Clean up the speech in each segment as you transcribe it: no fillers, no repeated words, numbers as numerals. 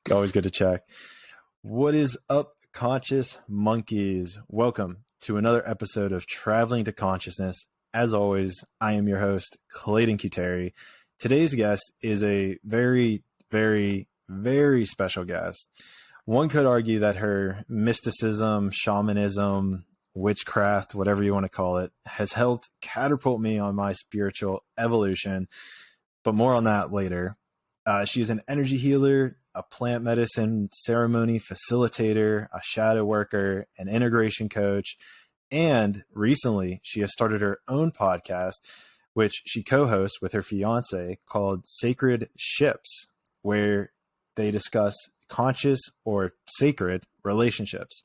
Always good to check. What is up, conscious monkeys? Welcome to another episode of Traveling to Consciousness. As always, I am your host, Clayton. Today's guest is a very, very, very special guest. One could argue that her mysticism, shamanism, witchcraft, whatever you want to call it, has helped catapult me on my spiritual evolution. But more on that later. She is an energy healer, a plant medicine ceremony facilitator, a shadow worker, an integration coach, and recently she has started her own podcast, which she co-hosts with her fiance, called Sacred Ships, where they discuss conscious or sacred relationships.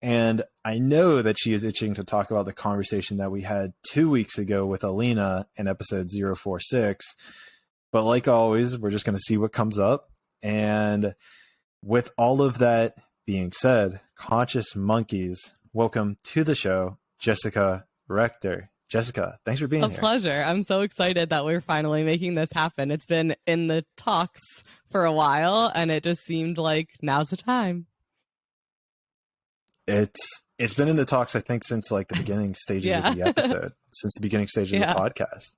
And I know that she is itching to talk about the conversation that we had 2 weeks ago with Alena in episode 046. But like always, we're just going to see what comes up. And with all of that being said, conscious monkeys, welcome to the show, Jessica Rector. Jessica, thanks for being here. A pleasure. I'm so excited that we're finally making this happen. It's been in the talks for a while, and it just seemed like now's the time. It's been in the talks, I think, since like the beginning stages of the episode, since the beginning stages of the podcast.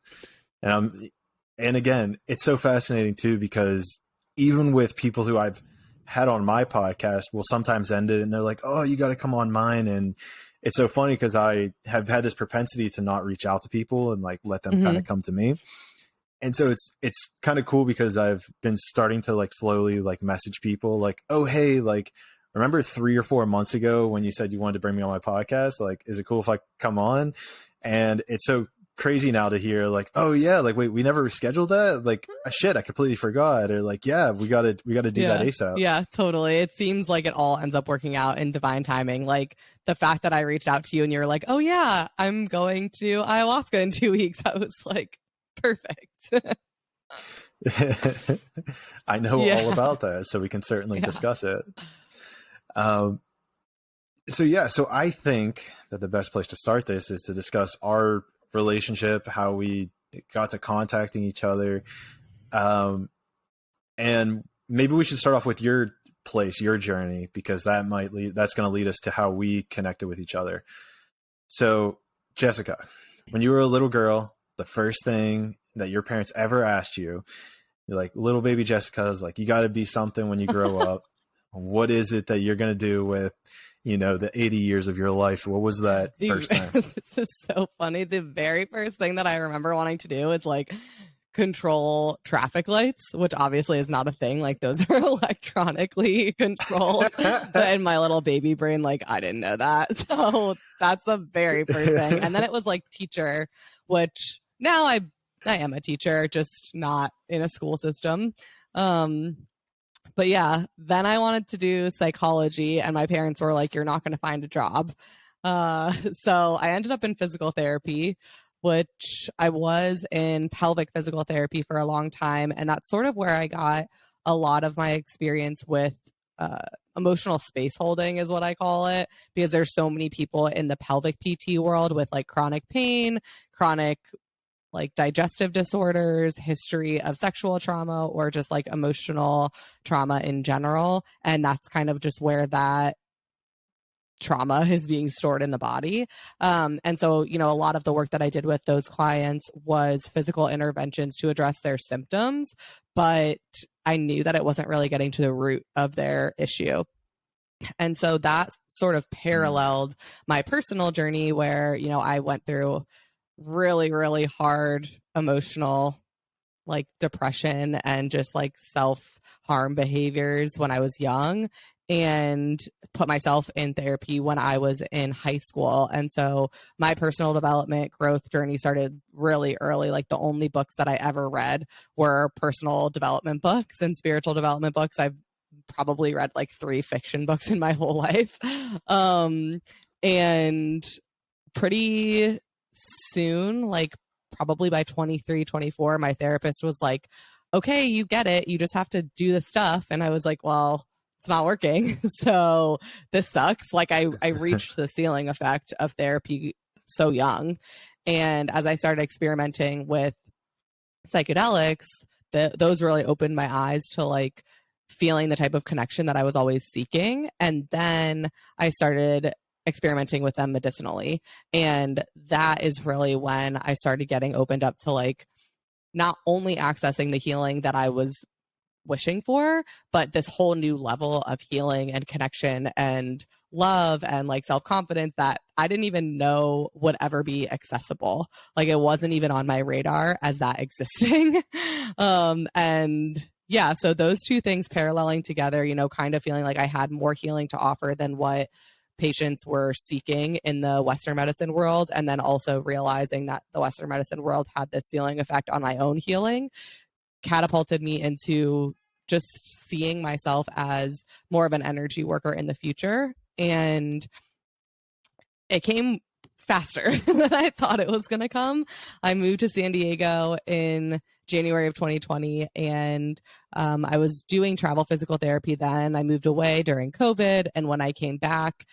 And again, it's so fascinating too, because even with people who I've had on my podcast will sometimes end it and they're like, oh, you got to come on mine. And it's so funny because I have had this propensity to not reach out to people and like let them kind of come to me. And so it's kind of cool because I've been starting to like slowly like message people like, oh, hey, like, remember 3 or 4 months ago when you said you wanted to bring me on my podcast? Like, is it cool if I come on? And it's so crazy now to hear like, oh yeah, like, wait, we never scheduled that? Like, shit, I completely forgot. Or like, yeah, we gotta do that ASAP. Yeah, totally. It seems like it all ends up working out in divine timing. Like the fact that I reached out to you and you're like, oh yeah, I'm going to ayahuasca in 2 weeks. I was like, perfect. I know all about that, so we can certainly discuss it. So I think that the best place to start this is to discuss our relationship, how we got to contacting each other. And maybe we should start off with your place, your journey, because that's going to lead us to how we connected with each other. So Jessica, when you were a little girl, the first thing that your parents ever asked you, like, little baby Jessica, is like, you got to be something when you grow up. What is it that you're going to do with, the 80 years of your life? What was that first thing? This is so funny. The very first thing that I remember wanting to do is like control traffic lights, which obviously is not a thing. Like those are electronically controlled. But in my little baby brain, like I didn't know that. So that's the very first thing. And then it was like teacher, which now I am a teacher, just not in a school system. But yeah, then I wanted to do psychology and my parents were like, you're not going to find a job. So I ended up in physical therapy, which I was in pelvic physical therapy for a long time. And that's sort of where I got a lot of my experience with emotional space holding is what I call it, because there's so many people in the pelvic PT world with like chronic pain, chronic like digestive disorders, history of sexual trauma, or just like emotional trauma in general. And that's kind of just where that trauma is being stored in the body. And so, a lot of the work that I did with those clients was physical interventions to address their symptoms, but I knew that it wasn't really getting to the root of their issue. And so that sort of paralleled my personal journey where, I went through really, really hard emotional like depression and just like self-harm behaviors when I was young, and put myself in therapy when I was in high school. And so my personal development growth journey started really early. Like the only books that I ever read were personal development books and spiritual development books. I've probably read like 3 fiction books in my whole life. And pretty soon, like probably by 23, 24, my therapist was like, okay, you get it. You just have to do the stuff. And I was like, well, it's not working. So this sucks. Like I reached the ceiling effect of therapy so young. And as I started experimenting with psychedelics, those really opened my eyes to like feeling the type of connection that I was always seeking. And then I started experimenting with them medicinally. And that is really when I started getting opened up to like not only accessing the healing that I was wishing for, but this whole new level of healing and connection and love and like self-confidence that I didn't even know would ever be accessible. Like it wasn't even on my radar as that existing. And yeah, so those two things paralleling together, you know, kind of feeling like I had more healing to offer than what patients were seeking in the Western medicine world. And then also realizing that the Western medicine world had this ceiling effect on my own healing catapulted me into just seeing myself as more of an energy worker in the future. And it came faster than I thought it was going to come. I moved to San Diego in January of 2020, and I was doing travel physical therapy then. I moved away during COVID, and when I came back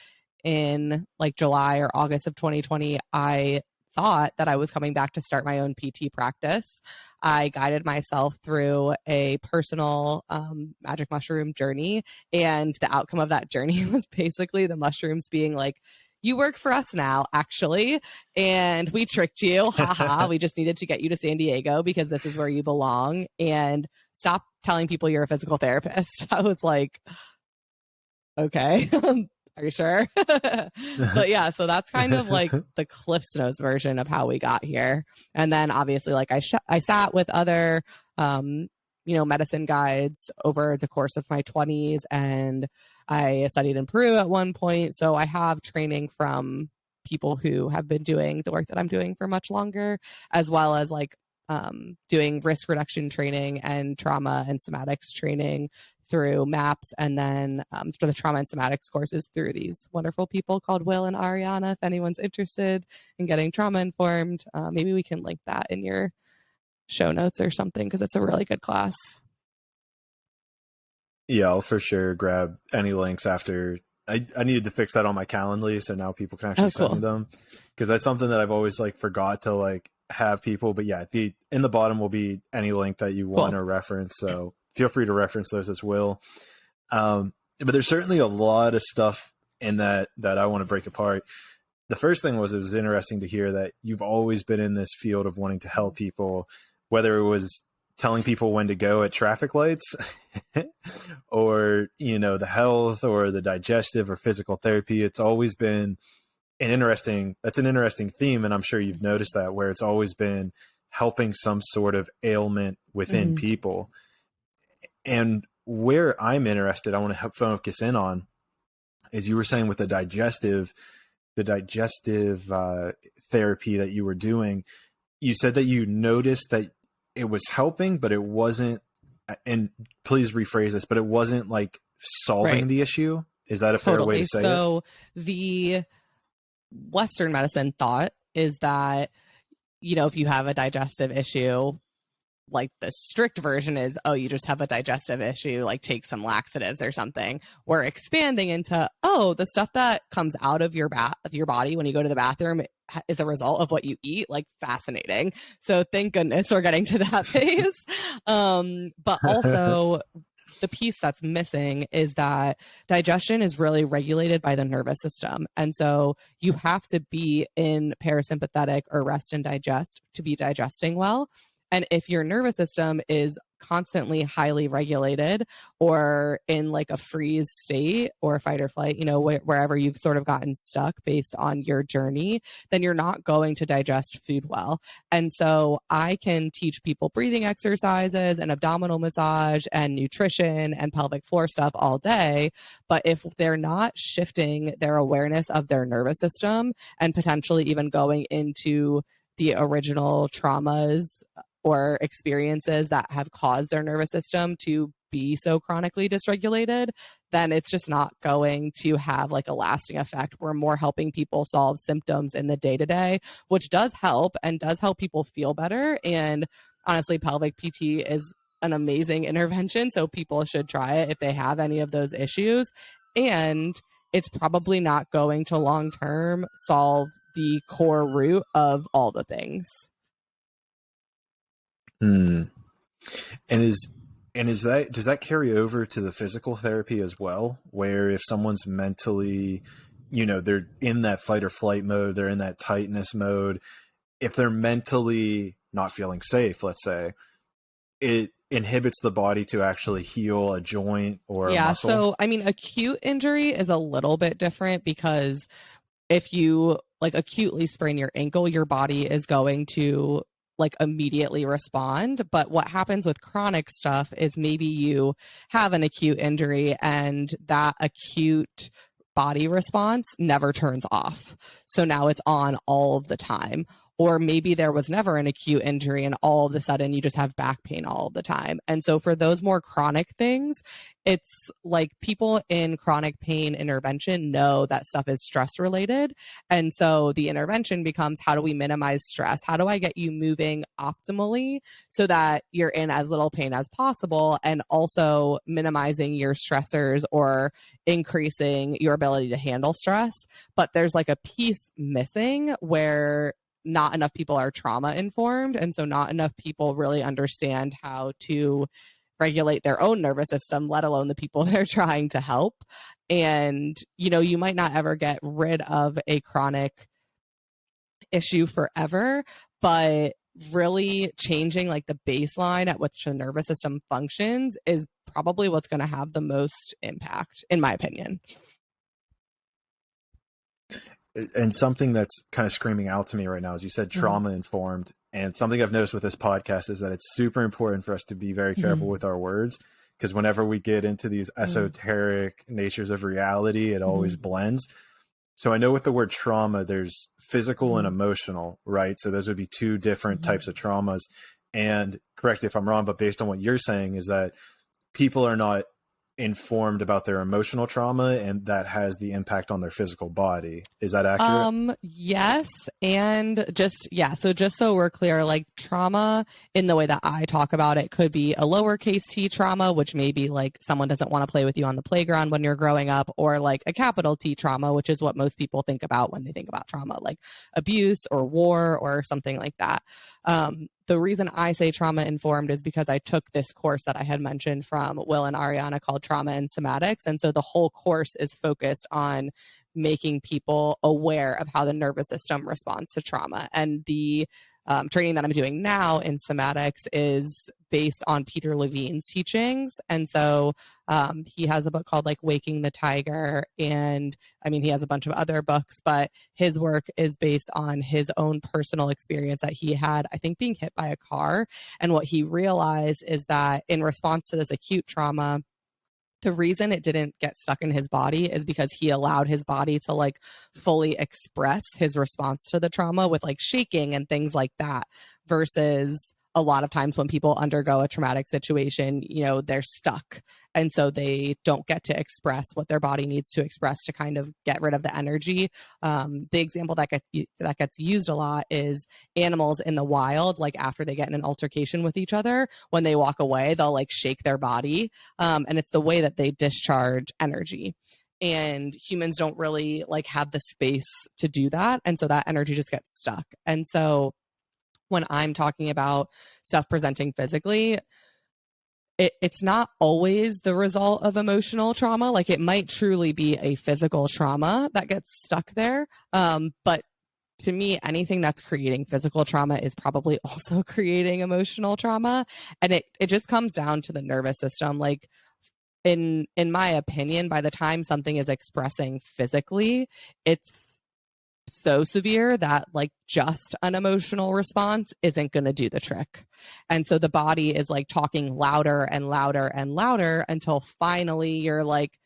in like July or August of 2020, I thought that I was coming back to start my own PT practice. I guided myself through a personal magic mushroom journey, and the outcome of that journey was basically the mushrooms being like, you work for us now, actually, and we tricked you. Haha, we just needed to get you to San Diego because this is where you belong, and stop telling people you're a physical therapist. I was like, okay. Are you sure? But yeah, so that's kind of like the Cliff's Notes version of how we got here. And then obviously, like I sat with other, medicine guides over the course of my 20s, and I studied in Peru at one point. So I have training from people who have been doing the work that I'm doing for much longer, as well as like doing risk reduction training and trauma and somatics training through MAPS, and then for the trauma and somatics courses through these wonderful people called Will and Ariana. If anyone's interested in getting trauma informed, maybe we can link that in your show notes or something, because it's a really good class. Yeah, I'll for sure grab any links after. I needed to fix that on my Calendly, so now people can actually send me them, because that's something that I've always like forgot to like have people. But yeah, in the bottom will be any link that you want or reference. So feel free to reference those as well. But there's certainly a lot of stuff in that I want to break apart. The first thing was, it was interesting to hear that you've always been in this field of wanting to help people, whether it was telling people when to go at traffic lights or, you know, the health or the digestive or physical therapy. It's always been an interesting theme. And I'm sure you've noticed that, where it's always been helping some sort of ailment within people. And where I'm interested, I want to focus in on, is you were saying with the digestive therapy that you were doing, you said that you noticed that it was helping, but it wasn't, and please rephrase this, but it wasn't like solving the issue. Is that a fair way to say it? So the Western medicine thought is that, you know, if you have a digestive issue, like the strict version is, oh, you just have a digestive issue, like take some laxatives or something. We're expanding into, oh, the stuff that comes out of your body when you go to the bathroom is a result of what you eat. Like, fascinating. So thank goodness we're getting to that phase. But also the piece that's missing is that digestion is really regulated by the nervous system. And so you have to be in parasympathetic or rest and digest to be digesting well. And if your nervous system is constantly highly regulated or in like a freeze state or fight or flight, you know, wherever you've sort of gotten stuck based on your journey, then you're not going to digest food well. And so I can teach people breathing exercises and abdominal massage and nutrition and pelvic floor stuff all day. But if they're not shifting their awareness of their nervous system and potentially even going into the original traumas or experiences that have caused their nervous system to be so chronically dysregulated, then it's just not going to have like a lasting effect. We're more helping people solve symptoms in the day-to-day, which does help and does help people feel better. And honestly, pelvic PT is an amazing intervention, so people should try it if they have any of those issues. And it's probably not going to long-term solve the core root of all the things. And is And does that carry over to the physical therapy as well? Where if someone's mentally, they're in that fight or flight mode, they're in that tightness mode, if they're mentally not feeling safe, let's say, it inhibits the body to actually heal a joint or a muscle? So, I mean, acute injury is a little bit different because if you like acutely sprain your ankle, your body is going to like immediately respond. But what happens with chronic stuff is maybe you have an acute injury and that acute body response never turns off. So now it's on all of the time. Or maybe there was never an acute injury and all of a sudden you just have back pain all the time. And so for those more chronic things, it's like people in chronic pain intervention know that stuff is stress related. And so the intervention becomes, how do we minimize stress? How do I get you moving optimally so that you're in as little pain as possible, and also minimizing your stressors or increasing your ability to handle stress? But there's like a piece missing where not enough people are trauma informed. And so not enough people really understand how to regulate their own nervous system, let alone the people they're trying to help. And, you might not ever get rid of a chronic issue forever, but really changing like the baseline at which the nervous system functions is probably what's going to have the most impact, in my opinion. And something that's kind of screaming out to me right now, as you said, trauma informed. And something I've noticed with this podcast is that it's super important for us to be very careful with our words, because whenever we get into these esoteric natures of reality, it always blends. So I know with the word trauma, there's physical and emotional, right? So those would be two different types of traumas. And correct me if I'm wrong, but based on what you're saying is that people are not informed about their emotional trauma, and that has the impact on their physical body. Is that accurate? Yes. And so just so we're clear, like trauma in the way that I talk about it could be a lowercase t trauma, which may be like someone doesn't want to play with you on the playground when you're growing up, or like a capital T trauma, which is what most people think about when they think about trauma, like abuse or war or something like that. The reason I say trauma informed is because I took this course that I had mentioned from Will and Ariana called Trauma and Somatics. And so the whole course is focused on making people aware of how the nervous system responds to trauma. And the training that I'm doing now in somatics is based on Peter Levine's teachings. And so he has a book called like Waking the Tiger. And I mean, he has a bunch of other books, but his work is based on his own personal experience that he had, I think, being hit by a car. And what he realized is that in response to this acute trauma, the reason it didn't get stuck in his body is because he allowed his body to like fully express his response to the trauma with like shaking and things like that, versus a lot of times when people undergo a traumatic situation, they're stuck. And so they don't get to express what their body needs to express to kind of get rid of the energy. The example that gets used a lot is animals in the wild, like after they get in an altercation with each other, when they walk away, they'll like shake their body. And it's the way that they discharge energy. And humans don't really like have the space to do that. And so that energy just gets stuck. And so when I'm talking about stuff presenting physically, it's not always the result of emotional trauma. Like it might truly be a physical trauma that gets stuck there. But to me, anything that's creating physical trauma is probably also creating emotional trauma. And it just comes down to the nervous system. Like in my opinion, by the time something is expressing physically, it's so severe that like just an emotional response isn't going to do the trick. And so the body is like talking louder and louder and louder until finally you're like,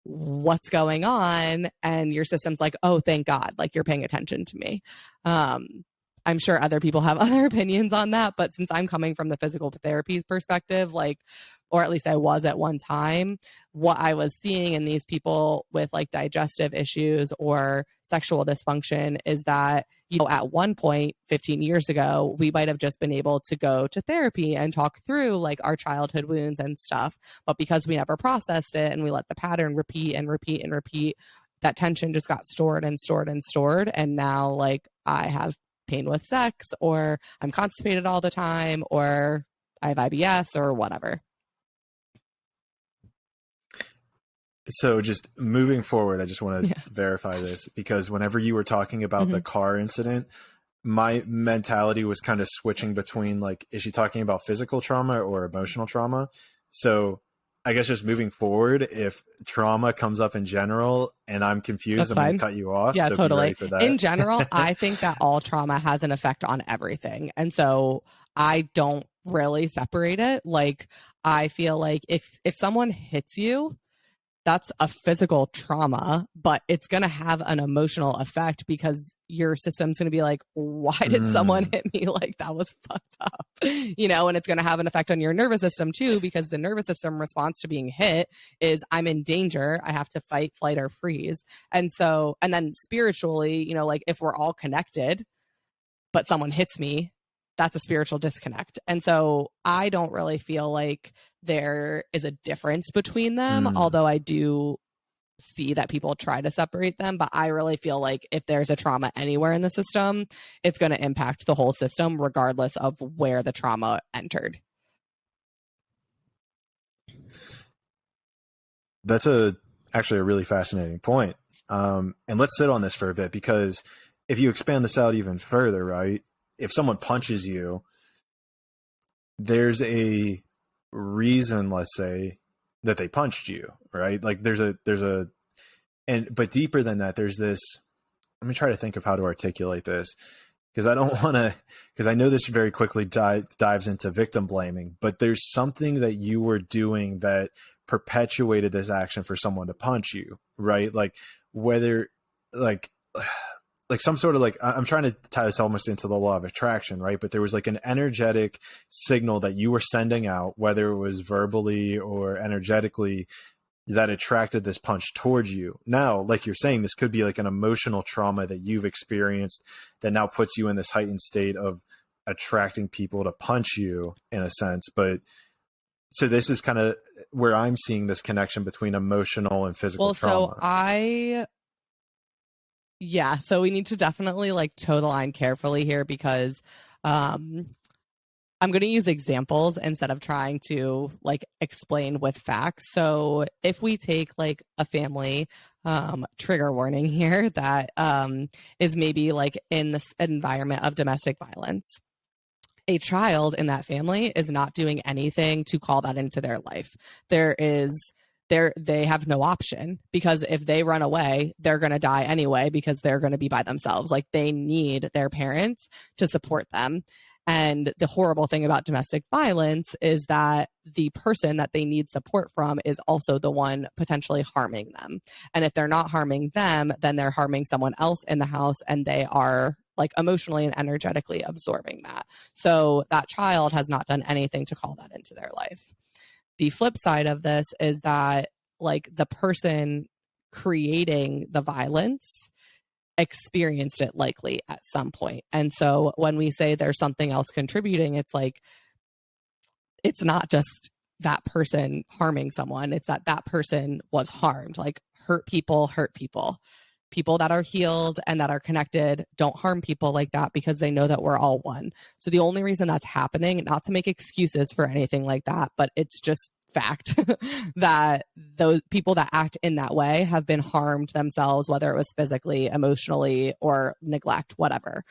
what's going on? And your system's like, oh, thank God, like you're paying attention to me. I'm sure other people have other opinions on that, but since I'm coming from the physical therapy perspective, like, or at least I was at one time, what I was seeing in these people with like digestive issues or sexual dysfunction is that, at one point 15 years ago, we might have just been able to go to therapy and talk through like our childhood wounds and stuff. But because we never processed it and we let the pattern repeat and repeat and repeat, that tension just got stored and stored and stored. And now like I have pain with sex, or I'm constipated all the time, or I have IBS or whatever. So just moving forward, I just want to Yeah. verify this, because whenever you were talking about the Mhm. car incident, my mentality was kind of switching between like, is she talking about physical trauma or emotional trauma? So I guess just moving forward, if trauma comes up in general and I'm confused, That's I'm going to fine. cut you off. Yeah, So be ready totally. for In that. general, I think that all trauma has an effect on everything. And so I don't really separate it. Like, I feel like if someone hits you, that's a physical trauma, but it's going to have an emotional effect because your system's going to be like, why did someone hit me? Like, that was fucked up, and it's going to have an effect on your nervous system too, because the nervous system response to being hit is I'm in danger. I have to fight, flight, or freeze. And then spiritually, like if we're all connected, but someone hits me, that's a spiritual disconnect. And so I don't really feel like there is a difference between them, although I do see that people try to separate them. But I really feel like if there's a trauma anywhere in the system, it's going to impact the whole system, regardless of where the trauma entered. That's actually a really fascinating point. And let's sit on this for a bit, because if you expand this out even further, right? If someone punches you, there's a reason, let's say, that they punched you, right? Like but deeper than that, there's this, let me try to think of how to articulate this, because I don't want to, because I know this very quickly dives into victim blaming, but there's something that you were doing that perpetuated this action for someone to punch you, right? Like whether like some sort of like, I'm trying to tie this almost into the law of attraction, right? But there was like an energetic signal that you were sending out, whether it was verbally or energetically, that attracted this punch towards you. Now, like you're saying, this could be like an emotional trauma that you've experienced that now puts you in this heightened state of attracting people to punch you in a sense. But so this is kind of where I'm seeing this connection between emotional and physical trauma. So we need to definitely like toe the line carefully here, because I'm going to use examples instead of trying to like explain with facts. So if we take like a family, trigger warning here, that is maybe like in this environment of domestic violence, a child in that family is not doing anything to call that into their life. They have no option, because if they run away, they're going to die anyway, because they're going to be by themselves. Like, they need their parents to support them. And the horrible thing about domestic violence is that the person that they need support from is also the one potentially harming them. And if they're not harming them, then they're harming someone else in the house, and they are like emotionally and energetically absorbing that. So that child has not done anything to call that into their life. The flip side of this is that like the person creating the violence experienced it likely at some point. And so when we say there's something else contributing, it's like, it's not just that person harming someone, it's that that person was harmed. Like, hurt people. People that are healed and that are connected don't harm people like that, because they know that we're all one. So the only reason that's happening, not to make excuses for anything like that, but it's just fact that those people that act in that way have been harmed themselves, whether it was physically, emotionally, or neglect, whatever.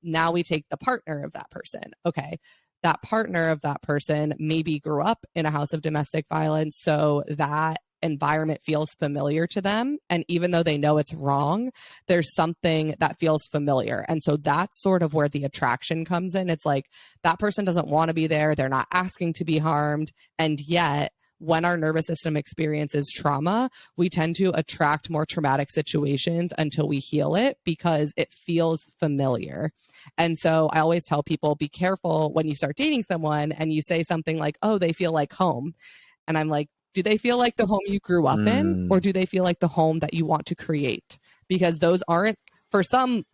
Now we take the partner of that person. Okay, that partner of that person maybe grew up in a house of domestic violence, so that environment feels familiar to them. And even though they know it's wrong, there's something that feels familiar. And so that's sort of where the attraction comes in. It's like, that person doesn't want to be there. They're not asking to be harmed. And yet, when our nervous system experiences trauma, we tend to attract more traumatic situations until we heal it, because it feels familiar. And so I always tell people, be careful when you start dating someone and you say something like, oh, they feel like home. And I'm like, do they feel like the home you grew up in, or do they feel like the home that you want to create? Because those aren't, for some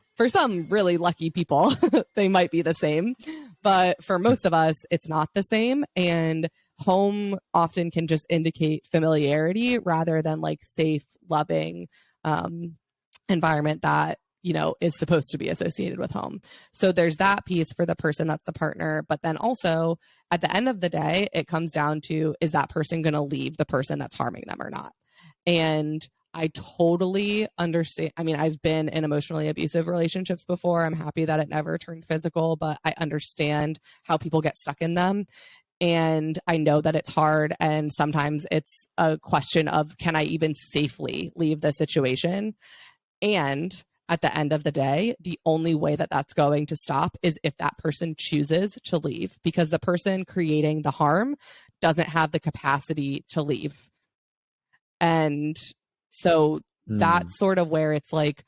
really lucky people, they might be the same. But for most of us, it's not the same. And home often can just indicate familiarity rather than like safe, loving environment that is supposed to be associated with home. So there's that piece for the person that's the partner. But then also, at the end of the day, it comes down to, is that person going to leave the person that's harming them or not? And I totally understand. I mean, I've been in emotionally abusive relationships before. I'm happy that it never turned physical, but I understand how people get stuck in them. And I know that it's hard. And sometimes it's a question of, can I even safely leave the situation? And at the end of the day, the only way that that's going to stop is if that person chooses to leave, because the person creating the harm doesn't have the capacity to leave. And so that's sort of where it's like,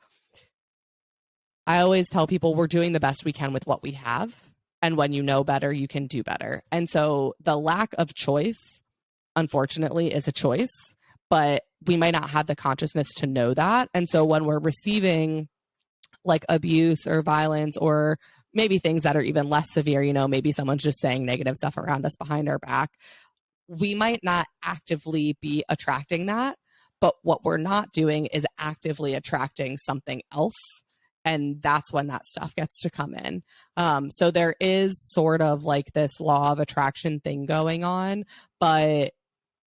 I always tell people we're doing the best we can with what we have. And when you know better, you can do better. And so the lack of choice, unfortunately, is a choice, but we might not have the consciousness to know that. And so when we're receiving like abuse or violence, or maybe things that are even less severe, you know, maybe someone's just saying negative stuff around us behind our back, we might not actively be attracting that. But what we're not doing is actively attracting something else. And that's when that stuff gets to come in. So there is sort of like this law of attraction thing going on. But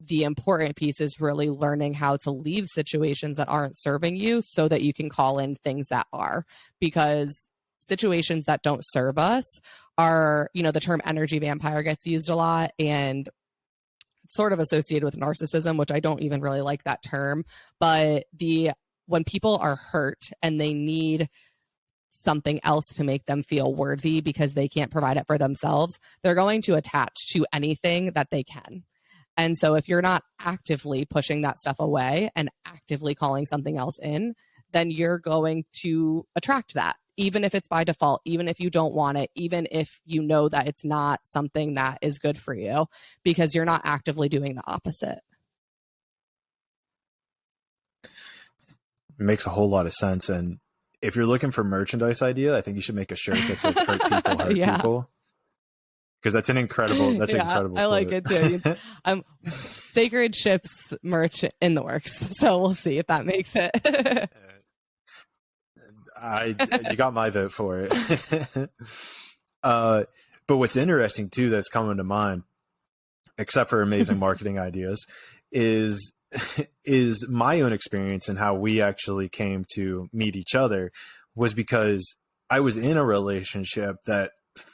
the important piece is really learning how to leave situations that aren't serving you so that you can call in things that are. Because situations that don't serve us are, you know, the term energy vampire gets used a lot, and sort of associated with narcissism, which I don't even really like that term. But when people are hurt and they need something else to make them feel worthy because they can't provide it for themselves, they're going to attach to anything that they can. And so if you're not actively pushing that stuff away and actively calling something else in, then you're going to attract that, even if it's by default, even if you don't want it, even if you know that it's not something that is good for you, because you're not actively doing the opposite. It makes a whole lot of sense. And if you're looking for merchandise idea, I think you should make a shirt that says hurt people, hurt people. Because that's an incredible incredible I like it too. Sacred Ships merch in the works. So we'll see if that makes it. You got my vote for it. But what's interesting too, that's coming to mind, except for amazing marketing ideas, is my own experience and how we actually came to meet each other was because I was in a relationship that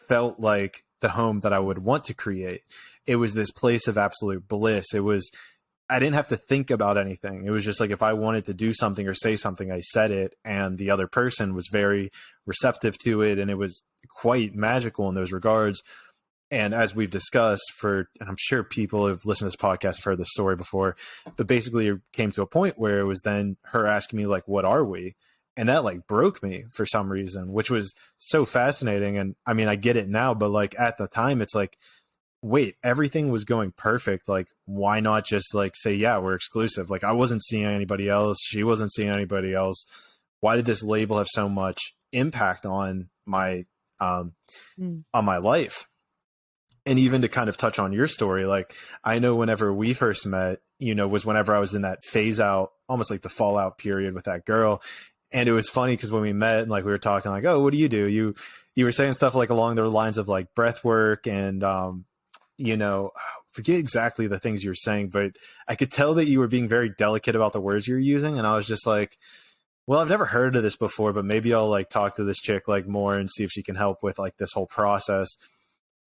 felt like the home that I would want to create. It was this place of absolute bliss. I didn't have to think about anything. It was just like, if I wanted to do something or say something, I said it, and the other person was very receptive to it. And it was quite magical in those regards. And as we've discussed and I'm sure people have listened to this podcast, have heard this story before, but basically it came to a point where it was then her asking me like, what are we? And that like broke me for some reason, which was so fascinating. And I mean, I get it now, but like at the time it's like, wait, everything was going perfect. Like, why not just like say, yeah, we're exclusive? Like I wasn't seeing anybody else. She wasn't seeing anybody else. Why did this label have so much impact on my life? And even to kind of touch on your story, like I know whenever we first met, you know, was whenever I was in that phase out, almost like the fallout period with that girl. And it was funny because when we met and like we were talking like, oh, what do? You were saying stuff like along the lines of like breath work and, you know, forget exactly the things you were saying, but I could tell that you were being very delicate about the words you're using. And I was just like, well, I've never heard of this before, but maybe I'll like talk to this chick like more and see if she can help with like this whole process.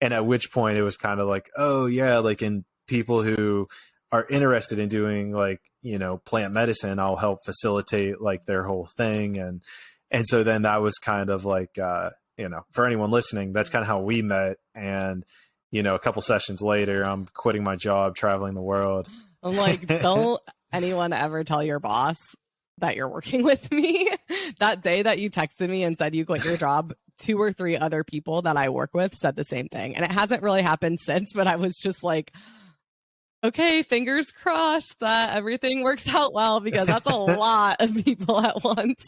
And at which point it was kind of like, oh yeah, like in people who are interested in doing like, you know, plant medicine, I'll help facilitate like their whole thing. And so then that was kind of like, you know, for anyone listening, that's kind of how we met. And, you know, a couple sessions later, I'm quitting my job, traveling the world. I'm like, don't anyone ever tell your boss that you're working with me. That day that you texted me and said you quit your job, 2 or 3 other people that I work with said the same thing. And it hasn't really happened since, but I was just like, okay, fingers crossed that everything works out well, because that's a lot of people at once.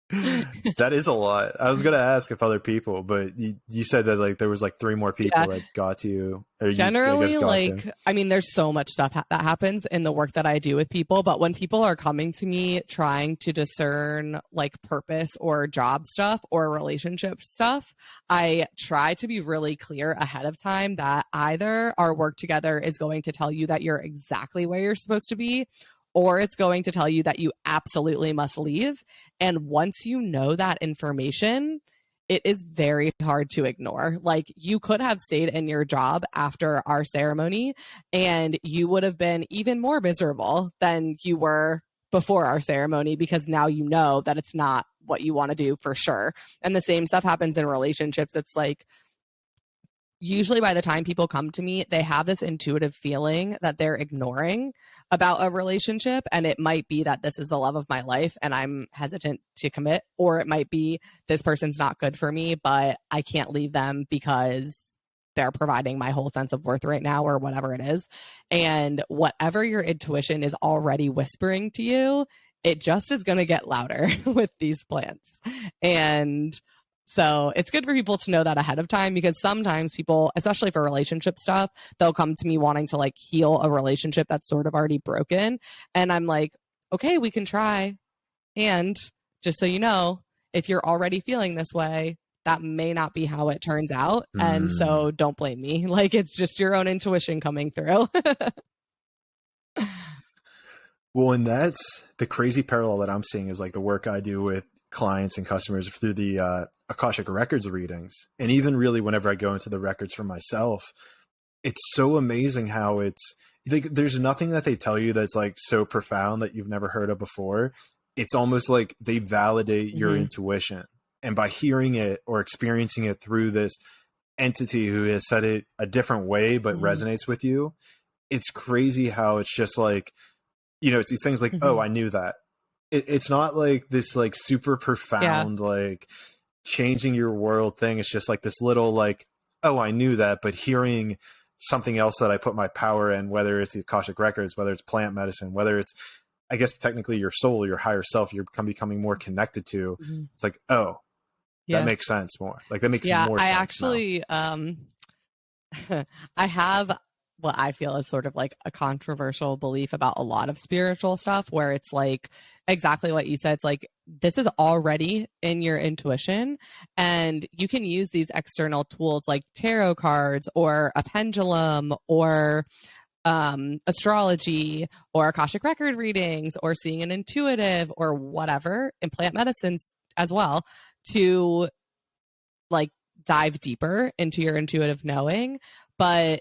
That is a lot. I was gonna ask if other people, but you said that like there was like 3 more people that got to you, or you, I guess, Generally, got you. like, I mean, there's so much stuff that happens in the work that I do with people, but when people are coming to me trying to discern like purpose or job stuff or relationship stuff, I try to be really clear ahead of time that either our work together is going to tell you that you're exactly where you're supposed to be, or it's going to tell you that you absolutely must leave. And once you know that information, it is very hard to ignore. Like, you could have stayed in your job after our ceremony and you would have been even more miserable than you were before our ceremony, because now you know that it's not what you want to do for sure. And the same stuff happens in relationships. It's like, usually by the time people come to me, they have this intuitive feeling that they're ignoring about a relationship. And it might be that this is the love of my life and I'm hesitant to commit, or it might be this person's not good for me, but I can't leave them because they're providing my whole sense of worth right now, or whatever it is. And whatever your intuition is already whispering to you, it just is going to get louder with these plants. And so it's good for people to know that ahead of time, because sometimes people, especially for relationship stuff, they'll come to me wanting to like heal a relationship that's sort of already broken. And I'm like, okay, we can try. And just so you know, if you're already feeling this way, that may not be how it turns out. And so don't blame me. Like, it's just your own intuition coming through. Well, and that's the crazy parallel that I'm seeing is like the work I do with clients and customers through the Akashic Records readings. And even really whenever I go into the records for myself, it's so amazing how there's nothing that they tell you that's like so profound that you've never heard of before. It's almost like they validate your intuition. And by hearing it or experiencing it through this entity who has said it a different way, but resonates with you, it's crazy how it's just like, you know, it's these things like, oh, I knew that. It's not like this like super profound, like changing your world thing. It's just like this little like, oh, I knew that, but hearing something else that I put my power in, whether it's the Akashic Records, whether it's plant medicine, whether it's, I guess, technically your soul, your higher self, you're becoming more connected to. It's like, oh, that makes sense more. Like that makes more sense. I actually, I have what I feel is sort of like a controversial belief about a lot of spiritual stuff, where it's like exactly what you said. It's like, this is already in your intuition, and you can use these external tools like tarot cards or a pendulum or astrology or Akashic record readings or seeing an intuitive or whatever, and plant medicines as well, to like dive deeper into your intuitive knowing. But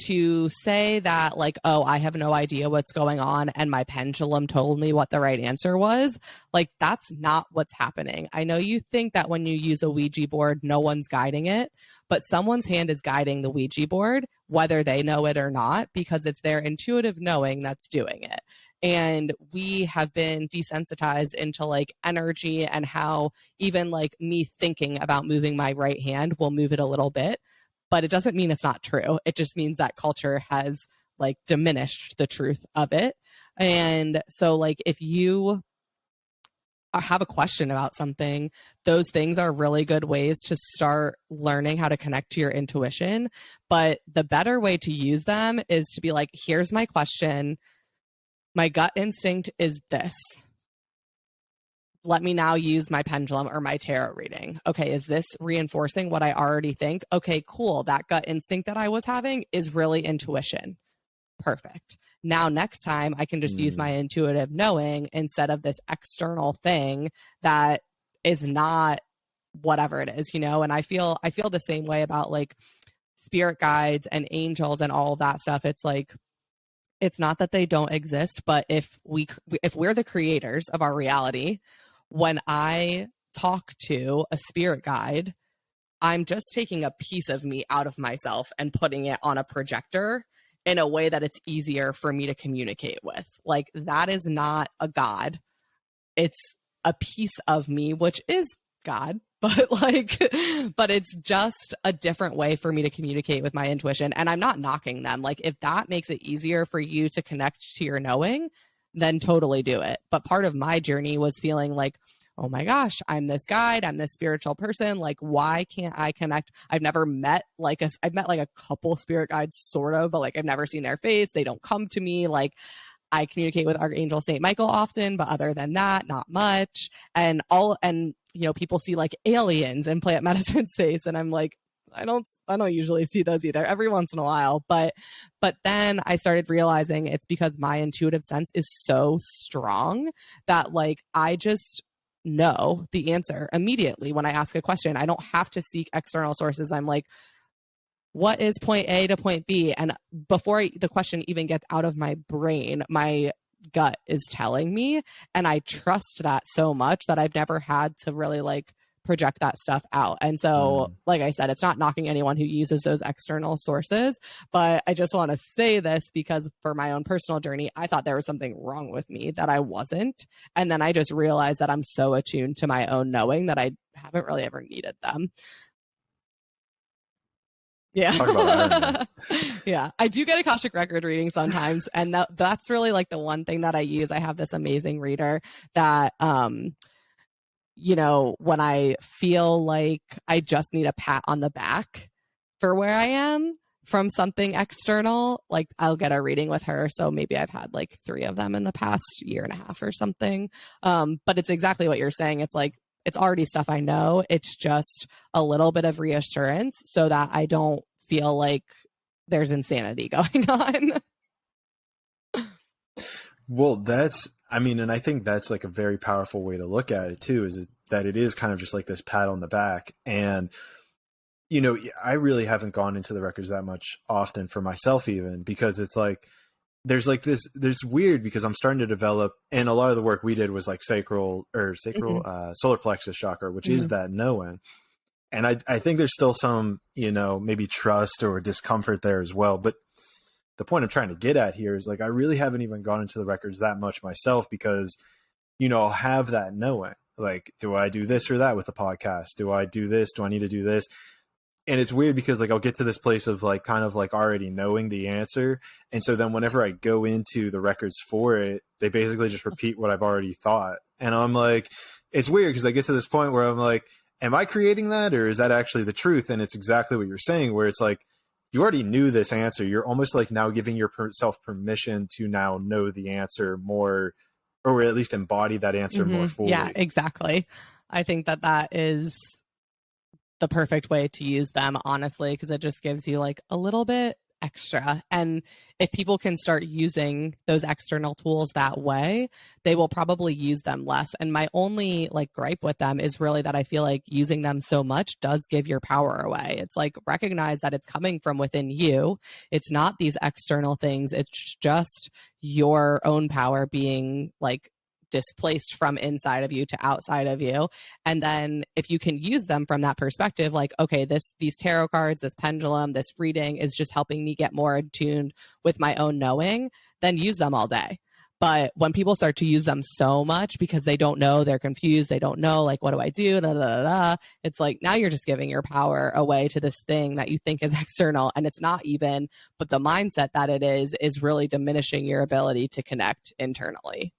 to say that like, oh, I have no idea what's going on and my pendulum told me what the right answer was, like, that's not what's happening. I know you think that when you use a Ouija board, no one's guiding it, but someone's hand is guiding the Ouija board, whether they know it or not, because it's their intuitive knowing that's doing it. And we have been desensitized into like energy and how even like me thinking about moving my right hand will move it a little bit. But it doesn't mean it's not true. It just means that culture has like diminished the truth of it. And so like, if you have a question about something, those things are really good ways to start learning how to connect to your intuition. But the better way to use them is to be like, here's my question. My gut instinct is this. Let me now use my pendulum or my tarot reading. Okay, is this reinforcing what I already think? Okay, cool. That gut instinct that I was having is really intuition. Perfect. Now, next time I can just use my intuitive knowing instead of this external thing that is not whatever it is, you know? And I feel the same way about like spirit guides and angels and all of that stuff. It's like, it's not that they don't exist, but if we're the creators of our reality, when I talk to a spirit guide, I'm just taking a piece of me out of myself and putting it on a projector in a way that it's easier for me to communicate with. Like, that is not a God. It's a piece of me, which is God, but it's just a different way for me to communicate with my intuition. And I'm not knocking them. Like, if that makes it easier for you to connect to your knowing, then totally do it. But part of my journey was feeling like, oh my gosh, I'm this guide, I'm this spiritual person. Like, why can't I connect? I've never met I've met like a couple spirit guides sort of, but like I've never seen their face. They don't come to me. Like, I communicate with Archangel St. Michael often, but other than that, not much. And people see like aliens in plant medicine space, and I'm like, I don't usually see those either, every once in a while. But then I started realizing it's because my intuitive sense is so strong that like I just know the answer immediately when I ask a question. I don't have to seek external sources. I'm like, what is point A to point B? And before the question even gets out of my brain, my gut is telling me. And I trust that so much that I've never had to really like project that stuff out. And so, like I said, it's not knocking anyone who uses those external sources, but I just want to say this because for my own personal journey, I thought there was something wrong with me that I wasn't. And then I just realized that I'm so attuned to my own knowing that I haven't really ever needed them. Yeah. Talk about that. Yeah. I do get Akashic record reading sometimes. And that's really like the one thing that I use. I have this amazing reader that, when I feel like I just need a pat on the back for where I am from something external, like I'll get a reading with her. So maybe I've had like 3 of them in the past year and a half or something. But it's exactly what you're saying. It's like, it's already stuff I know. It's just a little bit of reassurance so that I don't feel like there's insanity going on. Well, and I think that's like a very powerful way to look at it too, is that it is kind of just like this pat on the back. And, I really haven't gone into the records that much often for myself, even because it's like, there's weird because I'm starting to develop, and a lot of the work we did was like sacral solar plexus chakra, which is that knowing. And I think there's still some, maybe trust or discomfort there as well. But the point I'm trying to get at here is like, I really haven't even gone into the records that much myself because, I'll have that knowing, like, do I do this or that with the podcast? Do I do this? Do I need to do this? And it's weird because like, I'll get to this place of like, kind of like already knowing the answer. And so then whenever I go into the records for it, they basically just repeat what I've already thought. And I'm like, it's weird because I get to this point where I'm like, am I creating that or is that actually the truth? And it's exactly what you're saying, where it's like, you already knew this answer. You're almost like now giving yourself permission to now know the answer more, or at least embody that answer more fully. Yeah, exactly. I think that is the perfect way to use them, honestly, because it just gives you like a little bit extra. And if people can start using those external tools that way, they will probably use them less. And my only like gripe with them is really that I feel like using them so much does give your power away. It's like, recognize that it's coming from within you. It's not these external things. It's just your own power being like displaced from inside of you to outside of you. And then if you can use them from that perspective, like, okay, these tarot cards, this pendulum, this reading is just helping me get more attuned with my own knowing, then use them all day. But when people start to use them so much because they don't know, they're confused, they don't know, like, what do I do? Da, da, da, da. It's like, now you're just giving your power away to this thing that you think is external. And it's not even, but the mindset that it is really diminishing your ability to connect internally.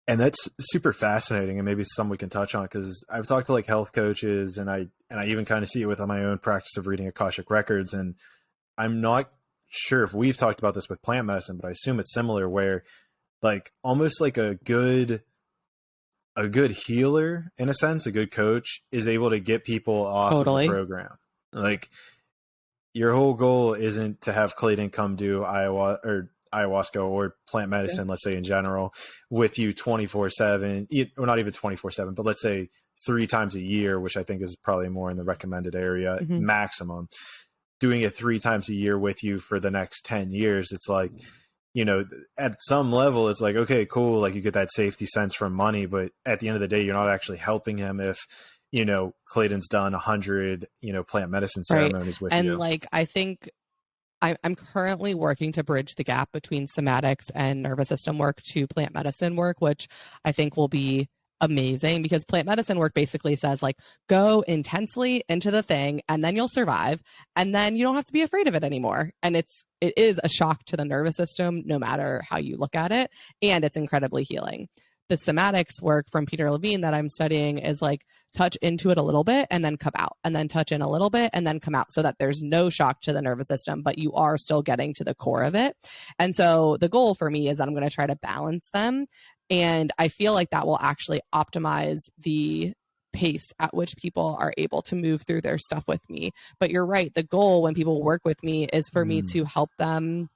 And that's super fascinating, and maybe some we can touch on, because I've talked to like health coaches, and I even kind of see it with my own practice of reading Akashic records. And I'm not sure if we've talked about this with plant medicine, but I assume it's similar, where like almost like a good healer, in a sense, a good coach is able to get people off of the program. Like, your whole goal isn't to have Clayton come do ayahuasca or plant medicine, let's say in general, with you 24/7, or not even 24/7, but let's say 3 times a year, which I think is probably more in the recommended area, maximum. Doing it 3 times a year with you for the next 10 years. It's like, at some level, it's like, okay, cool. Like, you get that safety sense from money, but at the end of the day, you're not actually helping him if, Clayton's done 100, plant medicine ceremonies with you. And like, I think I'm currently working to bridge the gap between somatics and nervous system work to plant medicine work, which I think will be amazing, because plant medicine work basically says like, go intensely into the thing and then you'll survive, and then you don't have to be afraid of it anymore. And it is a shock to the nervous system, no matter how you look at it. And it's incredibly healing. the somatics work from Peter Levine that I'm studying is like touch into it a little bit and then come out, and then touch in a little bit and then come out, so that there's no shock to the nervous system, but you are still getting to the core of it. And so the goal for me is that I'm going to try to balance them. And I feel like that will actually optimize the pace at which people are able to move through their stuff with me. But you're right. The goal when people work with me is for me to help them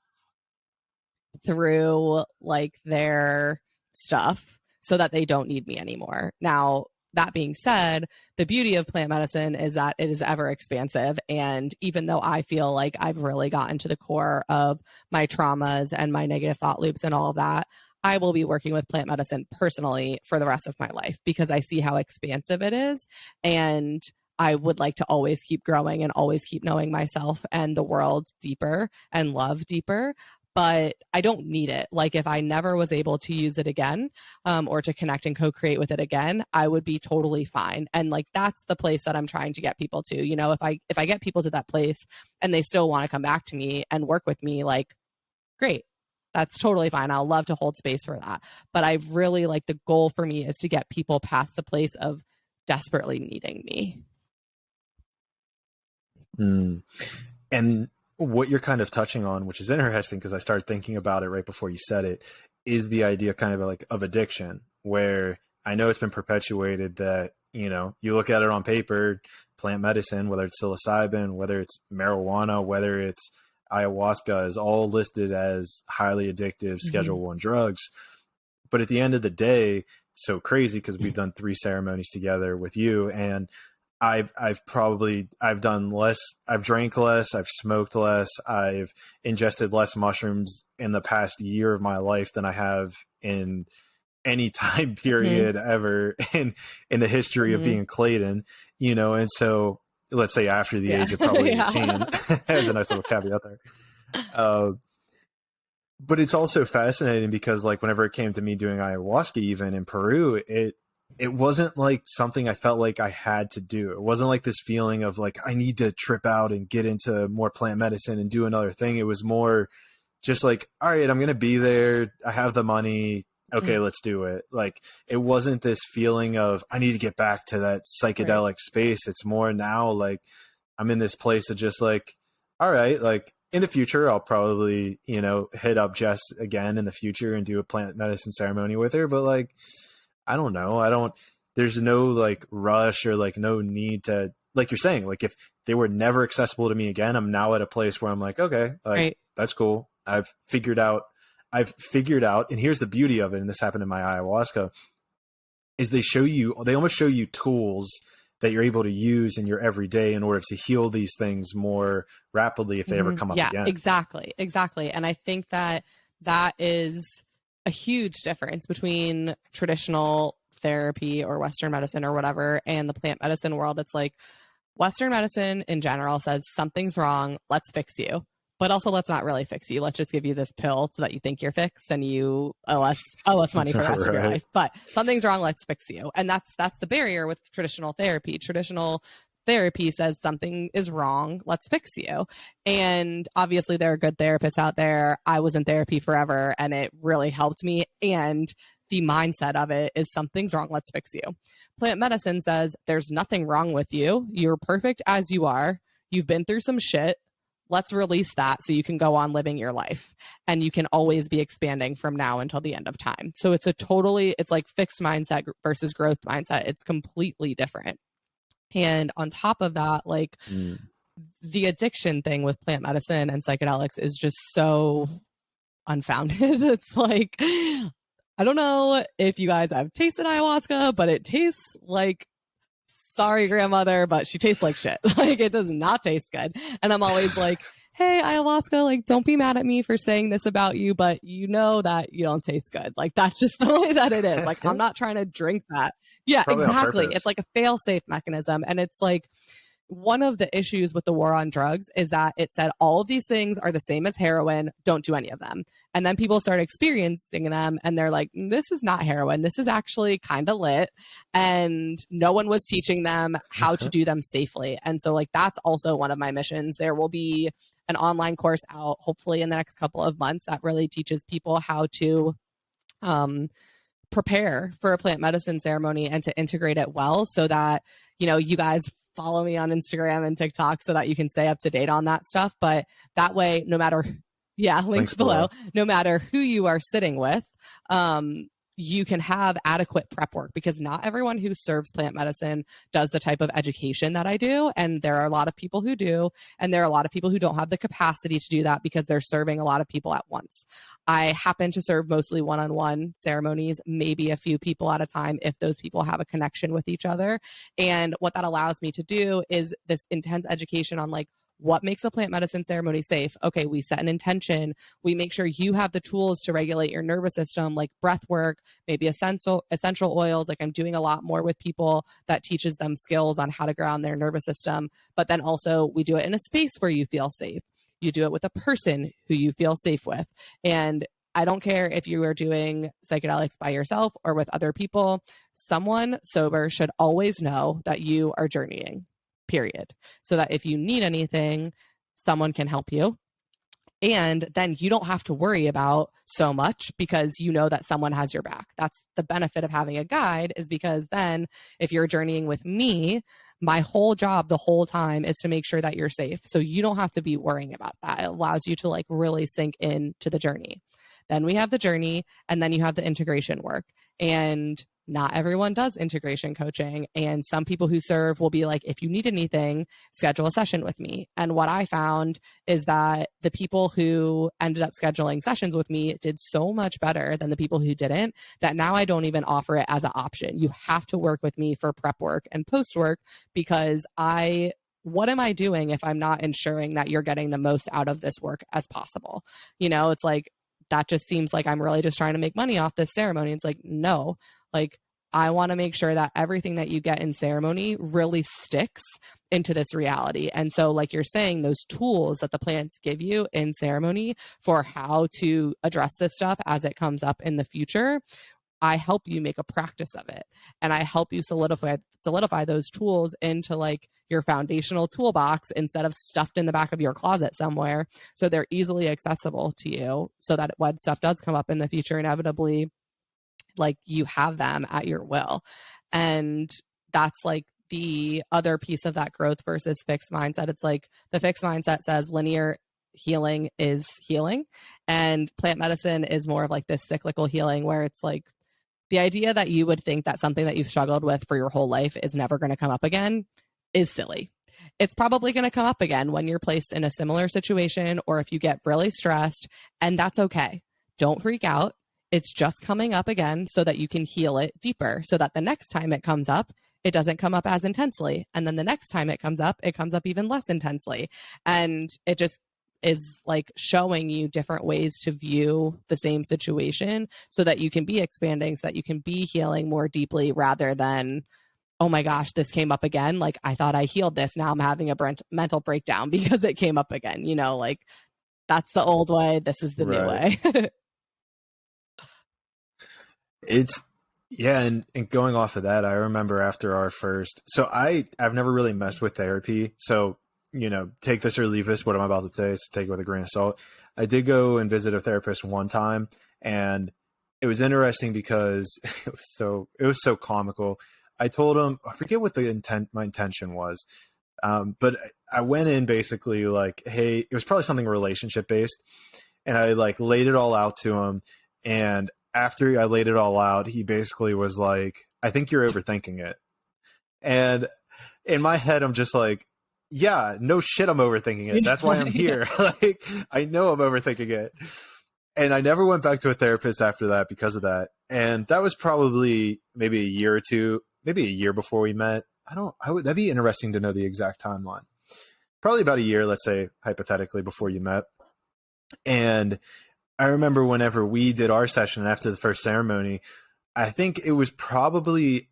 through like their stuff so that they don't need me anymore. Now, that being said, the beauty of plant medicine is that it is ever expansive. And even though I feel like I've really gotten to the core of my traumas and my negative thought loops and all of that, I will be working with plant medicine personally for the rest of my life because I see how expansive it is. And I would like to always keep growing and always keep knowing myself and the world deeper and love deeper. But I don't need it. Like if I never was able to use it again, or to connect and co-create with it again, I would be totally fine. And like that's the place that I'm trying to get people to. You know, if I get people to that place and they still want to come back to me and work with me, like great. That's totally fine. I'll love to hold space for that. But I really like the goal for me is to get people past the place of desperately needing me. And what you're kind of touching on, which is interesting because I started thinking about it right before you said it, is the idea kind of like of addiction, where I know it's been perpetuated that, you know, you look at it on paper, plant medicine, whether it's psilocybin, whether it's marijuana, whether it's ayahuasca, is all listed as highly addictive Schedule 1 drugs. But at the end of the day, it's so crazy because we've done 3 ceremonies together with you, and I've done less, I've drank less, I've smoked less, I've ingested less mushrooms in the past year of my life than I have in any time period ever in the history of being Clayton, you know. And so let's say after the age of probably 18, as a nice little caveat there. But it's also fascinating because like whenever it came to me doing ayahuasca, even in Peru, it wasn't like something I felt like I had to do. It wasn't like this feeling of like, I need to trip out and get into more plant medicine and do another thing. It was more just like, all right, I'm going to be there. I have the money. Okay, let's do it. Like, it wasn't this feeling of I need to get back to that psychedelic space. It's more now like I'm in this place of just like, all right, like in the future, I'll probably, you know, hit up Jess again in the future and do a plant medicine ceremony with her. But like, I don't know. There's no like rush or like no need to, like you're saying, like if they were never accessible to me again, I'm now at a place where I'm like, okay, like that's cool. I've figured out, and here's the beauty of it. And this happened in my ayahuasca is they almost show you tools that you're able to use in your everyday in order to heal these things more rapidly if they ever come up again. Exactly. And I think that is a huge difference between traditional therapy or Western medicine or whatever and the plant medicine world. It's like Western medicine in general says something's wrong, let's fix you. But also, let's not really fix you. Let's just give you this pill so that you think you're fixed and you owe us money for the rest of your life. But something's wrong, let's fix you. And that's the barrier with traditional therapy. Traditional therapy says something is wrong, let's fix you. And obviously, there are good therapists out there. I was in therapy forever, and it really helped me. And the mindset of it is something's wrong, let's fix you. Plant medicine says there's nothing wrong with you. You're perfect as you are. You've been through some shit. Let's release that so you can go on living your life, and you can always be expanding from now until the end of time. So it's like fixed mindset versus growth mindset. It's completely different. And on top of that, like the addiction thing with plant medicine and psychedelics is just so unfounded. It's like, I don't know if you guys have tasted ayahuasca, but it tastes like, sorry, grandmother, but she tastes like shit. Like, it does not taste good. And I'm always like, hey, ayahuasca, like, don't be mad at me for saying this about you, but you know that you don't taste good. Like, that's just the way that it is. Like, I'm not trying to drink that. Yeah, probably exactly. It's like a fail-safe mechanism. And it's like, one of the issues with the war on drugs is that it said all of these things are the same as heroin, don't do any of them. And then people start experiencing them and they're like, this is not heroin. This is actually kind of lit. And no one was teaching them how to do them safely. And so like, that's also one of my missions. There will be an online course out, hopefully in the next couple of months, that really teaches people how to prepare for a plant medicine ceremony and to integrate it well so that, you guys follow me on Instagram and TikTok so that you can stay up to date on that stuff. But that way, no matter, links below, no matter who you are sitting with, you can have adequate prep work, because not everyone who serves plant medicine does the type of education that I do. And there are a lot of people who do. And there are a lot of people who don't have the capacity to do that because they're serving a lot of people at once. I happen to serve mostly one-on-one ceremonies, maybe a few people at a time if those people have a connection with each other. And what that allows me to do is this intense education on like, what makes a plant medicine ceremony safe? Okay, we set an intention. We make sure you have the tools to regulate your nervous system, like breath work, maybe essential oils. Like I'm doing a lot more with people that teaches them skills on how to ground their nervous system. But then also we do it in a space where you feel safe. You do it with a person who you feel safe with. And I don't care if you are doing psychedelics by yourself or with other people, someone sober should always know that you are journeying. Period. So that if you need anything, someone can help you. And then you don't have to worry about so much because you know that someone has your back. That's the benefit of having a guide, is because then if you're journeying with me, my whole job the whole time is to make sure that you're safe. So you don't have to be worrying about that. It allows you to like really sink into the journey. Then we have the journey, and then you have the integration work. And not everyone does integration coaching. And some people who serve will be like, if you need anything, schedule a session with me. And what I found is that the people who ended up scheduling sessions with me did so much better than the people who didn't, that now I don't even offer it as an option. You have to work with me for prep work and post work, because what am I doing if I'm not ensuring that you're getting the most out of this work as possible? It's like, that just seems like I'm really just trying to make money off this ceremony. It's like, no, like I want to make sure that everything that you get in ceremony really sticks into this reality. And so like you're saying, those tools that the plants give you in ceremony for how to address this stuff as it comes up in the future, I help you make a practice of it. And I help you solidify those tools into like your foundational toolbox instead of stuffed in the back of your closet somewhere. So they're easily accessible to you, so that when stuff does come up in the future, inevitably, like you have them at your will. And that's like the other piece of that growth versus fixed mindset. It's like the fixed mindset says linear healing is healing, and plant medicine is more of like this cyclical healing, where it's like the idea that you would think that something that you've struggled with for your whole life is never going to come up again is silly. It's probably going to come up again when you're placed in a similar situation, or if you get really stressed, and that's okay. Don't freak out. It's just coming up again so that you can heal it deeper, so that the next time it comes up, it doesn't come up as intensely. And then the next time it comes up even less intensely. And it just is like showing you different ways to view the same situation so that you can be expanding, so that you can be healing more deeply, rather than, oh my gosh, this came up again. Like I thought I healed this. Now I'm having a mental breakdown because it came up again. Like that's the old way. This is the new way. And going off of that, I remember after our first, so I've never really messed with therapy. So, take this or leave this, what I'm about to say, so take it with a grain of salt. I did go and visit a therapist one time, and it was interesting because it was so comical. I told him, I forget what my intention was. But I went in basically like, hey, it was probably something relationship based. And I like laid it all out to him. And after I laid it all out, he basically was like, I think you're overthinking it. And in my head, I'm just like, yeah, no shit, I'm overthinking it. That's why I'm here. Like, I know I'm overthinking it. And I never went back to a therapist after that because of that. And that was probably maybe a year or two, maybe a year before we met. That'd be interesting to know the exact timeline. Probably about a year, let's say, hypothetically, before you met. And I remember whenever we did our session after the first ceremony, I think it was probably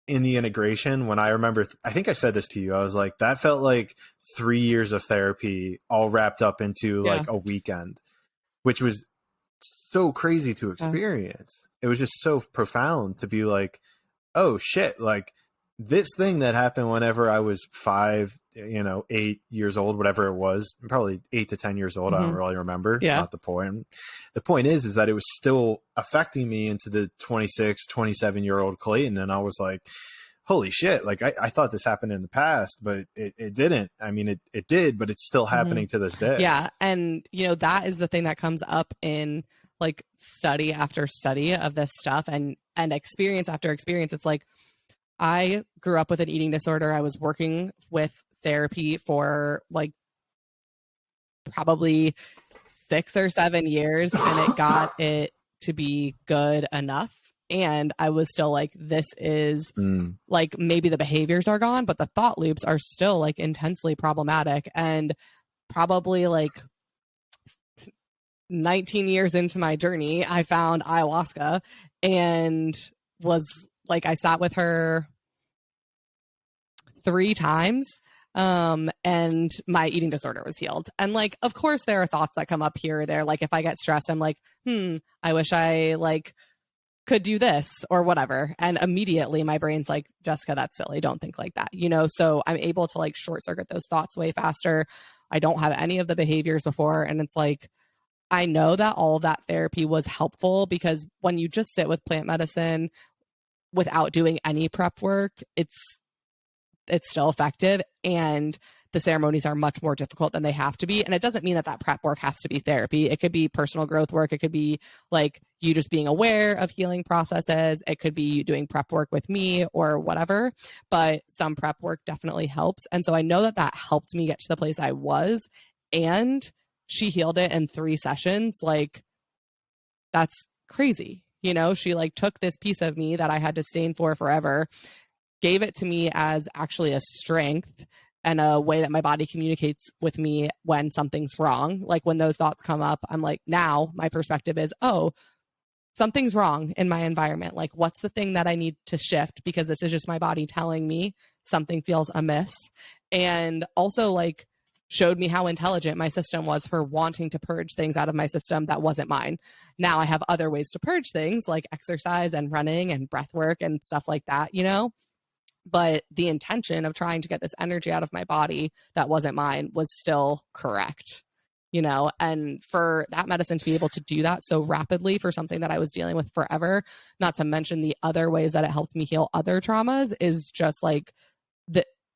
in the integration when I remember, I think I said this to you. I was like, that felt like 3 years of therapy all wrapped up into like a weekend, which was so crazy to experience. It was just so profound to be like, oh shit, like this thing that happened whenever I was 5, 8 years old, whatever it was, probably 8 to 10 years old. I don't really remember. Yeah. Not the point. The point is that it was still affecting me into the 26, 27-year-old Clayton. And I was like, holy shit. Like I thought this happened in the past, but it didn't. I mean, it did, but it's still happening to this day. Yeah. And, that is the thing that comes up in like study after study of this stuff and experience after experience. It's like, I grew up with an eating disorder. I was working with therapy for like probably 6 or 7 years, and it got it to be good enough. And I was still like, this is like, maybe the behaviors are gone, but the thought loops are still like intensely problematic. And probably like 19 years into my journey, I found ayahuasca and was like, I sat with her 3 times and my eating disorder was healed. And like, of course there are thoughts that come up here or there. Like if I get stressed, I'm like, I wish I like could do this or whatever. And immediately my brain's like, Jessica, that's silly. Don't think like that. So I'm able to like short circuit those thoughts way faster. I don't have any of the behaviors before. And it's like, I know that all of that therapy was helpful because when you just sit with plant medicine without doing any prep work, it's still effective. And the ceremonies are much more difficult than they have to be. And it doesn't mean that prep work has to be therapy. It could be personal growth work. It could be like you just being aware of healing processes. It could be you doing prep work with me or whatever, but some prep work definitely helps. And so I know that helped me get to the place I was, and she healed it in 3 sessions. Like, that's crazy. She like took this piece of me that I had to stain for forever, gave it to me as actually a strength and a way that my body communicates with me when something's wrong. Like when those thoughts come up, I'm like, now my perspective is, oh, something's wrong in my environment. Like, what's the thing that I need to shift? Because this is just my body telling me something feels amiss. And also like showed me how intelligent my system was for wanting to purge things out of my system that wasn't mine. Now I have other ways to purge things like exercise and running and breath work and stuff like that, But the intention of trying to get this energy out of my body that wasn't mine was still correct, and for that medicine to be able to do that so rapidly for something that I was dealing with forever, not to mention the other ways that it helped me heal other traumas, is just like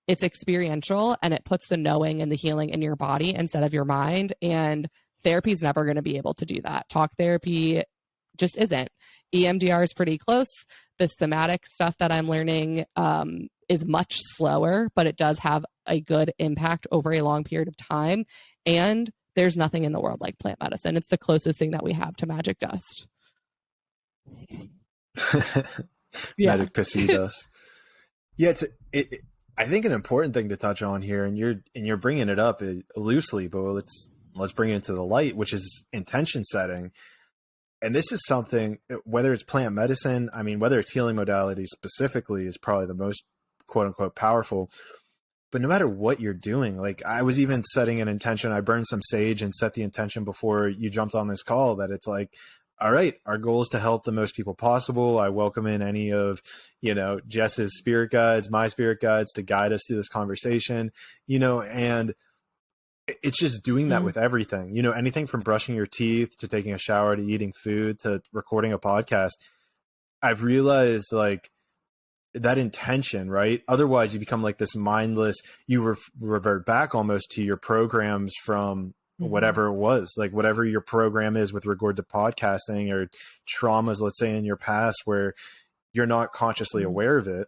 it's experiential, and it puts the knowing and the healing in your body instead of your mind. And therapy is never going to be able to do that. Talk therapy just isn't. EMDR is pretty close. This thematic stuff that I'm learning is much slower, but it does have a good impact over a long period of time. And there's nothing in the world like plant medicine. It's the closest thing that we have to magic dust. Magic pissy dust. Yeah, I think an important thing to touch on here, and you're bringing it up loosely, but let's bring it into the light, which is intention setting. And this is something, whether it's plant medicine, I mean, whether it's healing modalities specifically is probably the most quote unquote powerful, but no matter what you're doing, like I was even setting an intention. I burned some sage and set the intention before you jumped on this call that it's like, all right, our goal is to help the most people possible. I welcome in any of, Jess's spirit guides, my spirit guides to guide us through this conversation, and it's just doing that with everything, anything from brushing your teeth to taking a shower to eating food to recording a podcast. I've realized like that intention, right? Otherwise you become like this mindless, you revert back almost to your programs from whatever it was, like whatever your program is with regard to podcasting or traumas, let's say in your past where you're not consciously aware of it.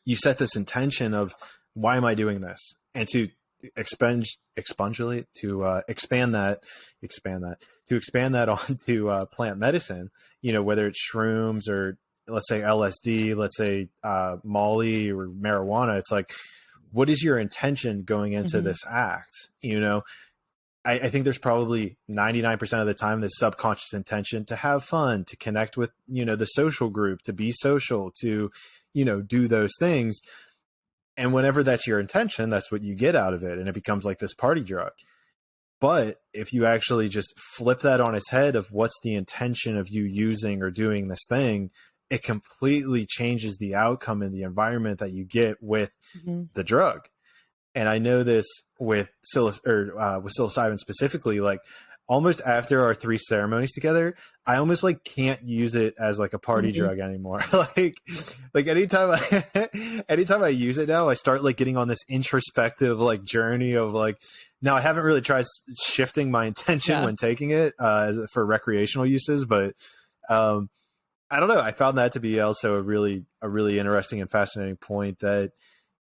You set this intention of why am I doing this? And to expand that onto plant medicine, whether it's shrooms or let's say LSD, let's say Molly or marijuana. It's like, what is your intention going into this act? I think there's probably 99% of the time this subconscious intention to have fun, to connect with, the social group, to be social, to, do those things. And whenever that's your intention, that's what you get out of it. And it becomes like this party drug. But if you actually just flip that on its head of what's the intention of you using or doing this thing, it completely changes the outcome and the environment that you get with the drug. And I know this with psilocybin specifically, like almost after our 3 ceremonies together, I almost like can't use it as like a party drug anymore. like anytime I use it now, I start like getting on this introspective like journey of like, now I haven't really tried shifting my intention when taking it for recreational uses, but I don't know. I found that to be also a really interesting and fascinating point that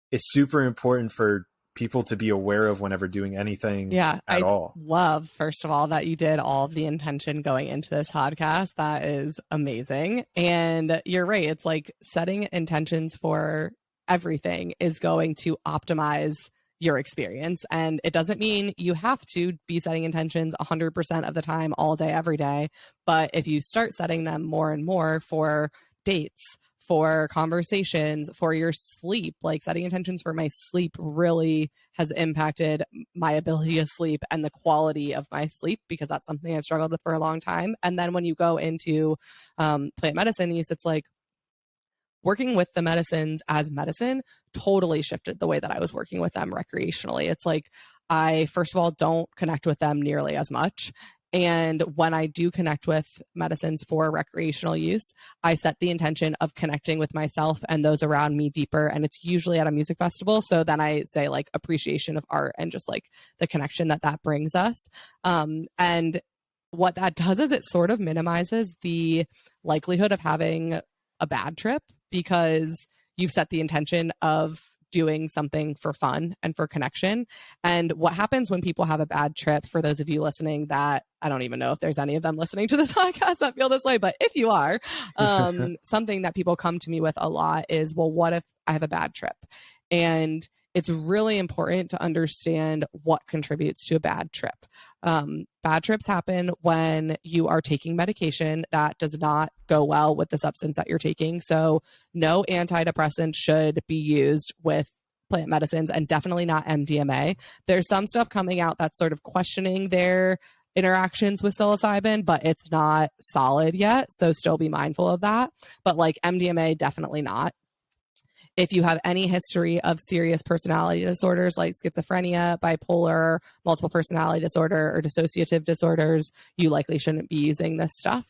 is super important for people to be aware of whenever doing anything at all. Love, first of all, that you did all of the intention going into this podcast. That is amazing. And you're right. It's like setting intentions for everything is going to optimize your experience. And it doesn't mean you have to be setting intentions 100% of the time, all day, every day. But if you start setting them more and more for dates, for conversations, for your sleep, like setting intentions for my sleep really has impacted my ability to sleep and the quality of my sleep, because that's something I've struggled with for a long time. And then when you go into plant medicine use, it's like working with the medicines as medicine totally shifted the way that I was working with them recreationally. It's like I, first of all, don't connect with them nearly as much. And when I do connect with medicines for recreational use, I set the intention of connecting with myself and those around me deeper. And it's usually at a music festival. So then I say like appreciation of art and just like the connection that brings us. And what that does is it sort of minimizes the likelihood of having a bad trip, because you've set the intention of doing something for fun and for connection. And what happens when people have a bad trip, for those of you listening that, I don't even know if there's any of them listening to this podcast that feel this way, but if you are, something that people come to me with a lot is, well, what if I have a bad trip? And it's really important to understand what contributes to a bad trip. Bad trips happen when you are taking medication that does not go well with the substance that you're taking. So no antidepressant should be used with plant medicines, and definitely not MDMA. There's some stuff coming out that's sort of questioning their interactions with psilocybin, but it's not solid yet. So still be mindful of that. But like MDMA, definitely not. If you have any history of serious personality disorders like schizophrenia, bipolar, multiple personality disorder, or dissociative disorders, you likely shouldn't be using this stuff.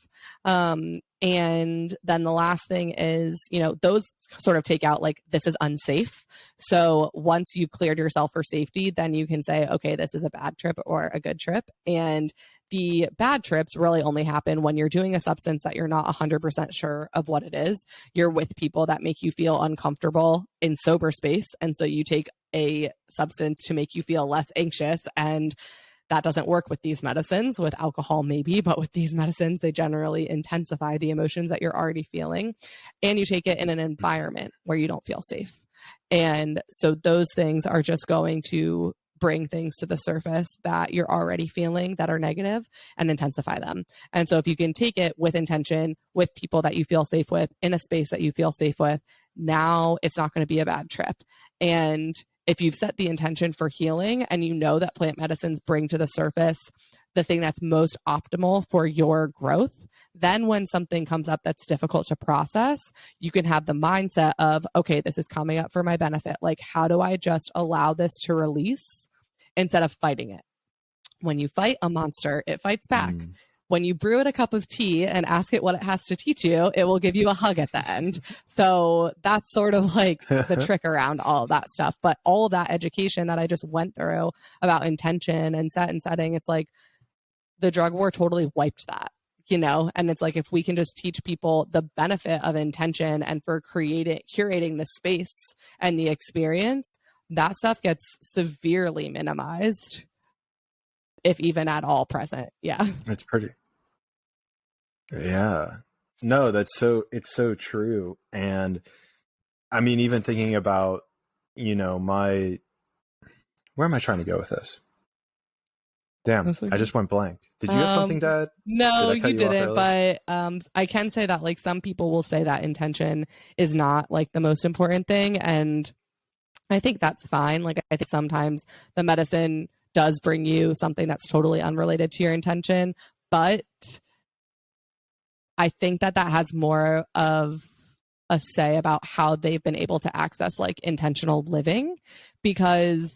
And then the last thing is, those sort of take out like, this is unsafe. So once you've cleared yourself for safety, then you can say, okay, this is a bad trip or a good trip. And the bad trips really only happen when you're doing a substance that you're not 100% sure of what it is. You're with people that make you feel uncomfortable in sober space. And so you take a substance to make you feel less anxious, and that doesn't work with these medicines. With alcohol, maybe, but with these medicines, they generally intensify the emotions that you're already feeling. And you take it in an environment where you don't feel safe. And so those things are just going to bring things to the surface that you're already feeling that are negative and intensify them. And so if you can take it with intention, with people that you feel safe with, in a space that you feel safe with, now it's not going to be a bad trip. And if you've set the intention for healing and you know that plant medicines bring to the surface the thing that's most optimal for your growth, then when something comes up that's difficult to process, you can have the mindset of, okay, this is coming up for my benefit. Like, how do I just allow this to release instead of fighting it? When you fight a monster, it fights back. When you brew it a cup of tea and ask it what it has to teach you, it will give you a hug at the end. So that's sort of like the trick around all of that stuff. But all of that education that I just went through about intention and setting, it's like the drug war totally wiped that, And it's like, if we can just teach people the benefit of intention and for curating the space and the experience, that stuff gets severely minimized, if even at all present. Yeah. It's pretty. Yeah. No, it's so true. And I mean, even thinking about, where am I trying to go with this? Damn, I just went blank. Did you have something to add? No, you didn't. But I can say that like some people will say that intention is not like the most important thing. And I think that's fine. Like, I think sometimes the medicine does bring you something that's totally unrelated to your intention. But I think that has more of a say about how they've been able to access like intentional living, because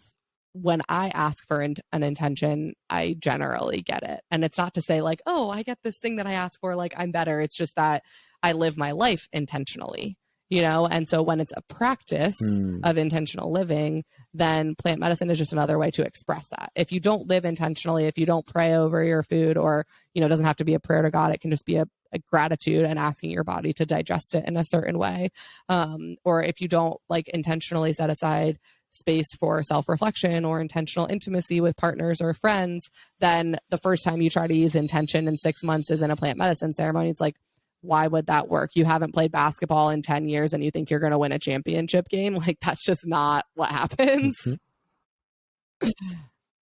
when I ask for an intention, I generally get it. And it's not to say like, oh, I get this thing that I asked for, like I'm better. It's just that I live my life intentionally, you know? And so when it's a practice of intentional living, then plant medicine is just another way to express that. If you don't live intentionally, if you don't pray over your food, or, you know, it doesn't have to be a prayer to God, it can just be a gratitude and asking your body to digest it in a certain way. Or if you don't like intentionally set aside space for self-reflection or intentional intimacy with partners or friends, then the first time you try to use intention in 6 months is in a plant medicine ceremony. It's like, why would that work? You haven't played basketball in 10 years and you think you're going to win a championship game. Like, that's just not what happens.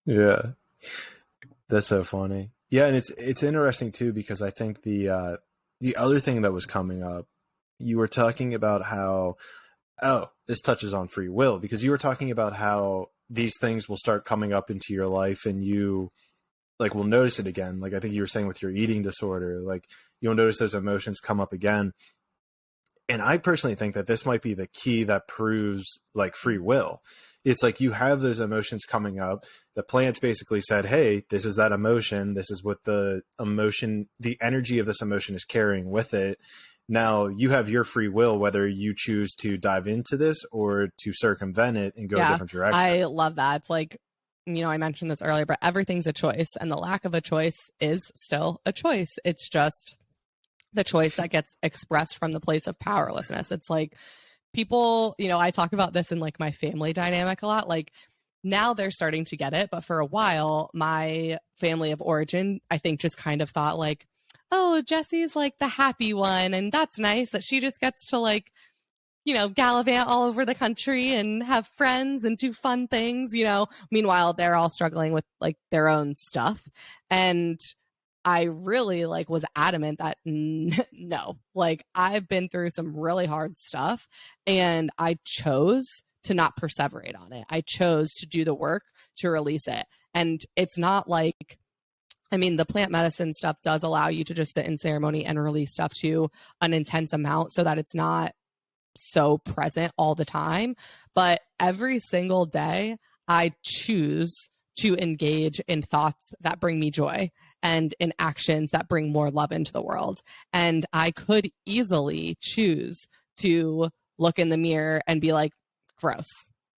Yeah. That's so funny. Yeah. And it's interesting too, because I think the other thing that was coming up, you were talking about how, this touches on free will, because you were talking about how these things will start coming up into your life and you like will notice it again. Like I think you were saying with your eating disorder, like you'll notice those emotions come up again. And I personally think that this might be the key that proves like free will. It's like you have those emotions coming up. The plants basically said, hey, this is that emotion. This is what the emotion, the energy of this emotion is carrying with it. Now you have your free will, whether you choose to dive into this or to circumvent it and go a different direction. I love that. It's like, you know, I mentioned this earlier, but everything's a choice, and the lack of a choice is still a choice. It's just the choice that gets expressed from the place of powerlessness. It's like people, you know, I talk about this in like my family dynamic a lot. Like now they're starting to get it, but for a while, my family of origin, I think, just kind of thought like, oh, Jesse's like the happy one, and that's nice that she just gets to like, you know, gallivant all over the country and have friends and do fun things, you know. Meanwhile, they're all struggling with like their own stuff. And I really like was adamant that no, like I've been through some really hard stuff and I chose to not perseverate on it. I chose to do the work to release it. And it's not like, I mean, the plant medicine stuff does allow you to just sit in ceremony and release stuff to an intense amount so that it's not so present all the time. But every single day, I choose to engage in thoughts that bring me joy and in actions that bring more love into the world. And I could easily choose to look in the mirror and be like, gross.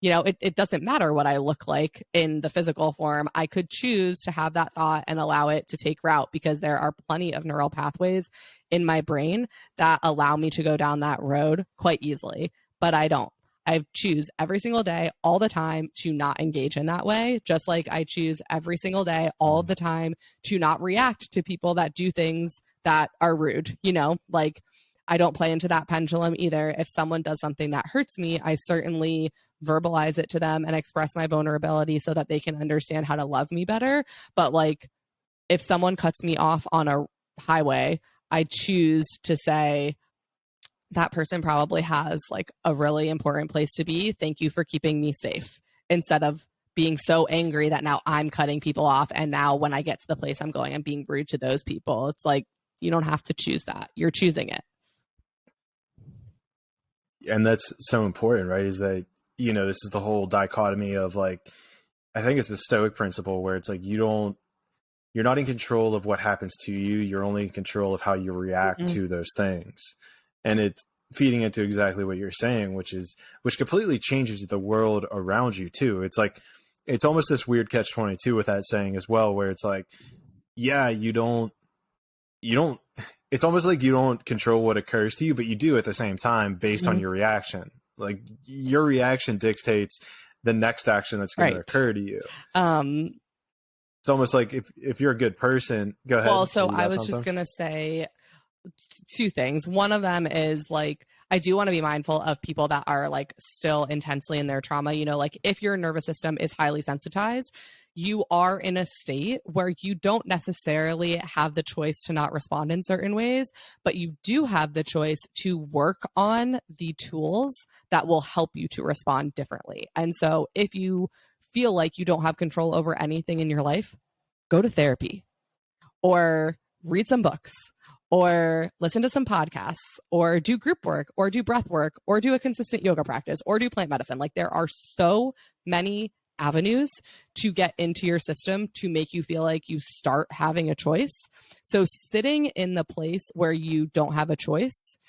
You know, it doesn't matter what I look like in the physical form. I could choose to have that thought and allow it to take route, because there are plenty of neural pathways in my brain that allow me to go down that road quite easily, but I don't. I choose every single day, all the time, to not engage in that way, just like I choose every single day, all the time, to not react to people that do things that are rude, you know, like I don't play into that pendulum either. If someone does something that hurts me, I certainly verbalize it to them and express my vulnerability so that they can understand how to love me better. But like, if someone cuts me off on a highway, I choose to say, that person probably has like a really important place to be. Thank you for keeping me safe, instead of being so angry that now I'm cutting people off. And now when I get to the place I'm going, I'm being rude to those people. It's like, you don't have to choose that. You're choosing it. And that's so important, right? Is that, you know, this is the whole dichotomy of like, I think it's a Stoic principle where it's like, you're not in control of what happens to you. You're only in control of how you react to those things. And it's feeding into exactly what you're saying, which completely changes the world around you too. It's like, it's almost this weird catch-22 with that saying as well, where it's like, yeah, you don't, it's almost like you don't control what occurs to you, but you do at the same time based on your reaction. Like your reaction dictates the next action that's going to occur to you. It's almost like if you're a good person, go ahead. Well, so I was just going to say two things. One of them is like, I do want to be mindful of people that are like still intensely in their trauma. You know, like if your nervous system is highly sensitized, you are in a state where you don't necessarily have the choice to not respond in certain ways, but you do have the choice to work on the tools that will help you to respond differently. And so if you feel like you don't have control over anything in your life, go to therapy or read some books or listen to some podcasts, or do group work, or do breath work, or do a consistent yoga practice, or do plant medicine. Like there are so many avenues to get into your system to make you feel like you start having a choice. So sitting in the place where you don't have a choice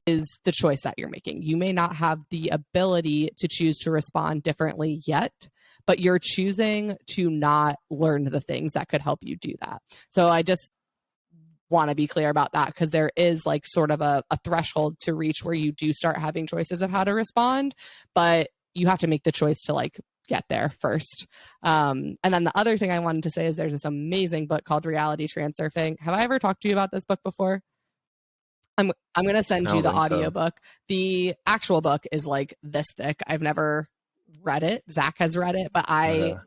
is the choice that you're making. You may not have the ability to choose to respond differently yet, but you're choosing to not learn the things that could help you do that. So I just want to be clear about that, because there is like sort of a threshold to reach where you do start having choices of how to respond, but you have to make the choice to like get there first. And then the other thing I wanted to say is there's this amazing book called Reality Transurfing. Have I ever talked to you about this book before? I'm going to send you the audiobook. So. The actual book is like this thick. I've never read it. Zach has read it, but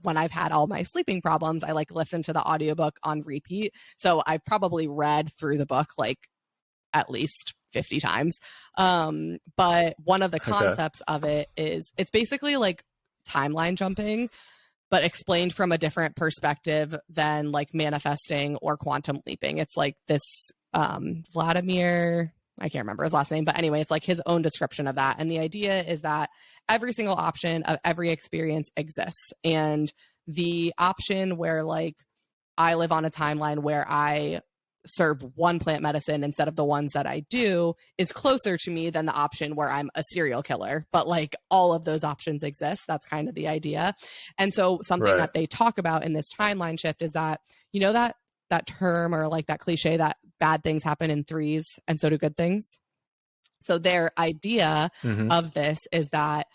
when I've had all my sleeping problems, I like listen to the audiobook on repeat. So I've probably read through the book like at least 50 times. But one of the concepts of it is it's basically like timeline jumping, but explained from a different perspective than like manifesting or quantum leaping. It's like this Vladimir, I can't remember his last name, but anyway, it's like his own description of that. And the idea is that every single option of every experience exists. And the option where like I live on a timeline where I serve one plant medicine instead of the ones that I do is closer to me than the option where I'm a serial killer. But like all of those options exist. That's kind of the idea. And so something that they talk about in this timeline shift is that, you know, that term or like that cliche that bad things happen in threes and so do good things. So their idea of this is that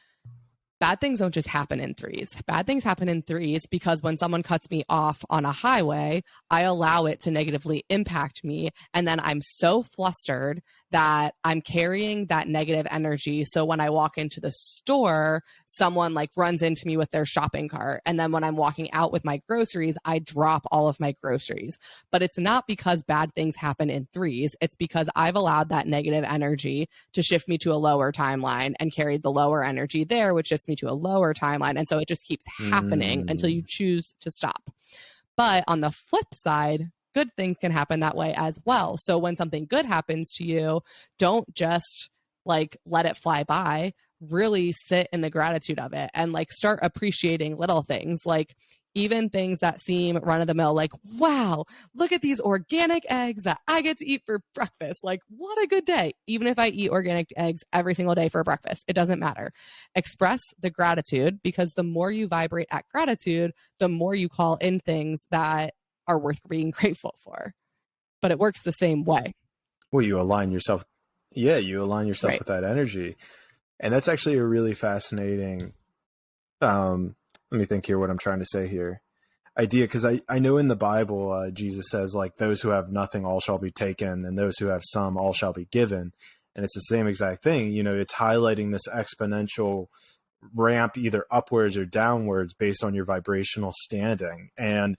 bad things don't just happen in threes. Bad things happen in threes because when someone cuts me off on a highway, I allow it to negatively impact me. And then I'm so flustered that I'm carrying that negative energy. So when I walk into the store, someone like runs into me with their shopping cart. And then when I'm walking out with my groceries, I drop all of my groceries. But it's not because bad things happen in threes. It's because I've allowed that negative energy to shift me to a lower timeline and carried the lower energy there, which shifts me to a lower timeline. And so it just keeps happening until you choose to stop. But on the flip side, good things can happen that way as well. So when something good happens to you, don't just like let it fly by, really sit in the gratitude of it and like start appreciating little things, like even things that seem run of the mill, like, wow, look at these organic eggs that I get to eat for breakfast. Like, what a good day. Even if I eat organic eggs every single day for breakfast, it doesn't matter. Express the gratitude, because the more you vibrate at gratitude, the more you call in things that are worth being grateful for. But it works the same way. Well, you align yourself. Yeah, you align yourself with that energy. And that's actually a really fascinating, let me think here what I'm trying to say here. Idea, because I know in the Bible, Jesus says, like, those who have nothing, all shall be taken, and those who have some, all shall be given. And it's the same exact thing. You know, it's highlighting this exponential ramp either upwards or downwards based on your vibrational standing. And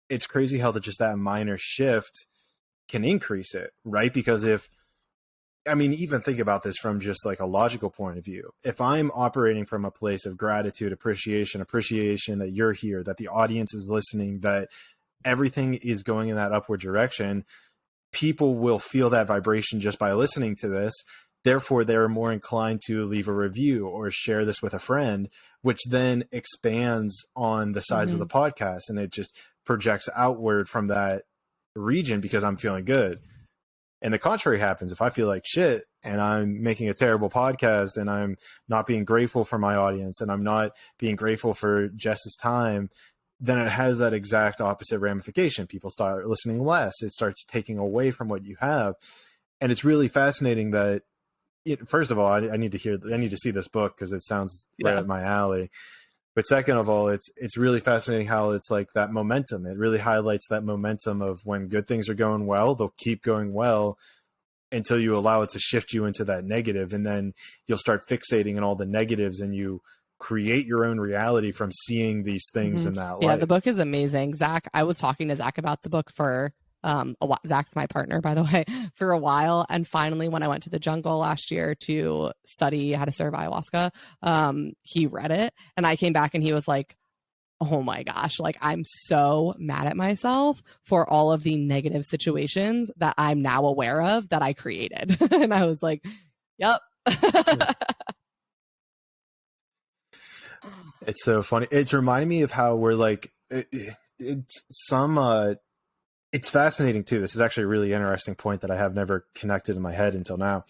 it's crazy how just that minor shift can increase it, right? Because even think about this from just like a logical point of view. If I'm operating from a place of gratitude, appreciation that you're here, that the audience is listening, that everything is going in that upward direction, people will feel that vibration just by listening to this. Therefore, they're more inclined to leave a review or share this with a friend, which then expands on the size of the podcast. And it just projects outward from that region because I'm feeling good. And the contrary happens. If I feel like shit and I'm making a terrible podcast and I'm not being grateful for my audience and I'm not being grateful for Jess's time, then it has that exact opposite ramification. People start listening less. It starts taking away from what you have. And it's really fascinating that first of all, I need to see this book because it sounds right up my alley. But second of all, it's really fascinating how it's like that momentum. It really highlights that momentum of when good things are going well, they'll keep going well until you allow it to shift you into that negative. And then you'll start fixating on all the negatives and you create your own reality from seeing these things in that light. Yeah, the book is amazing. Zach, I was talking to Zach about the book for a while. Zach's my partner, by the way, for a while. And finally, when I went to the jungle last year to study how to serve ayahuasca, he read it. And I came back and he was like, oh my gosh, like I'm so mad at myself for all of the negative situations that I'm now aware of that I created. And I was like, yep. It's so funny. It's reminding me of how we're like, it's fascinating too. This is actually a really interesting point that I have never connected in my head until now.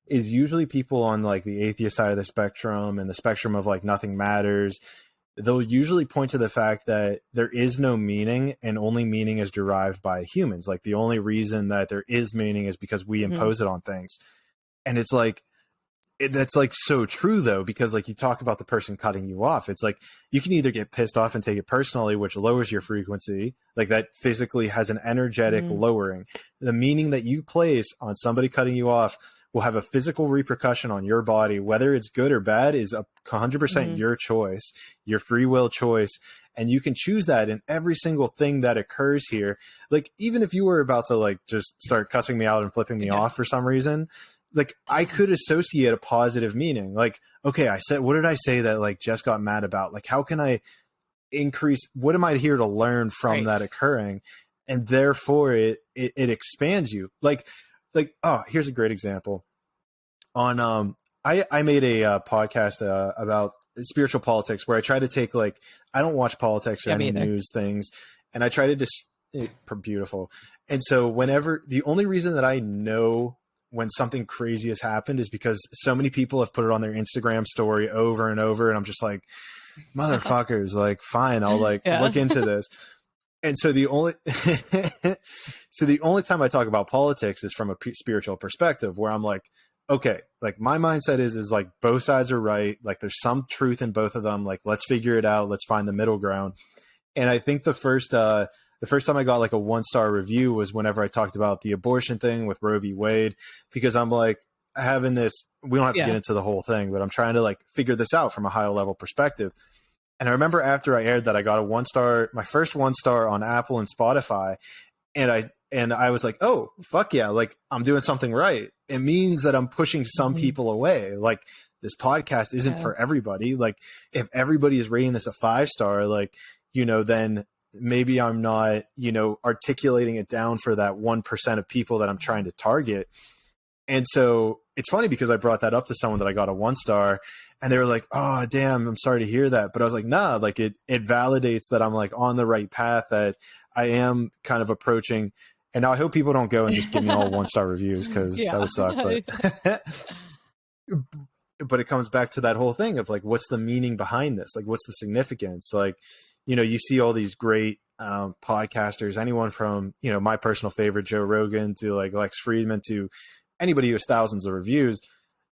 Is usually people on like the atheist side of the spectrum and the spectrum of like nothing matters, they'll usually point to the fact that there is no meaning and only meaning is derived by humans. Like the only reason that there is meaning is because we impose it on things. And it's like, that's like so true though, because like you talk about the person cutting you off. It's like you can either get pissed off and take it personally, which lowers your frequency. Like that physically has an energetic lowering. The meaning that you place on somebody cutting you off will have a physical repercussion on your body. Whether it's good or bad is 100% your choice, your free will choice. And you can choose that in every single thing that occurs here. Like, even if you were about to like just start cussing me out and flipping me off for some reason, like I could associate a positive meaning. Like, okay, what did I say that like Jess got mad about? Like, how can I increase, what am I here to learn from that occurring? And therefore it expands you. Like, oh, here's a great example. On I made a podcast about spiritual politics where I try to take like, I don't watch politics or any news things, and I try to just beautiful. And so the only reason that I know when something crazy has happened is because so many people have put it on their Instagram story over and over, and I'm just like, motherfuckers, like fine, I'll like look into this. And so the only time I talk about politics is from a spiritual perspective, where I'm like, okay, like my mindset is like both sides are right. Like there's some truth in both of them. Like, let's figure it out. Let's find the middle ground. And I think the first time I got like a 1-star review was whenever I talked about the abortion thing with Roe v. Wade, because I'm like having this, we don't have to get into the whole thing, but I'm trying to like figure this out from a higher level perspective. And I remember after I aired that, I got a 1-star, my first 1-star on Apple and Spotify. And I was like, oh, fuck yeah. Like I'm doing something right. It means that I'm pushing some people away. Like this podcast isn't for everybody. Like if everybody is rating this a 5-star, like, you know, then maybe I'm not, you know, articulating it down for that 1% of people that I'm trying to target. And so it's funny because I brought that up to someone that I got a 1-star, and they were like, oh, damn, I'm sorry to hear that. But I was like, nah, like it validates that I'm like on the right path, that I am kind of approaching. And now I hope people don't go and just give me all 1-star reviews, because that would suck. But it comes back to that whole thing of like, what's the meaning behind this? Like, what's the significance? Like, you know, you see all these great podcasters, anyone from, you know, my personal favorite, Joe Rogan, to like Lex Friedman, to anybody who has thousands of reviews.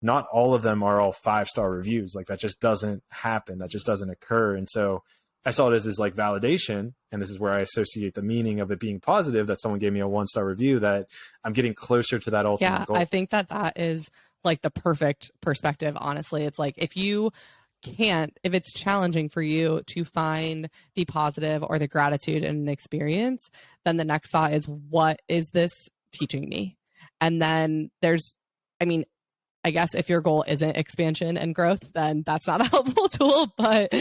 Not all of them are all 5-star reviews. Like that just doesn't happen. That just doesn't occur. And so I saw it as this like validation. And this is where I associate the meaning of it being positive, that someone gave me a 1-star review, that I'm getting closer to that ultimate goal. I think that is like the perfect perspective. Honestly, it's like, if it's challenging for you to find the positive or the gratitude in an experience, then the next thought is, what is this teaching me? And then I guess if your goal isn't expansion and growth, then that's not a helpful tool. But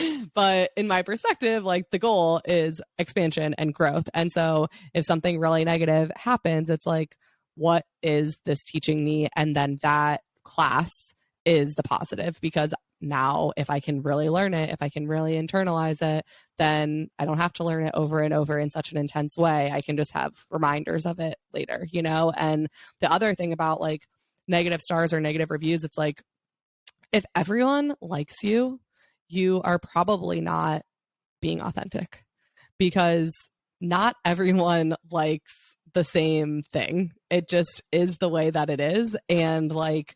in my perspective, like the goal is expansion and growth. And so if something really negative happens, it's like, what is this teaching me? And then that class is the positive, because now if I can really learn it, if I can really internalize it, then I don't have to learn it over and over in such an intense way. I can just have reminders of it later, you know? And the other thing about like negative stars or negative reviews, it's like, if everyone likes you, you are probably not being authentic, because not everyone likes the same thing. It just is the way that it is. And like,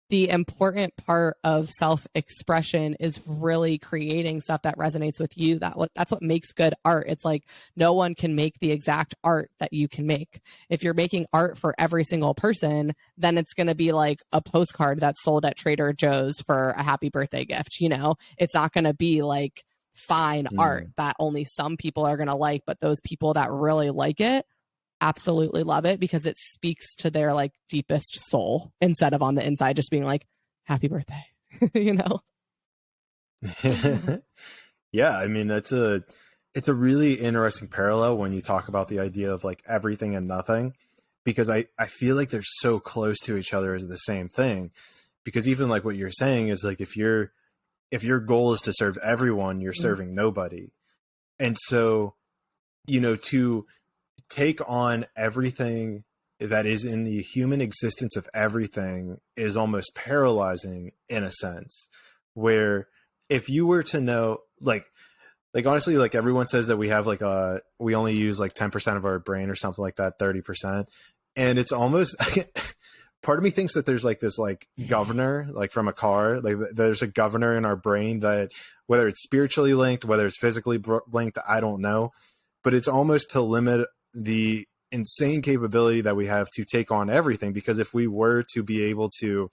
the important part of self-expression is really creating stuff that resonates with you. That's what makes good art. It's like, no one can make the exact art that you can make. If you're making art for every single person, then it's going to be like a postcard that's sold at Trader Joe's for a happy birthday gift. You know, it's not going to be like fine art that only some people are going to like, but those people that really like it absolutely love it, because it speaks to their like deepest soul, instead of on the inside just being like, happy birthday. You know? Yeah, I mean it's a really interesting parallel when you talk about the idea of like everything and nothing, because I feel like they're so close to each other as the same thing. Because even like what you're saying is like if your goal is to serve everyone, you're serving nobody. And so, to take on everything that is in the human existence of everything is almost paralyzing in a sense, where if you were to know, like honestly, like everyone says that we have like we only use like 10% of our brain or something like that, 30%. And it's almost part of me thinks that there's like this like governor, like from a car, like there's a governor in our brain that whether it's spiritually linked, whether it's physically linked, I don't know, but it's almost to limit the insane capability that we have to take on everything. Because if we were to be able to,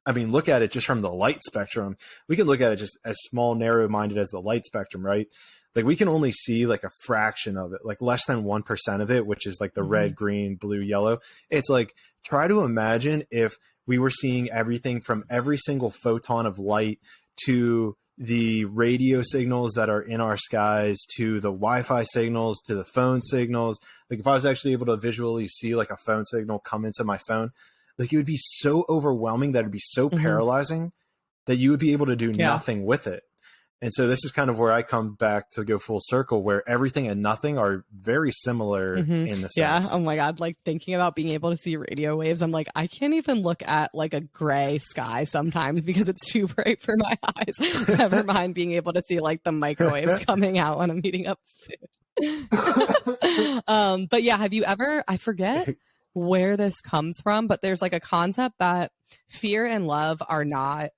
I mean, look at it just from the light spectrum, we can look at it just as small, narrow minded as the light spectrum, right? Like we can only see like a fraction of it, like less than 1% of it, which is like the red, green, blue, yellow. It's like, try to imagine if we were seeing everything from every single photon of light to the radio signals that are in our skies, to the Wi-Fi signals, to the phone signals. Like if I was actually able to visually see like a phone signal come into my phone, like it would be so overwhelming that it'd be so paralyzing that you would be able to do nothing with it. And so this is kind of where I come back to go full circle, where everything and nothing are very similar in the sense. Yeah. Oh my God. Like thinking about being able to see radio waves, I'm like, I can't even look at like a gray sky sometimes because it's too bright for my eyes. Never mind being able to see like the microwaves coming out when I'm heating up food. But yeah, have you ever, I forget where this comes from, but there's like a concept that fear and love are not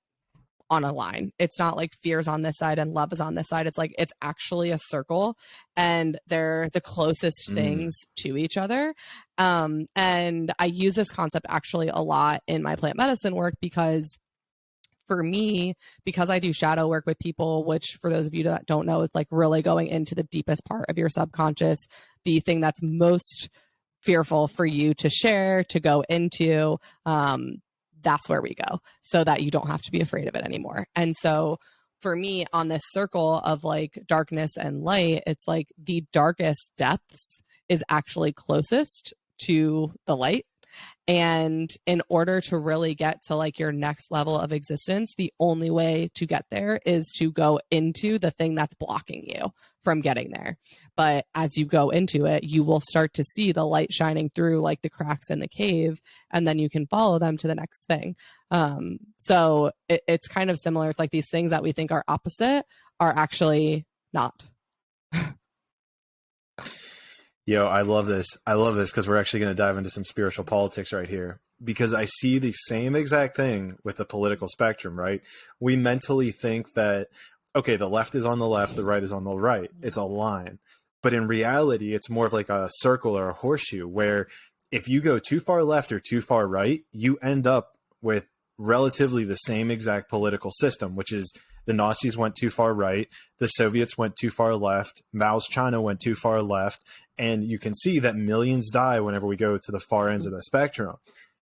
on a line. It's not like fear is on this side and love is on this side. It's like it's actually a circle and they're the closest things to each other. And I use this concept actually a lot in my plant medicine work because for me, because I do shadow work with people, which for those of you that don't know, it's like really going into the deepest part of your subconscious, the thing that's most fearful for you to share, to go into, that's where we go so that you don't have to be afraid of it anymore. And so for me on this circle of like darkness and light, it's like the darkest depths is actually closest to the light. And in order to really get to like your next level of existence, the only way to get there is to go into the thing that's blocking you from getting there. But as you go into it, you will start to see the light shining through like the cracks in the cave, and then you can follow them to the next thing. So it's kind of similar. It's like these things that we think are opposite are actually not. Yo, I love this. I love this because we're actually going to dive into some spiritual politics right here, because I see the same exact thing with the political spectrum, right? We mentally think that, okay, the left is on the left, the right is on the right. It's a line. But in reality, it's more of like a circle or a horseshoe, where if you go too far left or too far right, you end up with relatively the same exact political system, which is the Nazis went too far right, the Soviets went too far left, Mao's China went too far left, and you can see that millions die whenever we go to the far ends of the spectrum.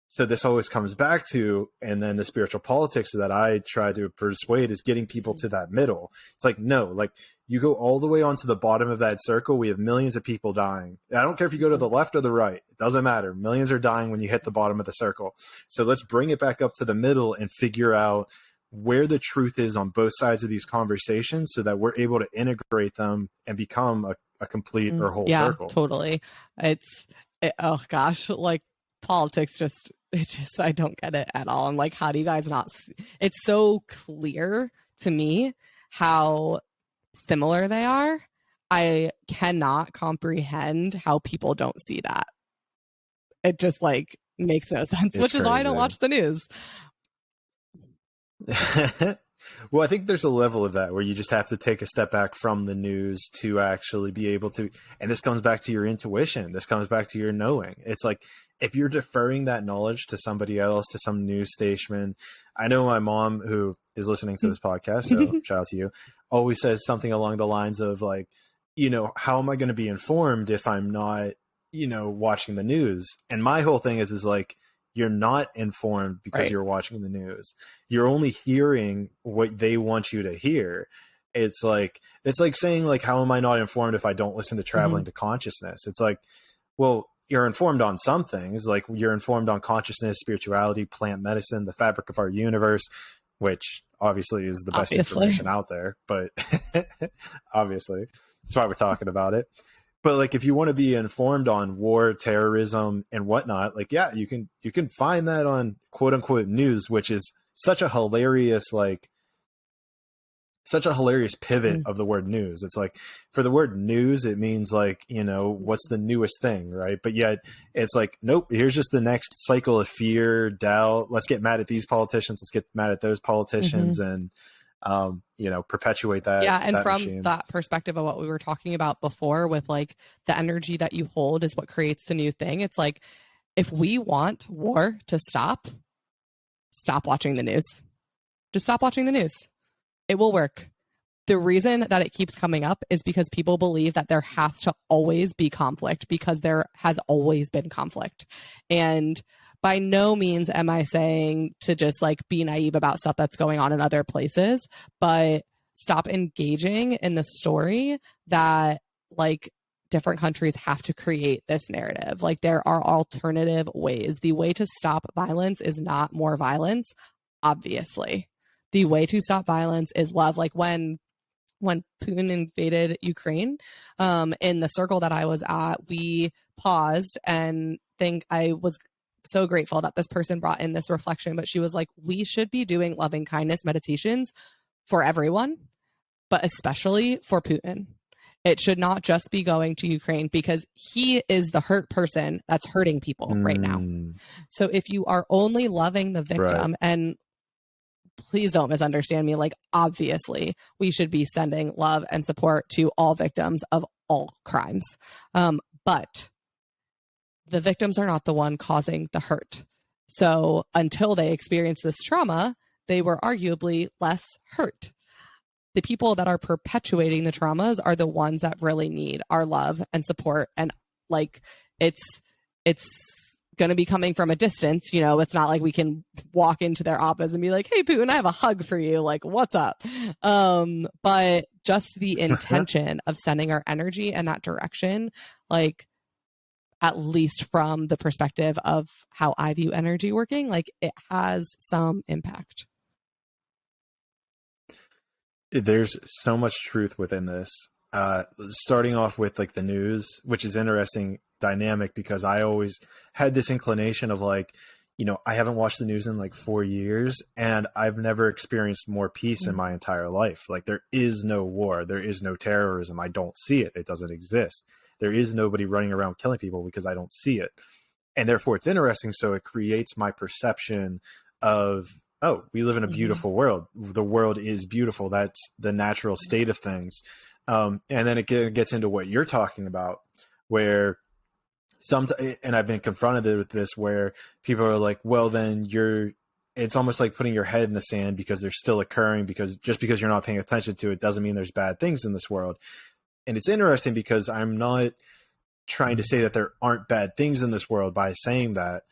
So this always comes back to, and then the spiritual politics that I try to persuade is getting people to that middle. It's like, no, like you go all the way onto the bottom of that circle, we have millions of people dying. I don't care if you go to the left or the right. It doesn't matter. Millions are dying when you hit the bottom of the circle. So let's bring it back up to the middle and figure out where the truth is on both sides of these conversations so that we're able to integrate them and become a complete or whole circle. Yeah, totally. Oh gosh, like politics just I don't get it at all. I'm like, how do you guys not see? It's so clear to me how similar they are. I cannot comprehend how people don't see that. It just like makes no sense, which is why I don't watch the news. Well, I think there's a level of that where you just have to take a step back from the news to actually be able to, and this comes back to your intuition. This comes back to your knowing. It's like, if you're deferring that knowledge to somebody else, to some news station, I know my mom, who is listening to this podcast, so shout out to you, always says something along the lines of like, how am I going to be informed if I'm not, watching the news? And my whole thing is like, You're not informed because Right. you're watching the news. You're only hearing what they want you to hear. It's like saying, like, how am I not informed if I don't listen to Traveling to Consciousness? It's like, well, you're informed on some things, like you're informed on consciousness, spirituality, plant medicine, the fabric of our universe, which obviously is the best information out there, but obviously that's why we're talking about it. But like, if you want to be informed on war, terrorism, and whatnot, like, yeah, you can find that on quote unquote news, which is such a hilarious pivot of the word news. It's like, for the word news, it means like, you know, what's the newest thing, right? But yet it's like, nope, here's just the next cycle of fear, doubt. Let's get mad at these politicians. Let's get mad at those politicians, and you know, perpetuate that. Yeah, and that from machine. that perspective of what we were talking about before, with like the energy that you hold is what creates the new thing. It's like, if we want war to stop watching the news. Just stop watching the news. It will work. The reason that it keeps coming up is because people believe that there has to always be conflict, because there has always been conflict. And by no means am I saying to just like be naive about stuff that's going on in other places, but stop engaging in the story that like different countries have to create this narrative. Like, there are alternative ways. The way to stop violence is not more violence, obviously. The way to stop violence is love. Like, when Putin invaded Ukraine, in the circle that I was at, we paused and I was so grateful that this person brought in this reflection, but she was like, we should be doing loving kindness meditations for everyone, but especially for Putin. It should not just be going to Ukraine, because he is the hurt person that's hurting people right now. So if you are only loving the victim, and please don't misunderstand me, like, obviously we should be sending love and support to all victims of all crimes. But the victims are not the one causing the hurt. So until they experience this trauma, they were arguably less hurt. The people that are perpetuating the traumas are the ones that really need our love and support. And like, it's going to be coming from a distance. You know, it's not like we can walk into their office and be like, hey, Putin, I have a hug for you. Like, what's up? But just the intention of sending our energy in that direction, like, at least from the perspective of how I view energy working, like, it has some impact. There's so much truth within this. Starting off with like the news, which is interesting dynamic, because I always had this inclination of like, you know, I haven't watched the news in like 4 years, and I've never experienced more peace in my entire life. Like, there is no war, there is no terrorism. I don't see it. It doesn't exist. There is nobody running around killing people because I don't see it. And therefore it's interesting. So it creates my perception of, oh, we live in a beautiful world. The world is beautiful. That's the natural state of things. And then it gets into what you're talking about, where and I've been confronted with this, where people are like, well, then it's almost like putting your head in the sand because they're still occurring, because just because you're not paying attention to it doesn't mean there's bad things in this world. And it's interesting, because I'm not trying to say that there aren't bad things in this world by saying that.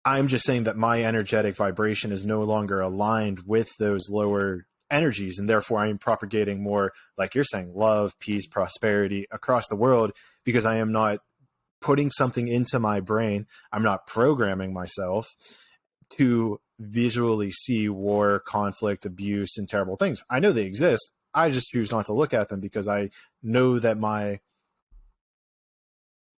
I'm just saying that my energetic vibration is no longer aligned with those lower energies, and therefore I am propagating more, like you're saying, love, peace, prosperity across the world, because I am not putting something into my brain. I'm not programming myself to visually see war, conflict, abuse, and terrible things. I know they exist. I just choose not to look at them, because I know that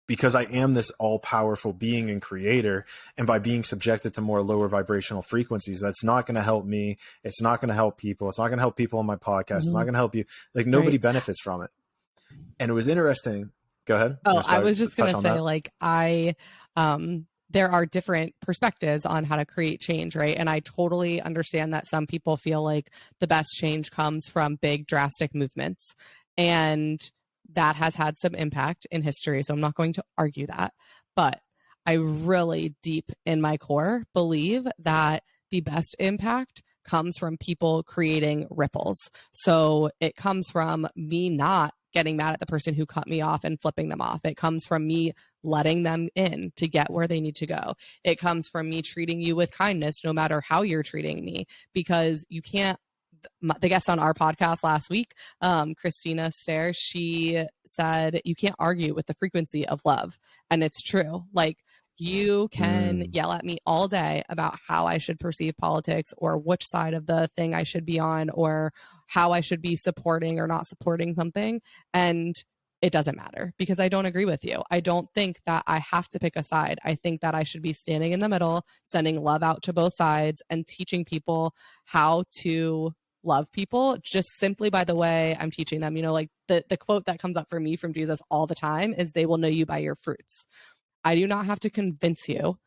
because I am this all-powerful being and creator, and by being subjected to more lower vibrational frequencies, that's not going to help me. It's not going to help people. It's not going to help people on my podcast. It's not going to help you. Like, nobody benefits from it. And it was interesting. Go ahead. Oh, I was just going to say, like, there are different perspectives on how to create change, right? And I totally understand that some people feel like the best change comes from big, drastic movements. And that has had some impact in history, so I'm not going to argue that. But I really, deep in my core, believe that the best impact comes from people creating ripples. So it comes from me not getting mad at the person who cut me off and flipping them off. It comes from me letting them in to get where they need to go. It comes from me treating you with kindness, no matter how you're treating me, because you can't. The guest on our podcast last week, Christina Stair, she said, you can't argue with the frequency of love. And it's true. Like, you can yell at me all day about how I should perceive politics or which side of the thing I should be on or how I should be supporting or not supporting something. And it doesn't matter because I don't agree with you. I don't think that I have to pick a side. I think that I should be standing in the middle, sending love out to both sides and teaching people how to love people just simply by the way I'm teaching them. You know, like the quote that comes up for me from Jesus all the time is, they will know you by your fruits. I do not have to convince you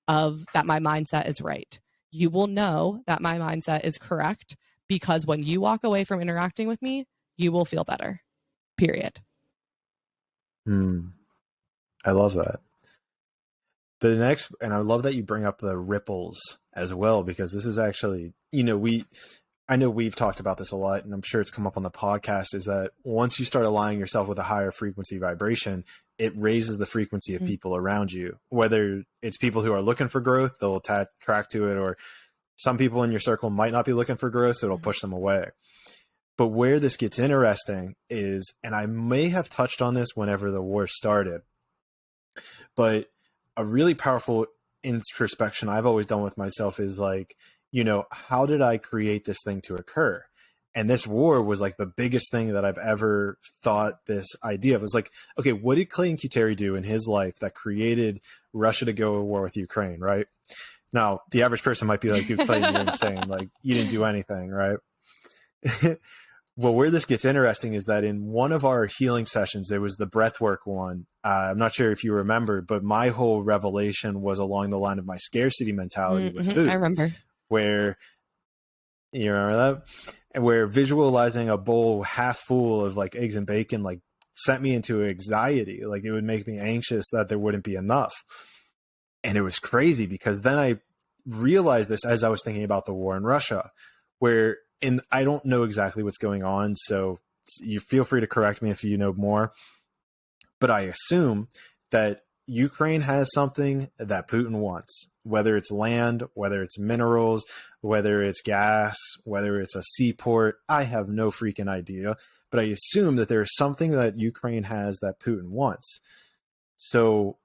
of that my mindset is right. You will know that my mindset is correct because when you walk away from interacting with me, you will feel better. Period. I love that. The next, and I love that you bring up the ripples as well, because this is actually, you know, I know we've talked about this a lot, and I'm sure it's come up on the podcast, is that once you start aligning yourself with a higher frequency vibration, it raises the frequency of people around you. Whether it's people who are looking for growth, they'll track to it, or some people in your circle might not be looking for growth, so it'll push them away. But where this gets interesting is, and I may have touched on this whenever the war started, but a really powerful introspection I've always done with myself is like, you know, how did I create this thing to occur? And this war was like the biggest thing that I've ever thought this idea of. It was like, okay, what did Clayton Cuteri do in his life that created Russia to go to war with Ukraine, right? Now, the average person might be like, dude, Clayton, you're insane. Like, you didn't do anything, right? Well, where this gets interesting is that in one of our healing sessions, there was the breathwork one. I'm not sure if you remember, but my whole revelation was along the line of my scarcity mentality with food. I remember. Where, you remember that? And where visualizing a bowl half full of like eggs and bacon, like sent me into anxiety. Like, it would make me anxious that there wouldn't be enough. And it was crazy because then I realized this as I was thinking about the war in Russia, where, and I don't know exactly what's going on, so you feel free to correct me if you know more. But I assume that Ukraine has something that Putin wants, whether it's land, whether it's minerals, whether it's gas, whether it's a seaport. I have no freaking idea, but I assume that there's something that Ukraine has that Putin wants. So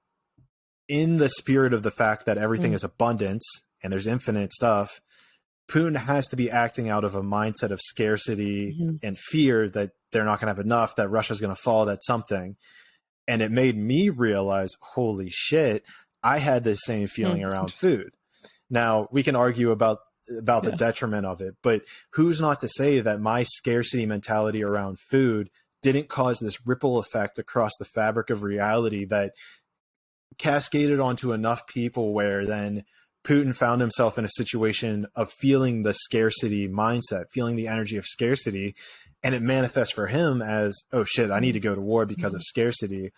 in the spirit of the fact that everything is abundance and there's infinite stuff, Putin has to be acting out of a mindset of scarcity and fear that they're not going to have enough, that Russia's going to fall, that something. And it made me realize, holy shit, I had this same feeling around food. Now, we can argue about the detriment of it, but who's not to say that my scarcity mentality around food didn't cause this ripple effect across the fabric of reality that cascaded onto enough people where then Putin found himself in a situation of feeling the scarcity mindset, feeling the energy of scarcity, and it manifests for him as, oh shit, I need to go to war because of scarcity,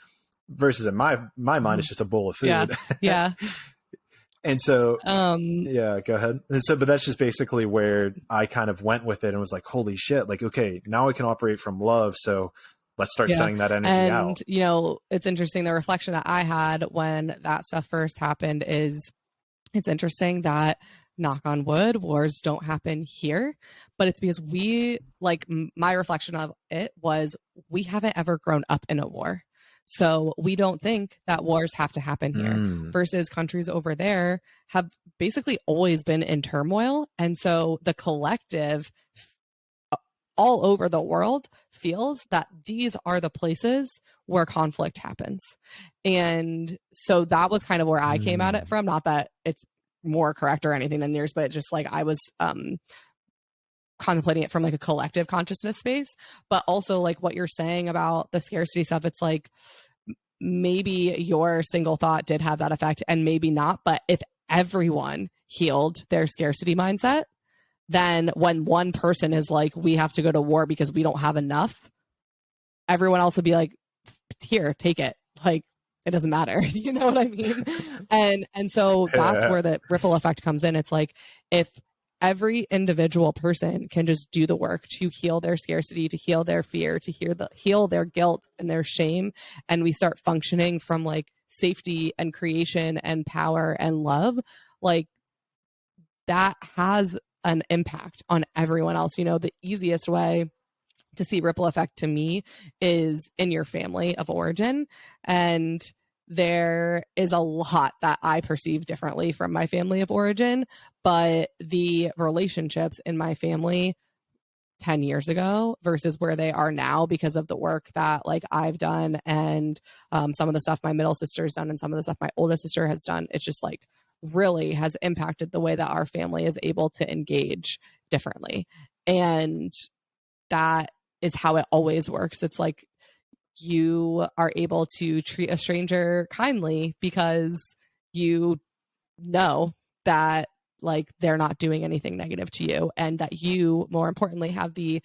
versus in my mind, it's just a bowl of food. Yeah. And so, yeah, go ahead. And so, but that's just basically where I kind of went with it and was like, holy shit, like, okay, now I can operate from love. So let's start sending that energy out. And, you know, it's interesting. The reflection that I had when that stuff first happened is, it's interesting that, knock on wood, wars don't happen here, but it's because my reflection of it was, we haven't ever grown up in a war. So we don't think that wars have to happen here versus countries over there have basically always been in turmoil. And so the collective all over the world feels that these are the places where conflict happens. And so that was kind of where I came at it from. Not that it's more correct or anything than yours, but just like I was contemplating it from like a collective consciousness space. But also like what you're saying about the scarcity stuff, it's like maybe your single thought did have that effect and maybe not. But if everyone healed their scarcity mindset, then when one person is like, we have to go to war because we don't have enough, everyone else would be like, here, take it. Like, it doesn't matter. You know what I mean? And so that's where the ripple effect comes in. It's like, if every individual person can just do the work to heal their scarcity, to heal their fear, to heal their guilt and their shame. And we start functioning from like safety and creation and power and love, like that has an impact on everyone else. You know, the easiest way to see ripple effect to me is in your family of origin. And there is a lot that I perceive differently from my family of origin, but the relationships in my family 10 years ago versus where they are now, because of the work that like I've done and some of the stuff my middle sister's done and some of the stuff my oldest sister has done, it's just like really has impacted the way that our family is able to engage differently. And that is how it always works. It's like you are able to treat a stranger kindly because you know that like they're not doing anything negative to you, and that you, more importantly, have the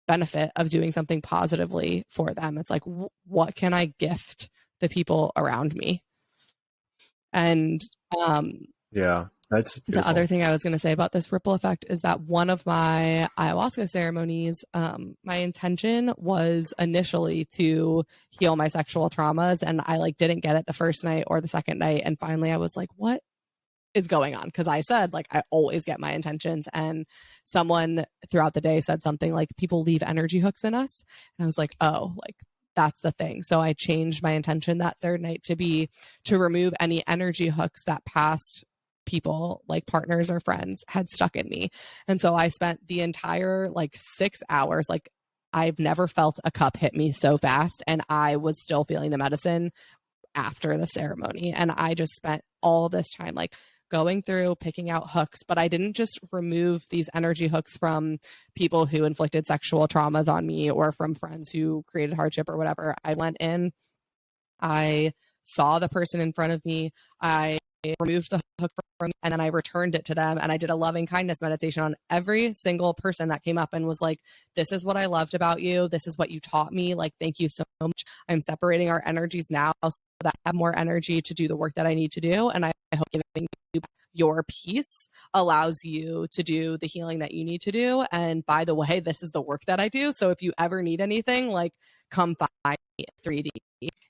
benefit of doing something positively for them. It's like, what can I gift the people around me? And Yeah, that's beautiful. the other thing I was going to say about this ripple effect is that one of my ayahuasca ceremonies, my intention was initially to heal my sexual traumas, and I like didn't get it the first night or the second night. And finally I was like, what is going on? Because I said like I always get my intentions, and someone throughout the day said something like people leave energy hooks in us, and I was like, oh, like that's the thing. So I changed my intention that third night to be to remove any energy hooks that past people, like partners or friends, had stuck in me. And so I spent the entire like 6 hours, like I've never felt a cup hit me so fast, and I was still feeling the medicine after the ceremony. And I just spent all this time like going through picking out hooks, but I didn't just remove these energy hooks from people who inflicted sexual traumas on me or from friends who created hardship or whatever. I went in, I saw the person in front of me, I removed the hook from me, and then I returned it to them, and I did a loving kindness meditation on every single person that came up and was like, this is what I loved about you, this is what you taught me, like thank you so much. I'm separating our energies now so that I have more energy to do the work that I need to do, and I hope giving you your peace allows you to do the healing that you need to do. And by the way, this is the work that I do, so if you ever need anything, like come find me at 3D.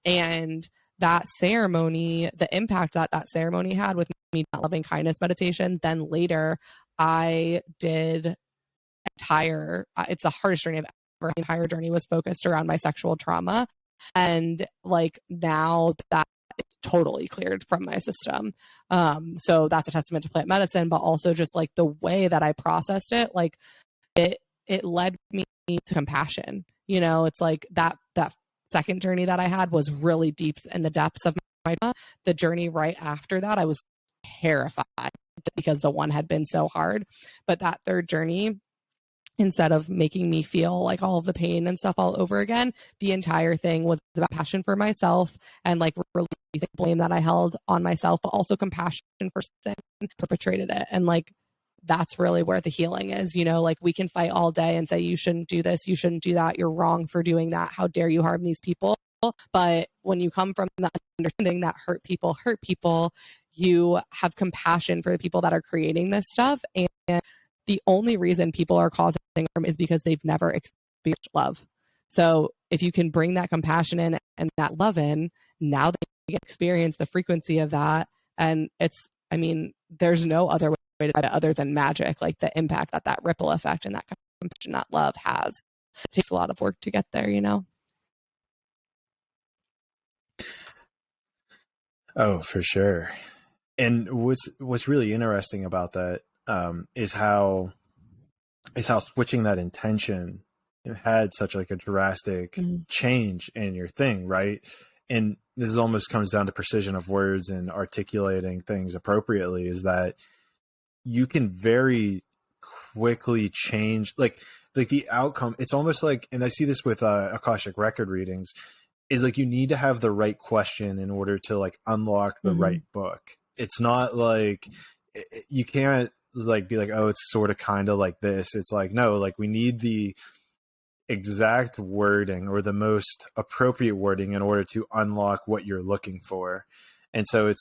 And that ceremony, the impact that that ceremony had with me, that loving kindness meditation, then later I did it's the hardest journey I've ever. The entire journey was focused around my sexual trauma, and like now that it's totally cleared from my system. So that's a testament to plant medicine, but also just like the way that I processed it, like it led me to compassion. You know, it's like that second journey that I had was really deep in the depths of my trauma. The journey right after that, I was terrified because the one had been so hard. But that third journey, instead of making me feel like all of the pain and stuff all over again, the entire thing was about passion for myself and like releasing blame that I held on myself, but also compassion for sin perpetrated it. And like that's really where the healing is. You know, like we can fight all day and say you shouldn't do this, you shouldn't do that, you're wrong for doing that, how dare you harm these people. But when you come from the understanding that hurt people, you have compassion for the people that are creating this stuff. And the only reason people are causing harm is because they've never experienced love. So if you can bring that compassion in and that love in, now they can experience the frequency of that. And it's, I mean, there's no other way to do it other than magic, like the impact that that ripple effect and that compassion, that love has. It takes a lot of work to get there, you know? Oh, for sure. And what's really interesting about that is how switching that intention had such like a drastic change in your thing, right? And this is almost comes down to precision of words and articulating things appropriately, is that you can very quickly change like the outcome. It's almost like, and I see this with Akashic record readings, is like you need to have the right question in order to like unlock the right book. It's not like you can't like be like, oh, it's sort of kind of like this. It's like, no, like we need the exact wording or the most appropriate wording in order to unlock what you're looking for. And so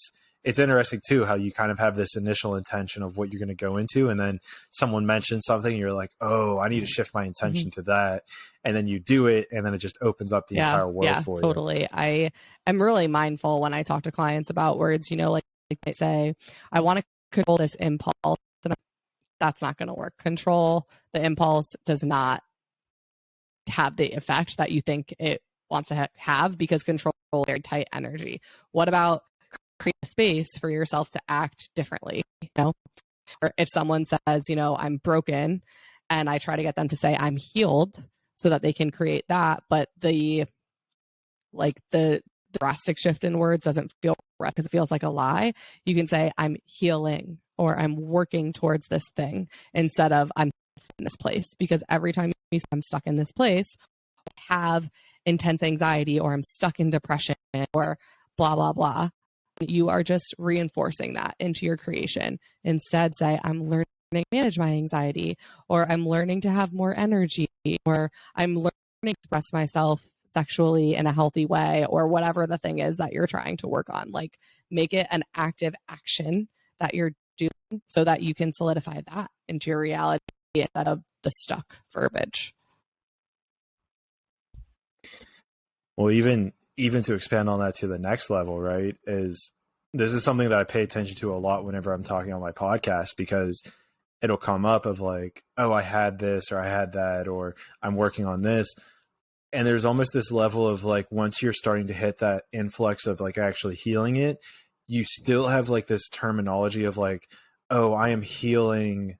it's interesting too how you kind of have this initial intention of what you're going to go into, and then someone mentions something, and you're like, oh, I need to shift my intention to that, and then you do it, and then it just opens up the entire world for you. Totally. I am really mindful when I talk to clients about words, like they say, I want to control this impulse, and that's not going to work. Control the impulse does not have the effect that you think it wants to have, because control is very tight energy. What about create a space for yourself to act differently? Or if someone says, I'm broken, and I try to get them to say I'm healed so that they can create that, but the drastic shift in words doesn't feel right because it feels like a lie. You can say I'm healing, or I'm working towards this thing, instead of I'm in this place, because every time you say I'm stuck in this place, I have intense anxiety, or I'm stuck in depression, or blah, blah, blah, you are just reinforcing that into your creation. Instead, say I'm learning to manage my anxiety, or I'm learning to have more energy, or I'm learning to express myself sexually in a healthy way, or whatever the thing is that you're trying to work on. Like, make it an active action that you're doing so that you can solidify that into your reality instead of the stuck verbiage. Well, even to expand on that to the next level, right, is this is something that I pay attention to a lot whenever I'm talking on my podcast, because it'll come up of like, oh, I had this, or I had that, or I'm working on this. And there's almost this level of like, once you're starting to hit that influx of like actually healing it, you still have like this terminology of like, oh, I am healing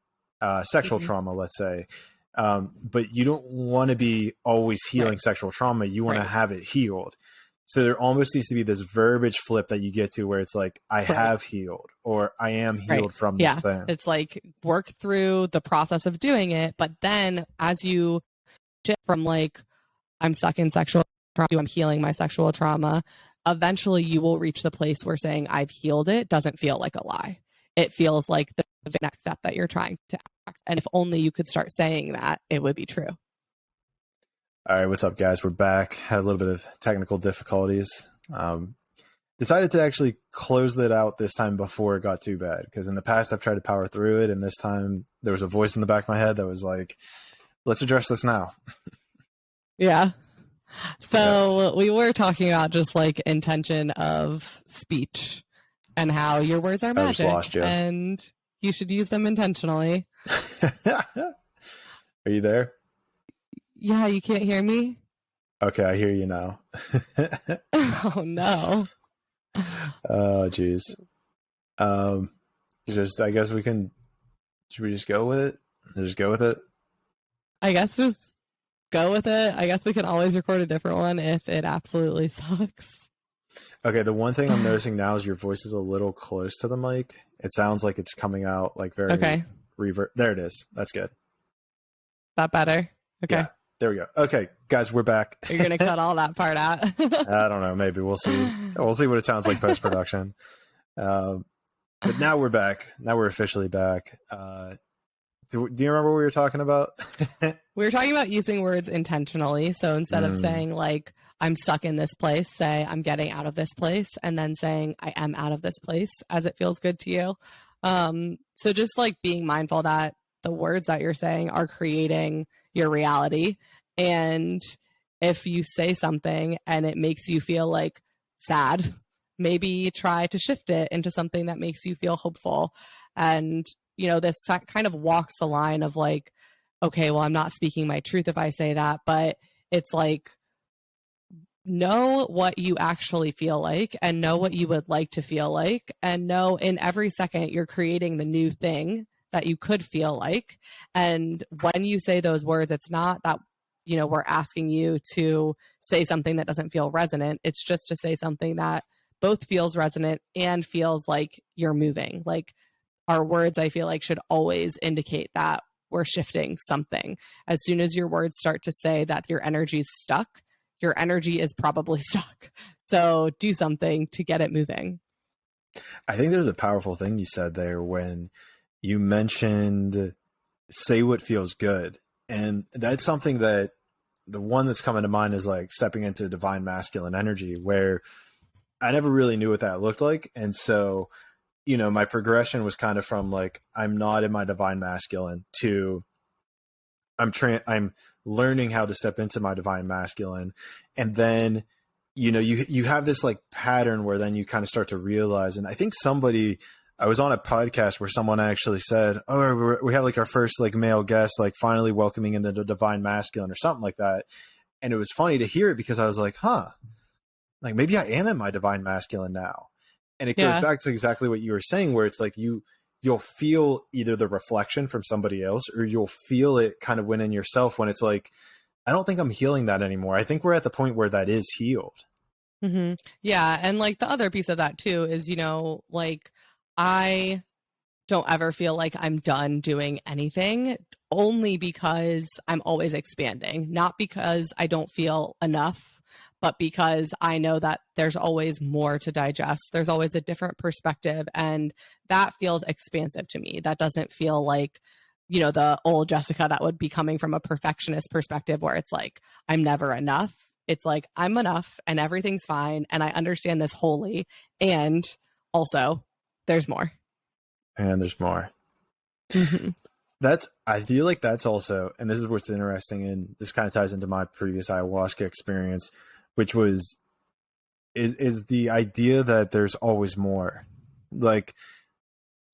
sexual trauma, let's say. But you don't want to be always healing sexual trauma. You want to have it healed. So there almost needs to be this verbiage flip that you get to where it's like, I have healed, or I am healed from this thing. It's like, work through the process of doing it. But then as you shift from like, I'm stuck in sexual trauma to I'm healing my sexual trauma, eventually you will reach the place where saying I've healed it doesn't feel like a lie. It feels like the next step that you're trying to act. And if only you could start saying that, it would be true. All right, what's up, guys? We're back. Had a little bit of technical difficulties. Decided to actually close that out this time before it got too bad, because in the past I've tried to power through it, and this time there was a voice in the back of my head that was like, let's address this now. Yeah. So we were talking about just like intention of speech and how your words are magic, I just lost you. And you should use them intentionally. Are you there? Yeah, you can't hear me? Okay, I hear you now. Oh, no. Oh, geez. Just, I guess should we just go with it? Just go with it? I guess just go with it. I guess we can always record a different one if it absolutely sucks. Okay, the one thing I'm noticing now is your voice is a little close to the mic. It sounds like it's coming out like very reverb. There it is. That's good. That better? Okay. Yeah, there we go. Okay, guys, we're back. You're going to cut all that part out. I don't know. Maybe we'll see. We'll see what it sounds like post-production. But now we're back. Now we're officially back. Do you remember what we were talking about? We were talking about using words intentionally. So instead of saying like, I'm stuck in this place, say I'm getting out of this place, and then saying I am out of this place as it feels good to you. So just like being mindful that the words that you're saying are creating your reality. And if you say something and it makes you feel like sad, maybe try to shift it into something that makes you feel hopeful. And, this kind of walks the line of like, okay, well, I'm not speaking my truth if I say that, but it's like, know what you actually feel like and know what you would like to feel like, and know in every second you're creating the new thing that you could feel like. And when you say those words, it's not that, we're asking you to say something that doesn't feel resonant. It's just to say something that both feels resonant and feels like you're moving. Like, our words, I feel like, should always indicate that we're shifting something. As soon as your words start to say that your energy is stuck, your energy is probably stuck. So do something to get it moving. I think there's a powerful thing you said there when you mentioned say what feels good. And that's something that the one that's coming to mind is like stepping into divine masculine energy, where I never really knew what that looked like. And so, my progression was kind of from like, I'm not in my divine masculine to I'm learning how to step into my divine masculine. And then, you have this like pattern where then you kind of start to realize, and I think I was on a podcast where someone actually said, oh, we have like our first like male guest, like finally welcoming into the divine masculine or something like that. And it was funny to hear it because I was like, like maybe I am in my divine masculine now. And it goes back to exactly what you were saying, where it's like you'll feel either the reflection from somebody else or you'll feel it kind of within yourself when it's like, I don't think I'm healing that anymore. I think we're at the point where that is healed. Mm-hmm. Yeah. And like the other piece of that too is, like I don't ever feel like I'm done doing anything, only because I'm always expanding, not because I don't feel enough, but because I know that there's always more to digest. There's always a different perspective, and that feels expansive to me. That doesn't feel like, the old Jessica that would be coming from a perfectionist perspective where it's like, I'm never enough. It's like, I'm enough and everything's fine. And I understand this wholly. And also, there's more. And there's more. Mm-hmm. I feel like that's also, and this is what's interesting, and this kind of ties into my previous ayahuasca experience, which is the idea that there's always more. Like,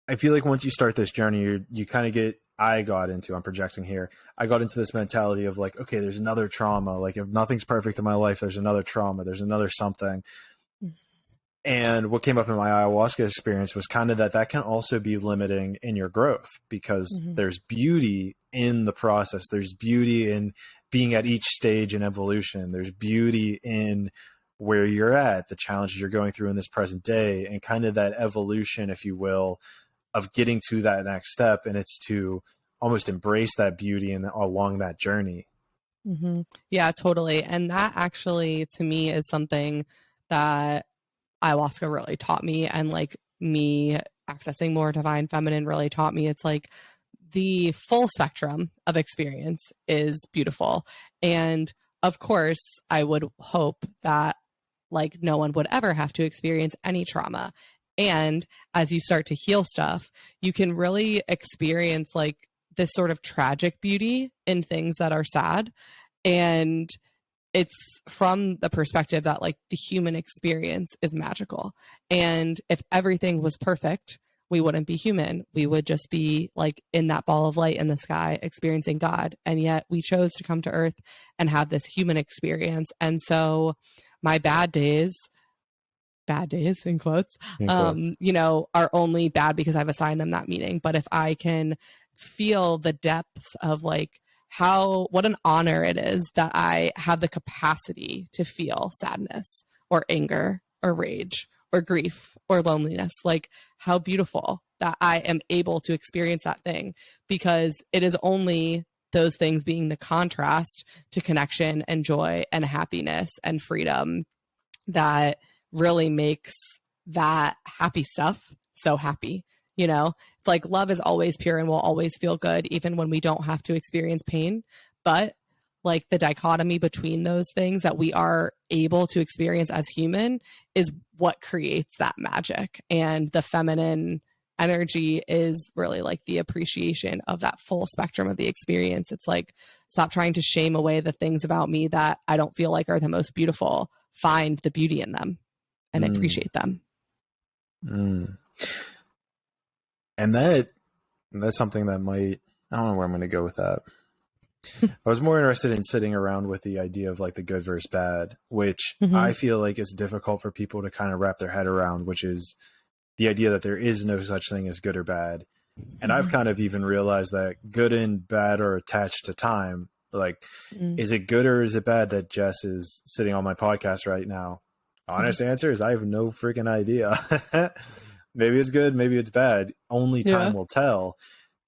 I feel like once you start this journey, you kind of I'm projecting here. I got into this mentality of like, okay, there's another trauma. Like if nothing's perfect in my life, there's another trauma, there's another something. And what came up in my ayahuasca experience was kind of that can also be limiting in your growth, because there's beauty in the process. There's beauty in being at each stage in evolution. There's beauty in where you're at, the challenges you're going through in this present day, and kind of that evolution, if you will, of getting to that next step. And it's to almost embrace that beauty and along that journey. Mm-hmm. Yeah, totally. And that actually, to me, is something that ayahuasca really taught me, and like me accessing more divine feminine really taught me. It's like the full spectrum of experience is beautiful. And of course, I would hope that like no one would ever have to experience any trauma. And as you start to heal stuff, you can really experience like this sort of tragic beauty in things that are sad. And it's from the perspective that like the human experience is magical. And if everything was perfect, we wouldn't be human. We would just be like in that ball of light in the sky experiencing God. And yet we chose to come to earth and have this human experience. And so my bad days in quotes, are only bad because I've assigned them that meaning. But if I can feel the depths of like what an honor it is that I have the capacity to feel sadness or anger or rage or grief or loneliness, like how beautiful that I am able to experience that thing, because it is only those things being the contrast to connection and joy and happiness and freedom that really makes that happy stuff so happy. It's like love is always pure and will always feel good, even when we don't have to experience pain. But like the dichotomy between those things that we are able to experience as human is what creates that magic. And the feminine energy is really like the appreciation of that full spectrum of the experience. It's like, stop trying to shame away the things about me that I don't feel like are the most beautiful. Find the beauty in them and appreciate them. And that's something that I don't know where I'm going to go with that. I was more interested in sitting around with the idea of like the good versus bad, which I feel like is difficult for people to kind of wrap their head around, which is the idea that there is no such thing as good or bad. And I've kind of even realized that good and bad are attached to time. Like, is it good or is it bad that Jess is sitting on my podcast right now? Honest answer is I have no freaking idea. Maybe it's good, maybe it's bad. Only time will tell.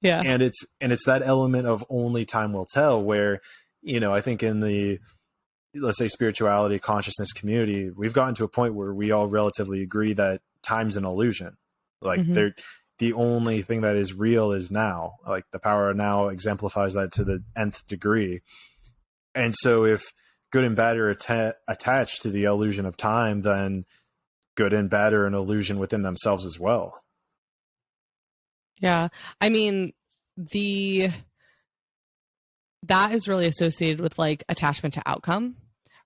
Yeah. And it's that element of only time will tell where, I think in the, let's say, spirituality, consciousness community, we've gotten to a point where we all relatively agree that time's an illusion. Like the only thing that is real is now. Like the power of now exemplifies that to the nth degree. And so if good and bad are attached to the illusion of time, then good and bad are an illusion within themselves as well. Yeah. I mean, that is really associated with like attachment to outcome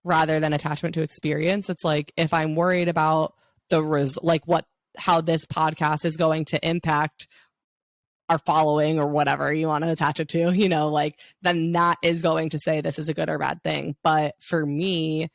rather than attachment to experience. It's like, if I'm worried about how this podcast is going to impact our following or whatever you want to attach it to, like, then that is going to say this is a good or bad thing. But for me,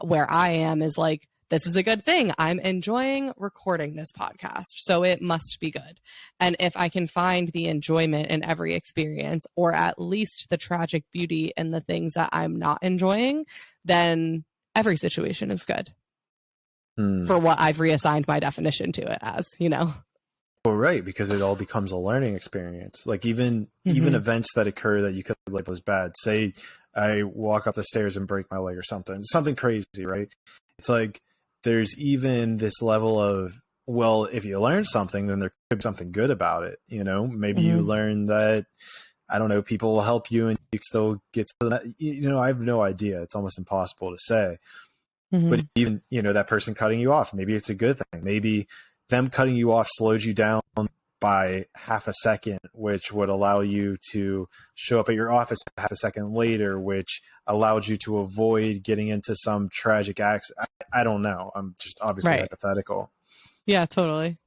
where I am is like, this is a good thing. I'm enjoying recording this podcast, so it must be good. And if I can find the enjoyment in every experience, or at least the tragic beauty in the things that I'm not enjoying, then every situation is good for what I've reassigned my definition to it as, Well, right, because it all becomes a learning experience. Like even events that occur that you could label as bad. Say I walk up the stairs and break my leg or something crazy, right? It's like there's even this level of, well, if you learn something, then there could be something good about it. Maybe you learn that, I don't know, people will help you and you still get to that. I have no idea. It's almost impossible to say. But even, that person cutting you off, maybe it's a good thing. Maybe them cutting you off slowed you down by half a second, which would allow you to show up at your office half a second later, which allowed you to avoid getting into some tragic acts. I don't know. I'm just obviously hypothetical. Yeah, totally.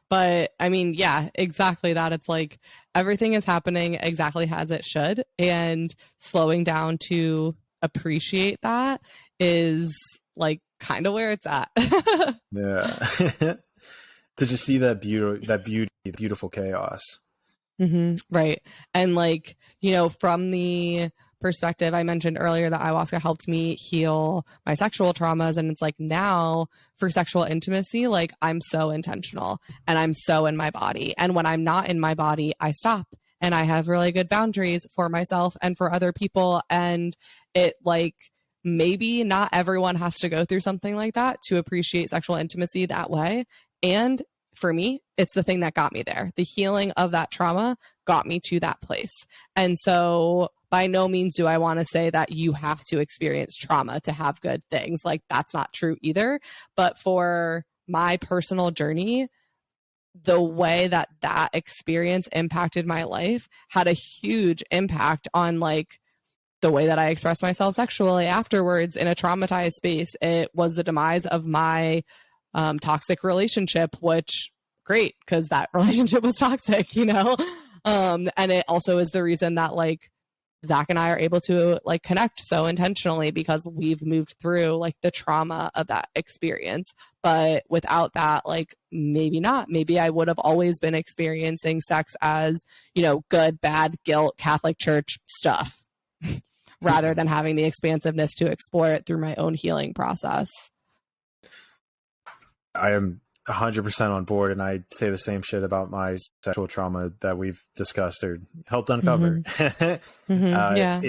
But I mean, yeah, exactly that. It's like everything is happening exactly as it should. And slowing down to appreciate that is like kind of where it's at. Yeah. To just see that beauty, beautiful chaos. Right. And like, from the perspective I mentioned earlier that ayahuasca helped me heal my sexual traumas. And it's like, now for sexual intimacy, like, I'm so intentional and I'm so in my body. And when I'm not in my body, I stop and I have really good boundaries for myself and for other people. And it, like, maybe not everyone has to go through something like that to appreciate sexual intimacy that way. And for me, it's the thing that got me there. The healing of that trauma got me to that place. And so by no means do I want to say that you have to experience trauma to have good things. Like, that's not true either. But for my personal journey, the way that experience impacted my life had a huge impact on, like, the way that I expressed myself sexually afterwards in a traumatized space. It was the demise of my toxic relationship, which, great, because that relationship was toxic, and it also is the reason that, like, Zach and I are able to, like, connect so intentionally, because we've moved through, like, the trauma of that experience. But without that, like, maybe not. Maybe I would have always been experiencing sex as, good, bad, guilt, Catholic Church stuff, rather than having the expansiveness to explore it through my own healing process. I am 100% on board, and I say the same shit about my sexual trauma that we've discussed or helped uncover. Yeah.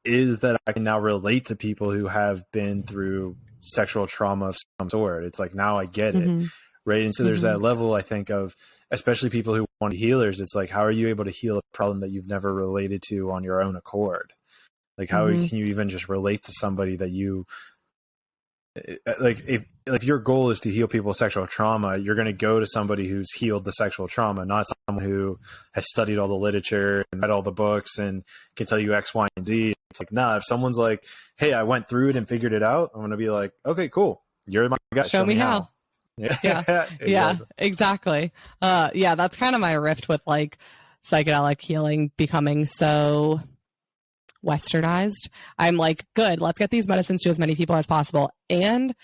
Is that I can now relate to people who have been through sexual trauma of some sort. It's like, now I get it, right? And so there's that level, I think, of, especially people who want to be healers. It's like, how are you able to heal a problem that you've never related to on your own accord? Like, how can you even just relate to somebody that you, like, if your goal is to heal people's sexual trauma, you're going to go to somebody who's healed the sexual trauma, not someone who has studied all the literature and read all the books and can tell you X, Y, and Z. It's like, nah, if someone's like, hey, I went through it and figured it out, I'm going to be like, okay, cool. You're my guy. Show me how. Yeah, exactly. Yeah, that's kind of my rift with, like, psychedelic healing becoming so westernized. I'm like, good, let's get these medicines to as many people as possible. And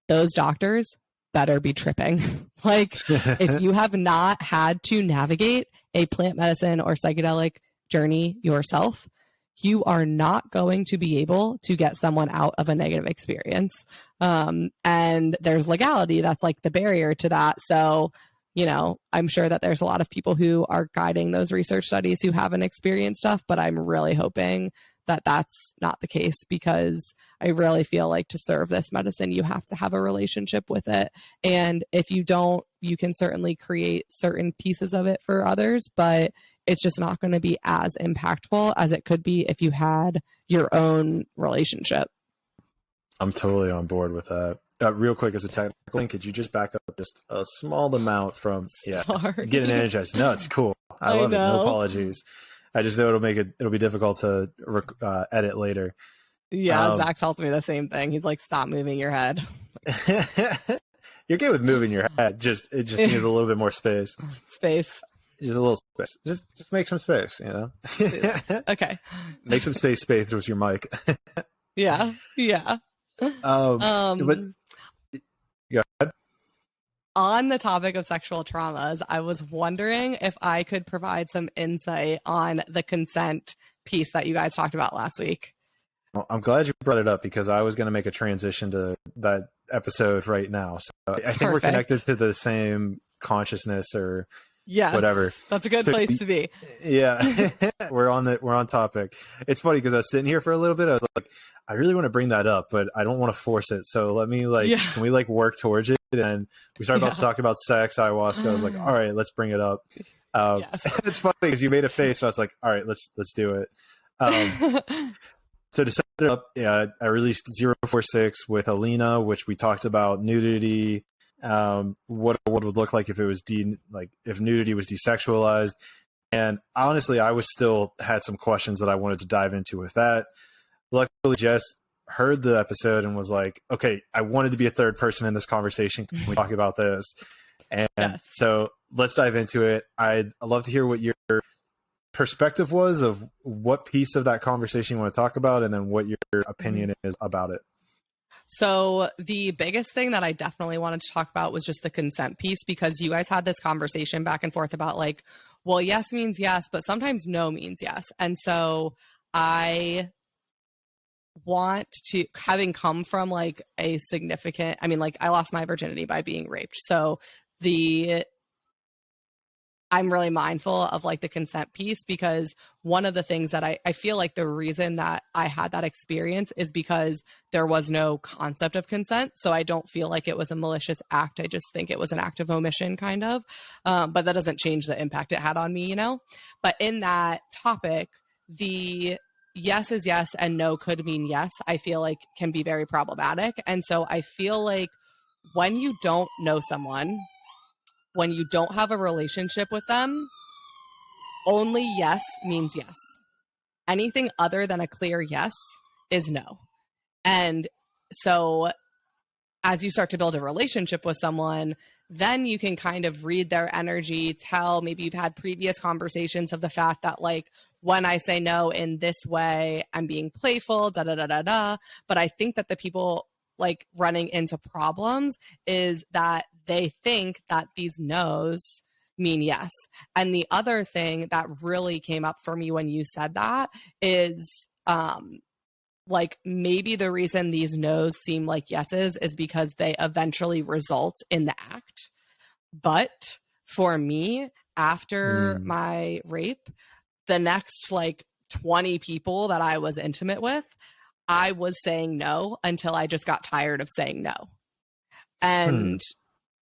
those doctors better be tripping. Like, if you have not had to navigate a plant medicine or psychedelic journey yourself, you are not going to be able to get someone out of a negative experience. And there's legality that's, like, the barrier to that. So, I'm sure that there's a lot of people who are guiding those research studies who haven't experienced stuff, but I'm really hoping that that's not the case, because I really feel like to serve this medicine, you have to have a relationship with it. And if you don't, you can certainly create certain pieces of it for others, but it's just not going to be as impactful as it could be if you had your own relationship. I'm totally on board with that. Real quick, as a technical thing, could you just back up just a small amount from Sorry. getting energized? No, it's cool. I love it. No apologies. I just know it'll be difficult to edit later. Yeah, Zach tells me the same thing. He's like, stop moving your head. You're good with moving your head. It just needs a little bit more space. Space. Just a little space. Just make some space, you know? Okay. Make some space with your mic. Yeah. But go ahead. On the topic of sexual traumas, I was wondering if I could provide some insight on the consent piece that you guys talked about last week. Well, I'm glad you brought it up because I was going to make a transition to that episode right now. So I think we're connected to the same consciousness or whatever. That's a good place to be. Yeah, we're on topic. It's funny because I was sitting here for a little bit. I was like, I really want to bring that up, but I don't want to force it. So let me can we work towards it? And we started talking about sex, ayahuasca. I was like, all right, let's bring it up. It's funny because you made a face. So I was like, all right, let's do it. So to set it up, I released 046 with Alena, which we talked about nudity, what it would look like if it was if nudity was desexualized. And honestly, I was still had some questions that I wanted to dive into with that. Luckily, Jess heard the episode and was like, okay, I wanted to be a third person in this conversation. Can we talk about this? And so let's dive into it. I'd love to hear what your perspective was of what piece of that conversation you want to talk about and then what your opinion is about it. So the biggest thing that I definitely wanted to talk about was just the consent piece, because you guys had this conversation back and forth about well, yes means yes, but sometimes no means yes. And so I want to, having come from a significant, I lost my virginity by being raped. So I'm really mindful of the consent piece, because one of the things that I feel like the reason that I had that experience is because there was no concept of consent. So I don't feel like it was a malicious act. I just think it was an act of omission kind of. But that doesn't change the impact it had on me, But in that topic, the yes is yes and no could mean yes, I feel like can be very problematic. And so I feel like when you don't know someone, when you don't have a relationship with them, only yes means yes. Anything other than a clear yes is no. And so as you start to build a relationship with someone, then you can kind of read their energy, tell, maybe you've had previous conversations of the fact that when I say no in this way, I'm being playful, da da da da da. But I think that the people running into problems is that they think that these no's mean yes. And the other thing that really came up for me when you said that is maybe the reason these no's seem like yeses is because they eventually result in the act. But for me, after my rape, the next 20 people that I was intimate with, I was saying no until I just got tired of saying no. And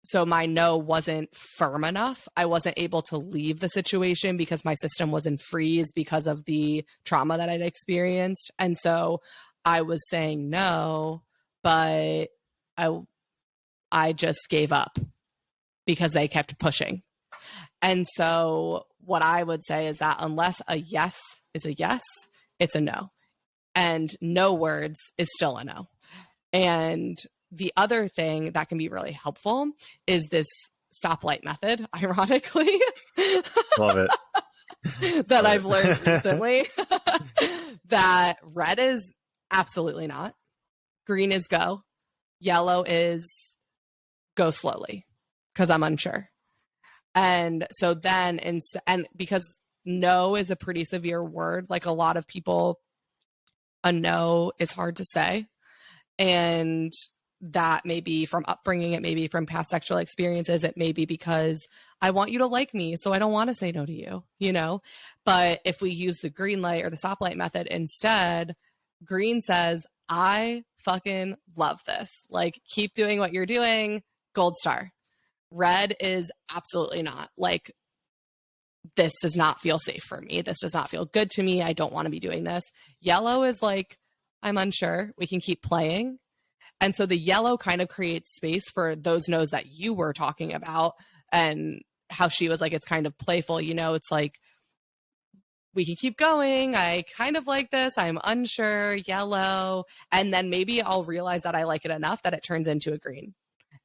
so my no wasn't firm enough. I wasn't able to leave the situation because my system was in freeze because of the trauma that I'd experienced. And so I was saying no, but I just gave up because they kept pushing. And so what I would say is that unless a yes is a yes, it's a no. And no words is still a no. And the other thing that can be really helpful is this stoplight method, ironically. Love it. that I've learned recently. That red is absolutely not. Green is go. Yellow is go slowly because I'm unsure. And so then, and because no is a pretty severe word, a lot of people, a no is hard to say. And that may be from upbringing, it may be from past sexual experiences, it may be because I want you to like me, so I don't want to say no to you, But if we use the green light or the stoplight method instead, green says, I fucking love this. Keep doing what you're doing, gold star. Red is absolutely not. This does not feel safe for me. This does not feel good to me. I don't want to be doing this. Yellow is I'm unsure. We can keep playing. And so the yellow kind of creates space for those no's that you were talking about, and how she was like, it's kind of playful, it's like, we can keep going. I kind of like this. I'm unsure, yellow. And then maybe I'll realize that I like it enough that it turns into a green.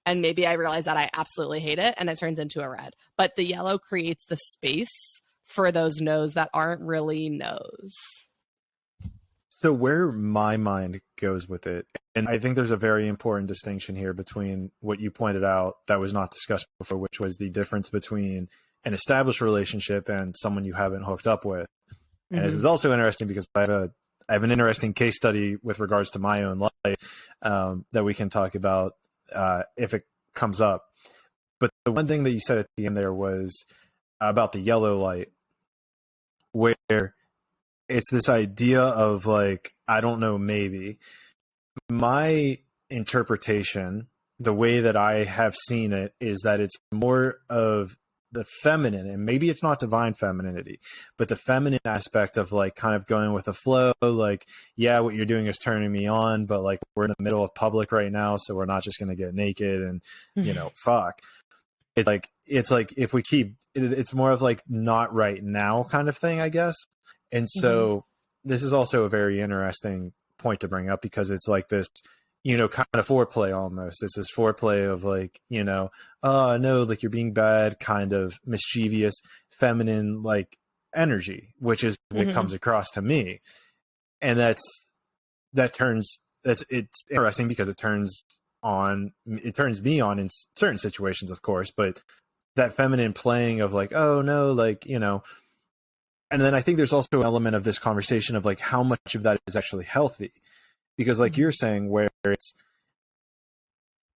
And maybe I realize that I absolutely hate it and it turns into a red. But the yellow creates the space for those no's that aren't really no's. So where my mind goes with it, and I think there's a very important distinction here between what you pointed out that was not discussed before, which was the difference between an established relationship and someone you haven't hooked up with. And this is also interesting because I have an interesting case study with regards to my own life that we can talk about if it comes up. But the one thing that you said at the end there was about the yellow light, where it's this idea of like, I don't know, maybe. My interpretation, the way that I have seen it, is that it's more of the feminine, and maybe it's not divine femininity, but the feminine aspect of like kind of going with the flow, like, yeah, what you're doing is turning me on, but like we're in the middle of public right now, so we're not just going to get naked and fuck. It's like if we keep, it's more of like not right now kind of thing, I guess. And so this is also a very interesting point to bring up, because it's like this, kind of foreplay almost. It's this foreplay of like, oh no, like you're being bad, kind of mischievous, feminine like energy, which is what it comes across to me. And it's interesting because it turns me on in certain situations, of course, but that feminine playing of like, oh no, like, and then I think there's also an element of this conversation of like how much of that is actually healthy. Because like you're saying, where it's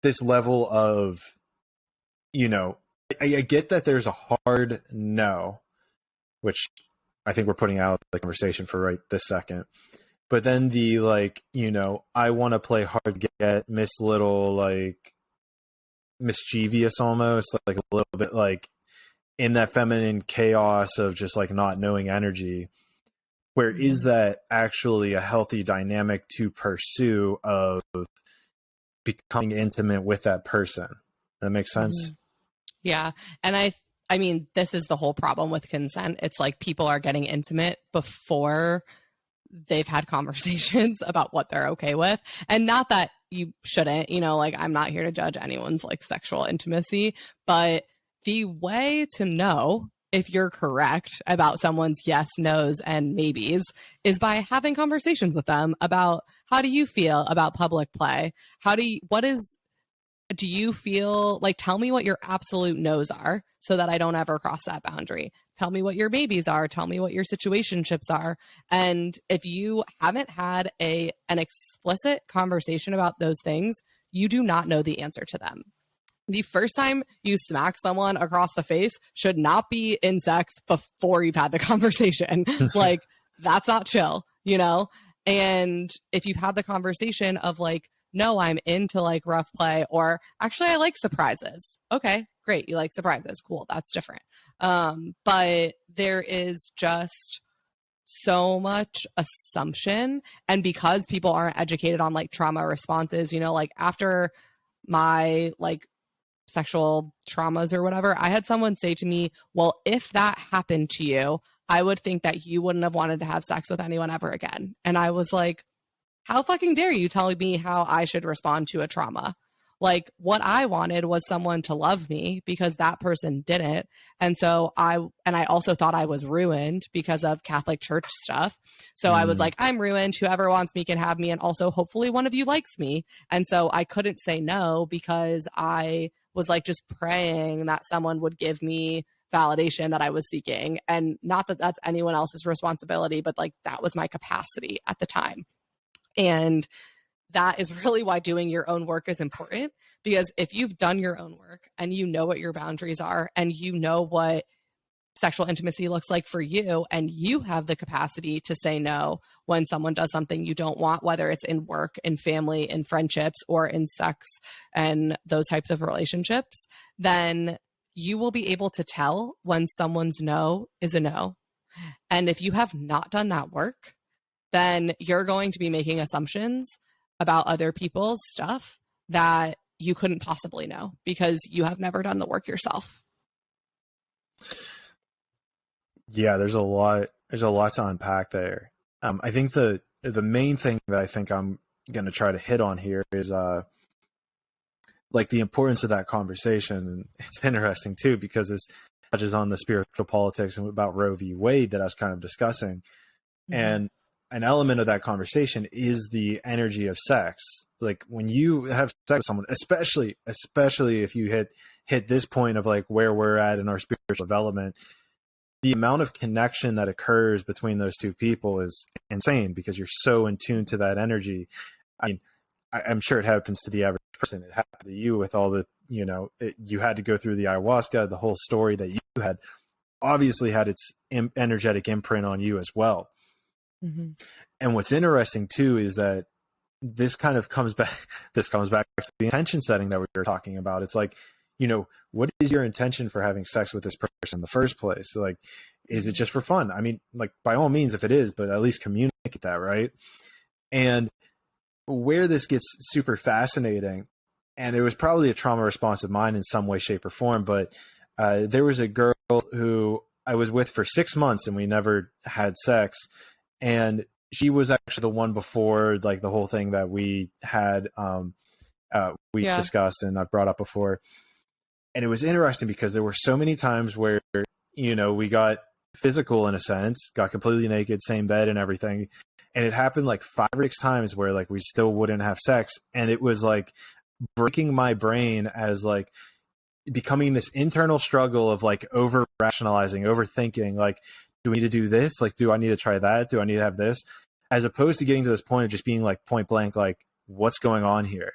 this level of, I get that there's a hard no, which I think we're putting out the conversation for right this second. But then the like, I want to play hard to get, Miss Little, like mischievous almost, like a little bit like in that feminine chaos of just like not knowing energy. Where is that actually a healthy dynamic to pursue of becoming intimate with that person? That makes sense? Yeah. And I mean, this is the whole problem with consent. It's like people are getting intimate before they've had conversations about what they're okay with. And not that you shouldn't, like I'm not here to judge anyone's like sexual intimacy, but the way to know if you're correct about someone's yes, no's, and maybes is by having conversations with them about how do you feel about public play? Do you feel like, tell me what your absolute no's are so that I don't ever cross that boundary. Tell me what your maybes are. Tell me what your situationships are. And if you haven't had an explicit conversation about those things, you do not know the answer to them. The first time you smack someone across the face should not be in sex before you've had the conversation. Like, that's not chill, And if you've had the conversation of like, no, I'm into like rough play, or actually I like surprises. Okay, great. You like surprises. Cool. That's different. But there is just so much assumption. And because people aren't educated on like trauma responses, like after my like sexual traumas or whatever, I had someone say to me, well, if that happened to you, I would think that you wouldn't have wanted to have sex with anyone ever again. And I was like, how fucking dare you tell me how I should respond to a trauma? Like, what I wanted was someone to love me because that person didn't. And so I also thought I was ruined because of Catholic Church stuff. So I was like, I'm ruined. Whoever wants me can have me. And also hopefully one of you likes me. And so I couldn't say no because I was like just praying that someone would give me validation that I was seeking. And not that that's anyone else's responsibility, but like that was my capacity at the time. And that is really why doing your own work is important, because if you've done your own work and you know what your boundaries are and you know what sexual intimacy looks like for you, and you have the capacity to say no when someone does something you don't want, whether it's in work, in family, in friendships, or in sex and those types of relationships, then you will be able to tell when someone's no is a no. And if you have not done that work, then you're going to be making assumptions about other people's stuff that you couldn't possibly know because you have never done the work yourself. Yeah, there's a lot to unpack there. I think the main thing that I think I'm going to try to hit on here is like the importance of that conversation. And it's interesting too, because it touches on the spiritual politics and about Roe v. Wade that I was kind of discussing. Mm-hmm. And an element of that conversation is the energy of sex. Like when you have sex with someone, especially if you hit this point of like where we're at in our spiritual development, the amount of connection that occurs between those two people is insane because you're so in tune to that energy. I mean, I'm sure it happens to the average person. It happened to you with all the, you had to go through the ayahuasca, the whole story that you had obviously had its energetic imprint on you as well. Mm-hmm. And what's interesting too is that this comes back to the intention setting that we were talking about. It's like, what is your intention for having sex with this person in the first place? Like, is it just for fun? I mean, like, by all means, if it is, but at least communicate that, right? And where this gets super fascinating, and it was probably a trauma response of mine in some way, shape, or form, but there was a girl who I was with for 6 months and we never had sex. And she was actually the one before, like, the whole thing that we had, discussed and I've brought up before. And it was interesting because there were so many times where, we got physical in a sense, got completely naked, same bed and everything. And it happened like 5 or 6 times where like we still wouldn't have sex. And it was like breaking my brain as like becoming this internal struggle of like over rationalizing, overthinking, like, do we need to do this? Like, do I need to try that? Do I need to have this? As opposed to getting to this point of just being like point blank, like, what's going on here?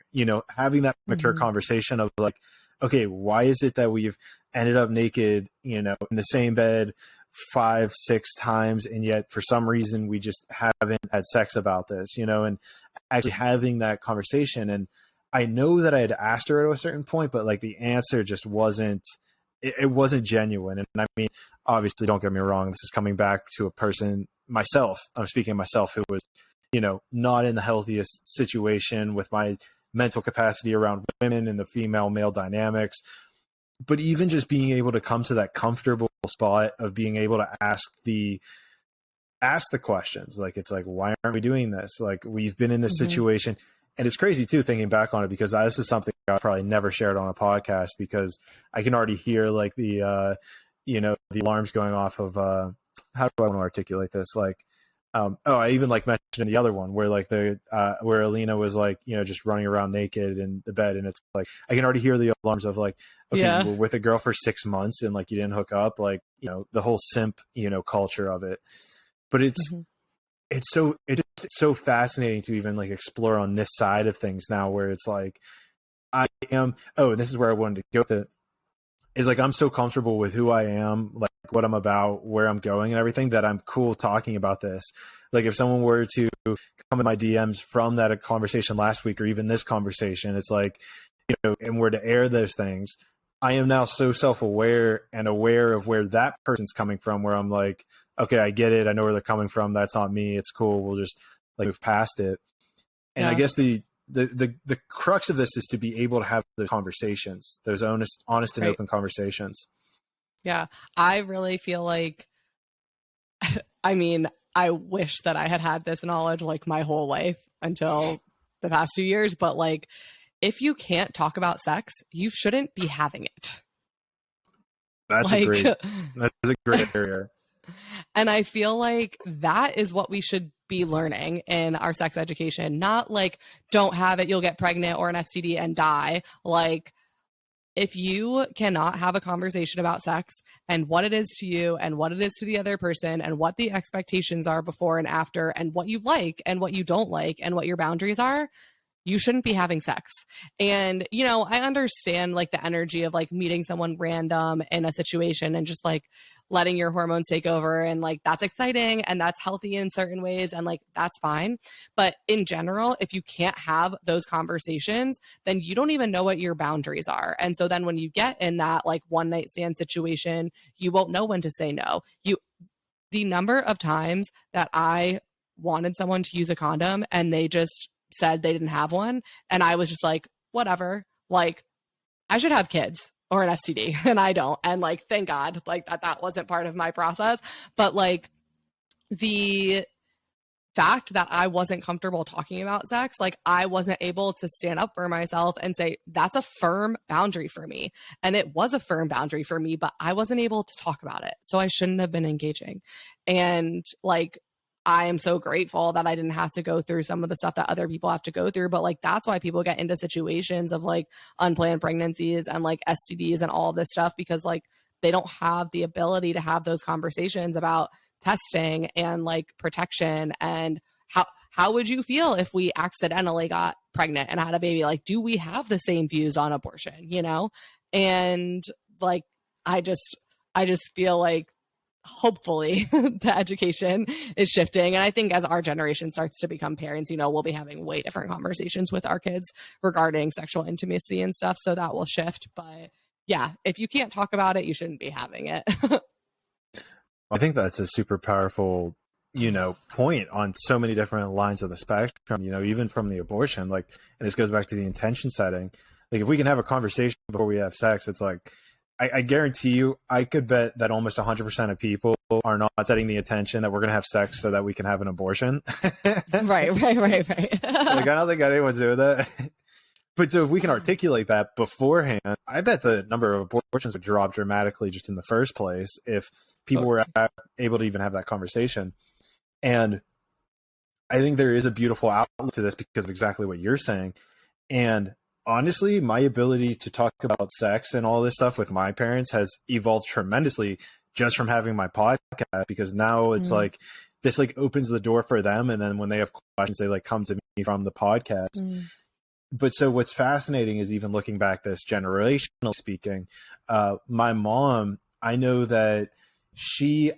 Having that mature conversation of like, okay, why is it that we've ended up naked, in the same bed 5, 6 times, and yet for some reason we just haven't had sex about this, and actually having that conversation. And I know that I had asked her at a certain point, but like the answer just wasn't, it wasn't genuine. And I mean, obviously, don't get me wrong, this is coming back to a person, myself, I'm speaking of myself, who was, not in the healthiest situation with my mental capacity around women and the female male dynamics. But even just being able to come to that comfortable spot of being able to ask the questions, like, it's like, why aren't we doing this? Like, we've been in this situation. And it's crazy too, thinking back on it, because this is something I probably never shared on a podcast, because I can already hear like the, the alarms going off of, how do I want to articulate this? Like, I even like mentioned the other one where like where Alena was like, just running around naked in the bed. And it's like, I can already hear the alarms of like, okay, we're with a girl for 6 months and like, you didn't hook up, like, the whole simp, culture of it. But it's so fascinating to even like explore on this side of things now, where it's like, and this is where I wanted to go with it, is like, I'm so comfortable with who I am, like what I'm about, where I'm going and everything, that I'm cool talking about this. Like if someone were to come in my DMs from that conversation last week, or even this conversation, it's like, and were to air those things, I am now so self-aware and aware of where that person's coming from, where I'm like, okay, I get it. I know where they're coming from. That's not me. It's cool. We'll just like move past it. And I guess the crux of this is to be able to have those conversations, those honest and open conversations. Yeah. I really feel like, I mean, I wish that I had this knowledge like my whole life until the past 2 years, but like, if you can't talk about sex, you shouldn't be having it. That's a great area. And I feel like that is what we should be learning in our sex education. Not like, don't have it, you'll get pregnant or an STD and die. Like, if you cannot have a conversation about sex and what it is to you and what it is to the other person and what the expectations are before and after and what you like and what you don't like and what your boundaries are, you shouldn't be having sex. And, I understand like the energy of like meeting someone random in a situation and just like letting your hormones take over, and like that's exciting and that's healthy in certain ways, and like that's fine. But in general, if you can't have those conversations, then you don't even know what your boundaries are. And so then when you get in that like one night stand situation, you won't know when to say no. The number of times that I wanted someone to use a condom and they just said they didn't have one. And I was just like, whatever, like I should have kids or an STD and I don't. And like, thank God, like that wasn't part of my process. But like the fact that I wasn't comfortable talking about sex, like I wasn't able to stand up for myself and say, that's a firm boundary for me. And it was a firm boundary for me, but I wasn't able to talk about it. So I shouldn't have been engaging. And like, I am so grateful that I didn't have to go through some of the stuff that other people have to go through. But like, that's why people get into situations of like unplanned pregnancies and like STDs and all this stuff, because like they don't have the ability to have those conversations about testing and like protection and how would you feel if we accidentally got pregnant and had a baby? Like, do we have the same views on abortion, you know? And like I just feel like hopefully the education is shifting. And I think as our generation starts to become parents, you know, we'll be having way different conversations with our kids regarding sexual intimacy and stuff. So that will shift. But yeah, if you can't talk about it, you shouldn't be having it. I think that's a super powerful, you know, point on so many different lines of the spectrum, you know, even from the abortion, like, and this goes back to the intention setting. Like if we can have a conversation before we have sex, it's like, I guarantee you, I could bet that almost 100% of people are not setting the intention that we're going to have sex so that we can have an abortion. Right. Like, I don't think anyone's doing that. But so if we can articulate that beforehand, I bet the number of abortions would drop dramatically just in the first place if people were able to even have that conversation. And I think there is a beautiful outlet to this because of exactly what you're saying. And honestly, my ability to talk about sex and all this stuff with my parents has evolved tremendously just from having my podcast, because now it's like this like opens the door for them. And then when they have questions, they like come to me from the podcast. But so what's fascinating is even looking back this generational speaking, my mom, I know that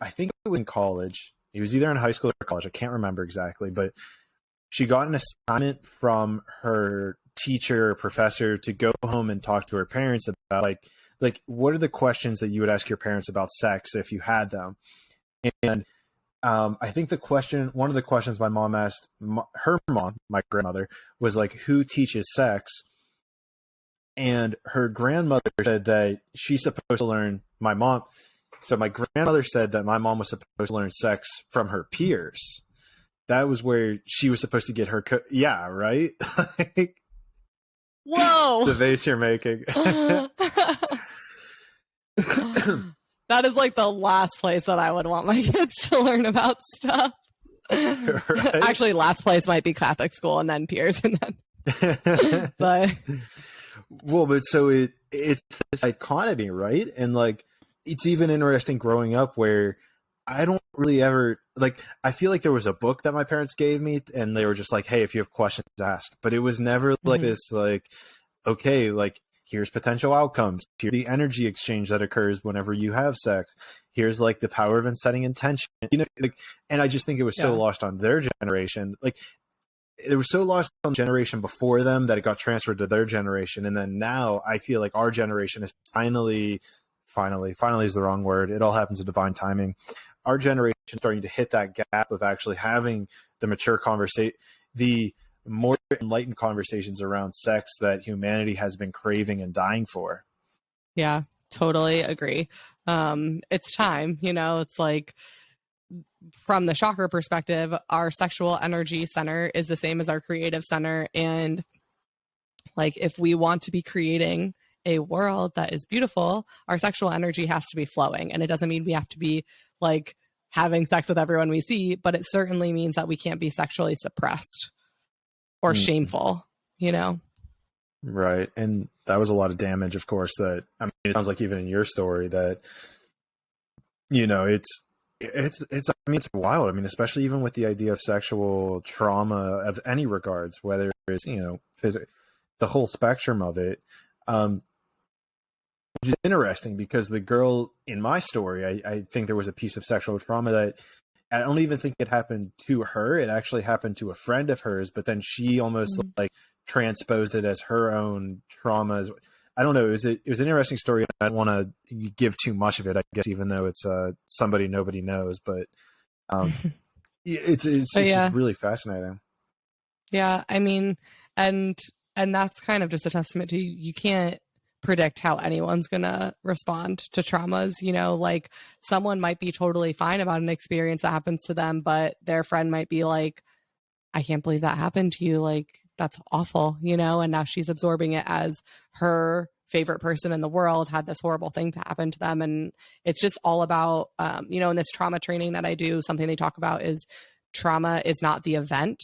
I think it was in college. It was either in high school or college. I can't remember exactly, but she got an assignment from her teacher or professor to go home and talk to her parents about like what are the questions that you would ask your parents about sex if you had them. And I think one of the questions my mom asked her mom, my grandmother, was like, who teaches sex? And her grandmother said that she's supposed to learn my grandmother said that my mom was supposed to learn sex from her peers. That was where she was supposed to get her yeah, right? Like, whoa, the face you're making. That is like the last place that I would want my kids to learn about stuff. Right? Actually, last place might be Catholic school and then peers and then. But so it's this dichotomy, right? And like it's even interesting growing up where I don't really ever like, I feel like there was a book that my parents gave me and they were just like, hey, if you have questions, ask. But it was never like this, like, okay, like here's potential outcomes. Here's the energy exchange that occurs whenever you have sex. Here's like the power of setting intention, you know, like, and I just think it was so lost on their generation. Like it was so lost on the generation before them that it got transferred to their generation. And then now I feel like our generation is finally is the wrong word. It all happens in divine timing. Our generation is starting to hit that gap of actually having the mature conversation, the more enlightened conversations around sex that humanity has been craving and dying for. Yeah, totally agree. It's time, you know, it's like from the chakra perspective, our sexual energy center is the same as our creative center. And like, if we want to be creating a world that is beautiful, our sexual energy has to be flowing. And it doesn't mean we have to be like having sex with everyone we see, but it certainly means that we can't be sexually suppressed or shameful, you know? Right. And that was a lot of damage, of course, that, I mean, it sounds like even in your story that, you know, it's wild. I mean, especially even with the idea of sexual trauma of any regards, whether it's, you know, the whole spectrum of it, which is interesting because the girl in my story, I think there was a piece of sexual trauma that I don't even think it happened to her. It actually happened to a friend of hers, but then she almost like transposed it as her own traumas. I don't know. It was an interesting story. I don't want to give too much of it, I guess, even though it's somebody nobody knows, but it's just really fascinating. Yeah, I mean, and that's kind of just a testament to you can't predict how anyone's going to respond to traumas, like someone might be totally fine about an experience that happens to them, but their friend might be like, I can't believe that happened to you. Like, that's awful, and now she's absorbing it as her favorite person in the world had this horrible thing to happen to them. And it's just all about, in this trauma training that I do, something they talk about is trauma is not the event.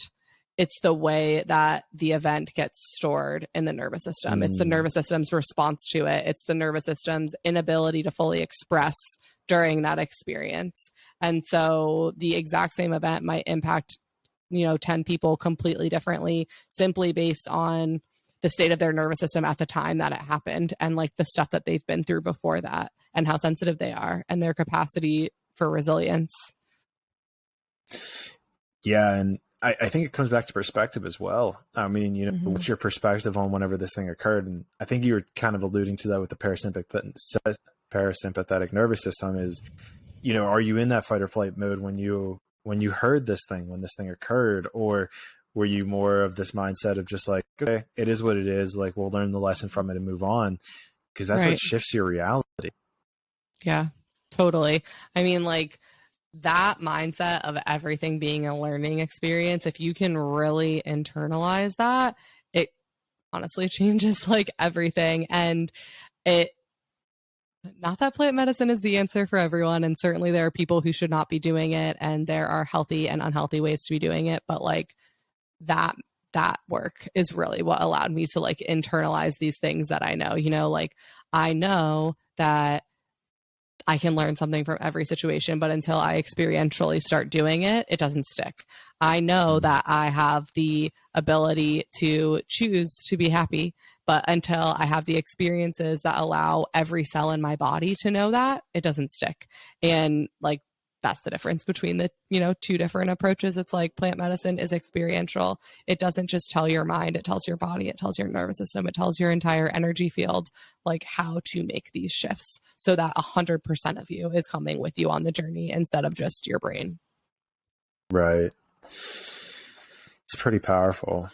It's the way that the event gets stored in the nervous system. It's the nervous system's response to it. It's the nervous system's inability to fully express during that experience. And so the exact same event might impact 10 people completely differently, simply based on the state of their nervous system at the time that it happened, and like the stuff that they've been through before that, and how sensitive they are, and their capacity for resilience. Yeah. And I think it comes back to perspective as well. I mean, what's your perspective on whenever this thing occurred? And I think you were kind of alluding to that with the parasympathetic nervous system is, are you in that fight or flight mode when you heard this thing, when this thing occurred? Or were you more of this mindset of just like, okay, it is what it is. Like, we'll learn the lesson from it and move on. Because that's what shifts your reality. Yeah, totally. I mean, like, that mindset of everything being a learning experience, if you can really internalize that, it honestly changes like everything. And not that plant medicine is the answer for everyone, and certainly there are people who should not be doing it, and there are healthy and unhealthy ways to be doing it, but like that work is really what allowed me to like internalize these things that I know. Like, I know that I can learn something from every situation, but until I experientially start doing it, it doesn't stick. I know that I have the ability to choose to be happy, but until I have the experiences that allow every cell in my body to know that, it doesn't stick. And like, that's the difference between the, two different approaches. It's like plant medicine is experiential. It doesn't just tell your mind, it tells your body, it tells your nervous system, it tells your entire energy field, like how to make these shifts so that 100% of you is coming with you on the journey instead of just your brain. Right. It's pretty powerful.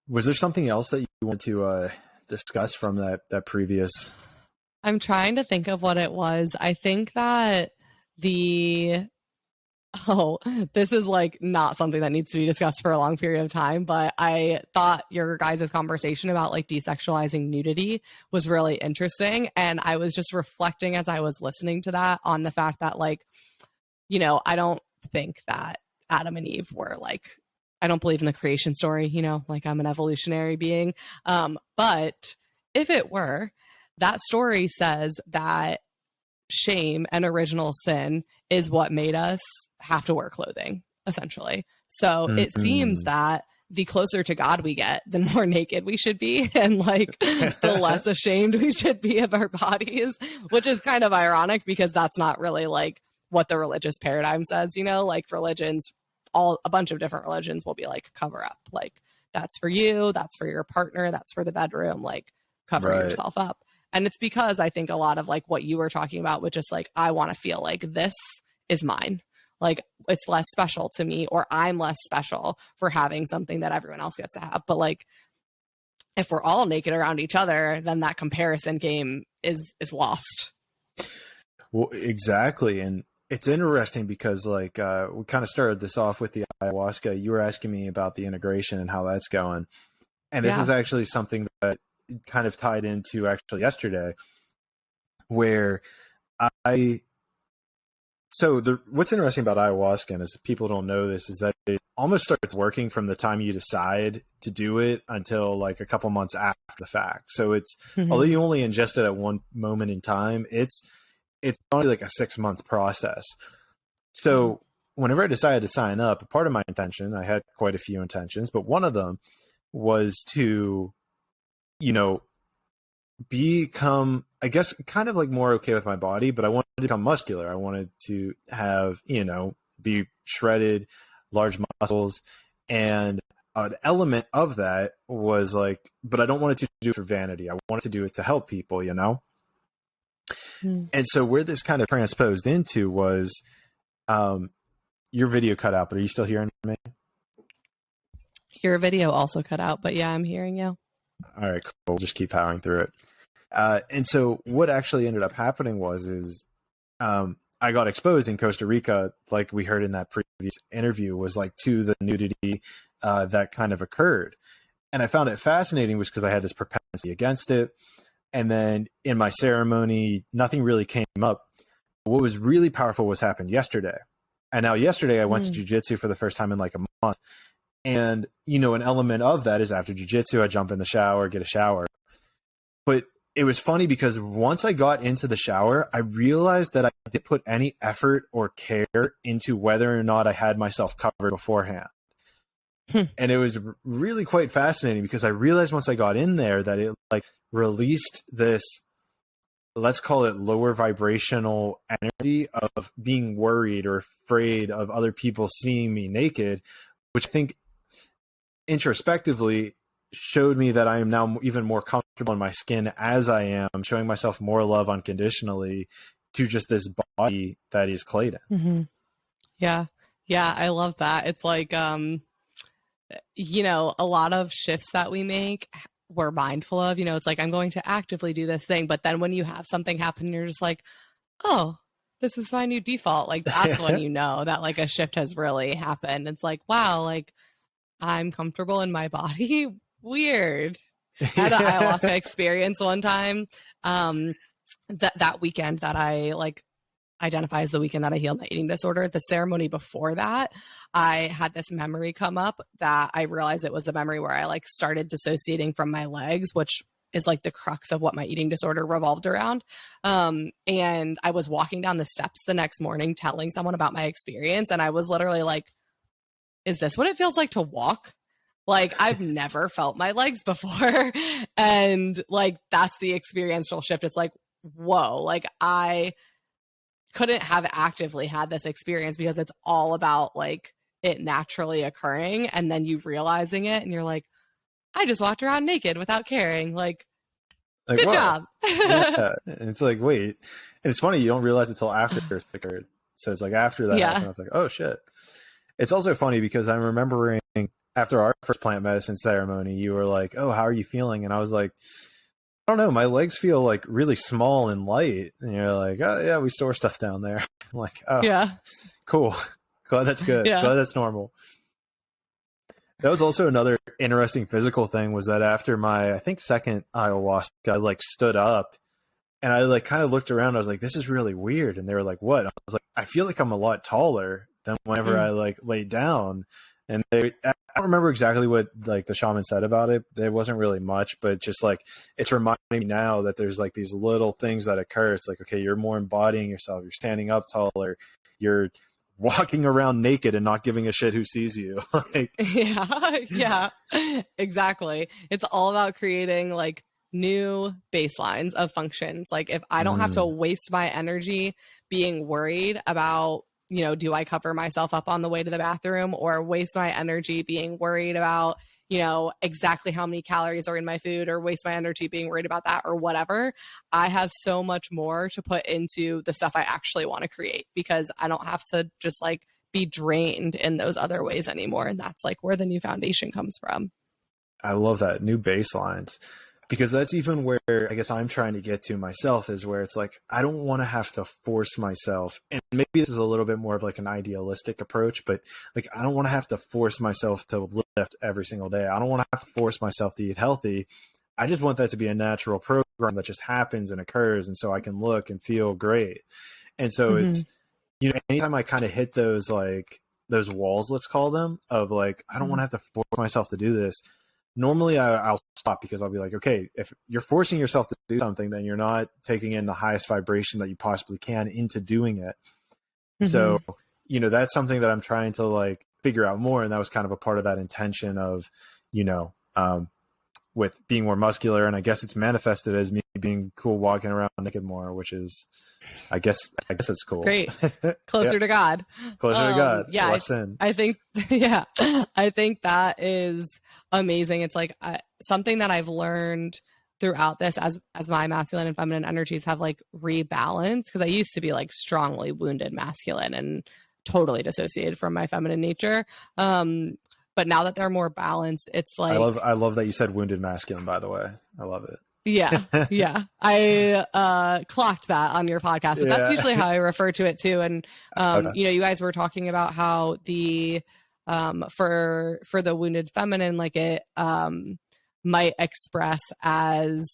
Was there something else that you want to discuss from that previous? I'm trying to think of what it was. I think that this is like not something that needs to be discussed for a long period of time, but I thought your guys' conversation about like desexualizing nudity was really interesting. And I was just reflecting as I was listening to that on the fact that like, I don't think that Adam and Eve were like, I don't believe in the creation story, like I'm an evolutionary being. But if it were, that story says that shame and original sin is what made us have to wear clothing, essentially. So it seems that the closer to God we get, the more naked we should be, and like the less ashamed we should be of our bodies, which is kind of ironic because that's not really like what the religious paradigm says, like religions, a bunch of different religions will be like, cover up, like that's for you, that's for your partner, that's for the bedroom, like cover yourself up. And it's because I think a lot of like what you were talking about with just like, I want to feel like this is mine. Like it's less special to me, or I'm less special for having something that everyone else gets to have. But like, if we're all naked around each other, then that comparison game is lost. Well, exactly. And it's interesting because like we kind of started this off with the ayahuasca. You were asking me about the integration and how that's going. And this was actually something that kind of tied into actually yesterday, where what's interesting about ayahuasca, and is people don't know this, is that it almost starts working from the time you decide to do it until like a couple months after the fact. So it's although you only ingest it at one moment in time, it's only like a 6-month process. So whenever I decided to sign up, a part of my intention, I had quite a few intentions, but one of them was to become, I guess, kind of like more okay with my body, but I wanted to become muscular. I wanted to have, be shredded, large muscles. And an element of that was like, but I don't want it to do it for vanity. I wanted to do it to help people, And so where this kind of transposed into was, your video cut out, but are you still hearing me? Your video also cut out, but yeah, I'm hearing you. All right, cool. We'll just keep powering through it. And so what actually ended up happening is I got exposed in Costa Rica, like we heard in that previous interview, was like to the nudity that kind of occurred. And I found it fascinating was because I had this propensity against it. And then in my ceremony, nothing really came up. What was really powerful was happened yesterday. And now yesterday I went to jiu-jitsu for the first time in like a month. And, you know, an element of that is after jiu-jitsu, I jump in the shower, get a shower. But it was funny because once I got into the shower, I realized that I didn't put any effort or care into whether or not I had myself covered beforehand. And it was really quite fascinating because I realized once I got in there that it like released this, let's call it lower vibrational energy of being worried or afraid of other people seeing me naked, which I think introspectively showed me that I am now even more comfortable in my skin as I am, showing myself more love unconditionally to just this body that is Clayton. Mm-hmm. Yeah. Yeah. I love that. It's like, you know, a lot of shifts that we make, we're mindful of, you know, it's like, I'm going to actively do this thing. But then when you have something happen, you're just like, oh, this is my new default. Like, that's when you know that like a shift has really happened. It's like, wow, like I'm comfortable in my body. Weird. I had an ayahuasca experience one time. That weekend that I like identify as the weekend that I healed my eating disorder. The ceremony before that, I had this memory come up that I realized it was the memory where I like started dissociating from my legs, which is like the crux of what my eating disorder revolved around. And I was walking down the steps the next morning telling someone about my experience. And I was literally like, is this what it feels like to walk? Like I've never felt my legs before. And like, that's the experiential shift. It's like, whoa, like I couldn't have actively had this experience because it's all about like it naturally occurring and then you realizing it and you're like, I just walked around naked without caring. Like good job. Yeah. And it's like, wait. And it's funny, you don't realize it until after it's occurred. So it's like after that happened, I was like, oh shit. It's also funny because I'm remembering after our first plant medicine ceremony, you were like, oh, how are you feeling? And I was like, I don't know, my legs feel like really small and light. And you're like, oh yeah, we store stuff down there. I'm like, oh yeah, cool. Glad that's good. Yeah. Glad that's normal. That was also another interesting physical thing was that after my, I think, second ayahuasca, I like stood up and I like kind of looked around. I was like, this is really weird. And they were like, what? I was like, I feel like I'm a lot taller than whenever I like laid down. And I don't remember exactly what like the shaman said about it. There wasn't really much, but just like it's reminding me now that there's like these little things that occur. It's like, okay, you're more embodying yourself. You're standing up taller. You're walking around naked and not giving a shit who sees you. Like, yeah, exactly. It's all about creating like new baselines of functions. Like if I don't have to waste my energy being worried about, you know, do I cover myself up on the way to the bathroom or waste my energy being worried about, you know, exactly how many calories are in my food or waste my energy being worried about that or whatever. I have so much more to put into the stuff I actually want to create because I don't have to just like be drained in those other ways anymore. And that's like where the new foundation comes from. I love that. New baselines. Because that's even where I guess I'm trying to get to myself is where it's like, I don't want to have to force myself. And maybe this is a little bit more of like an idealistic approach, but like, I don't want to have to force myself to lift every single day. I don't want to have to force myself to eat healthy. I just want that to be a natural program that just happens and occurs. And so I can look and feel great. And so it's, you know, anytime I kind of hit those, like those walls, let's call them, of like, I don't want to have to force myself to do this. Normally I'll stop because I'll be like, okay, if you're forcing yourself to do something, then you're not taking in the highest vibration that you possibly can into doing it. So, you know, that's something that I'm trying to like figure out more. And that was kind of a part of that intention of, you know, with being more muscular. And I guess it's manifested as me being cool, walking around naked more, which is, I guess it's cool. Great. Closer to God. Closer to God. Yeah. Less sin. I think, I think that is amazing. It's like something that I've learned throughout this as my masculine and feminine energies have like rebalanced, because I used to be like strongly wounded masculine and totally dissociated from my feminine nature. But now that they're more balanced, it's like I love that you said wounded masculine, by the way. I love it. yeah. I clocked that on your podcast, but that's usually how I refer to it too. And Okay. you guys were talking about how the for the wounded feminine, like it might express as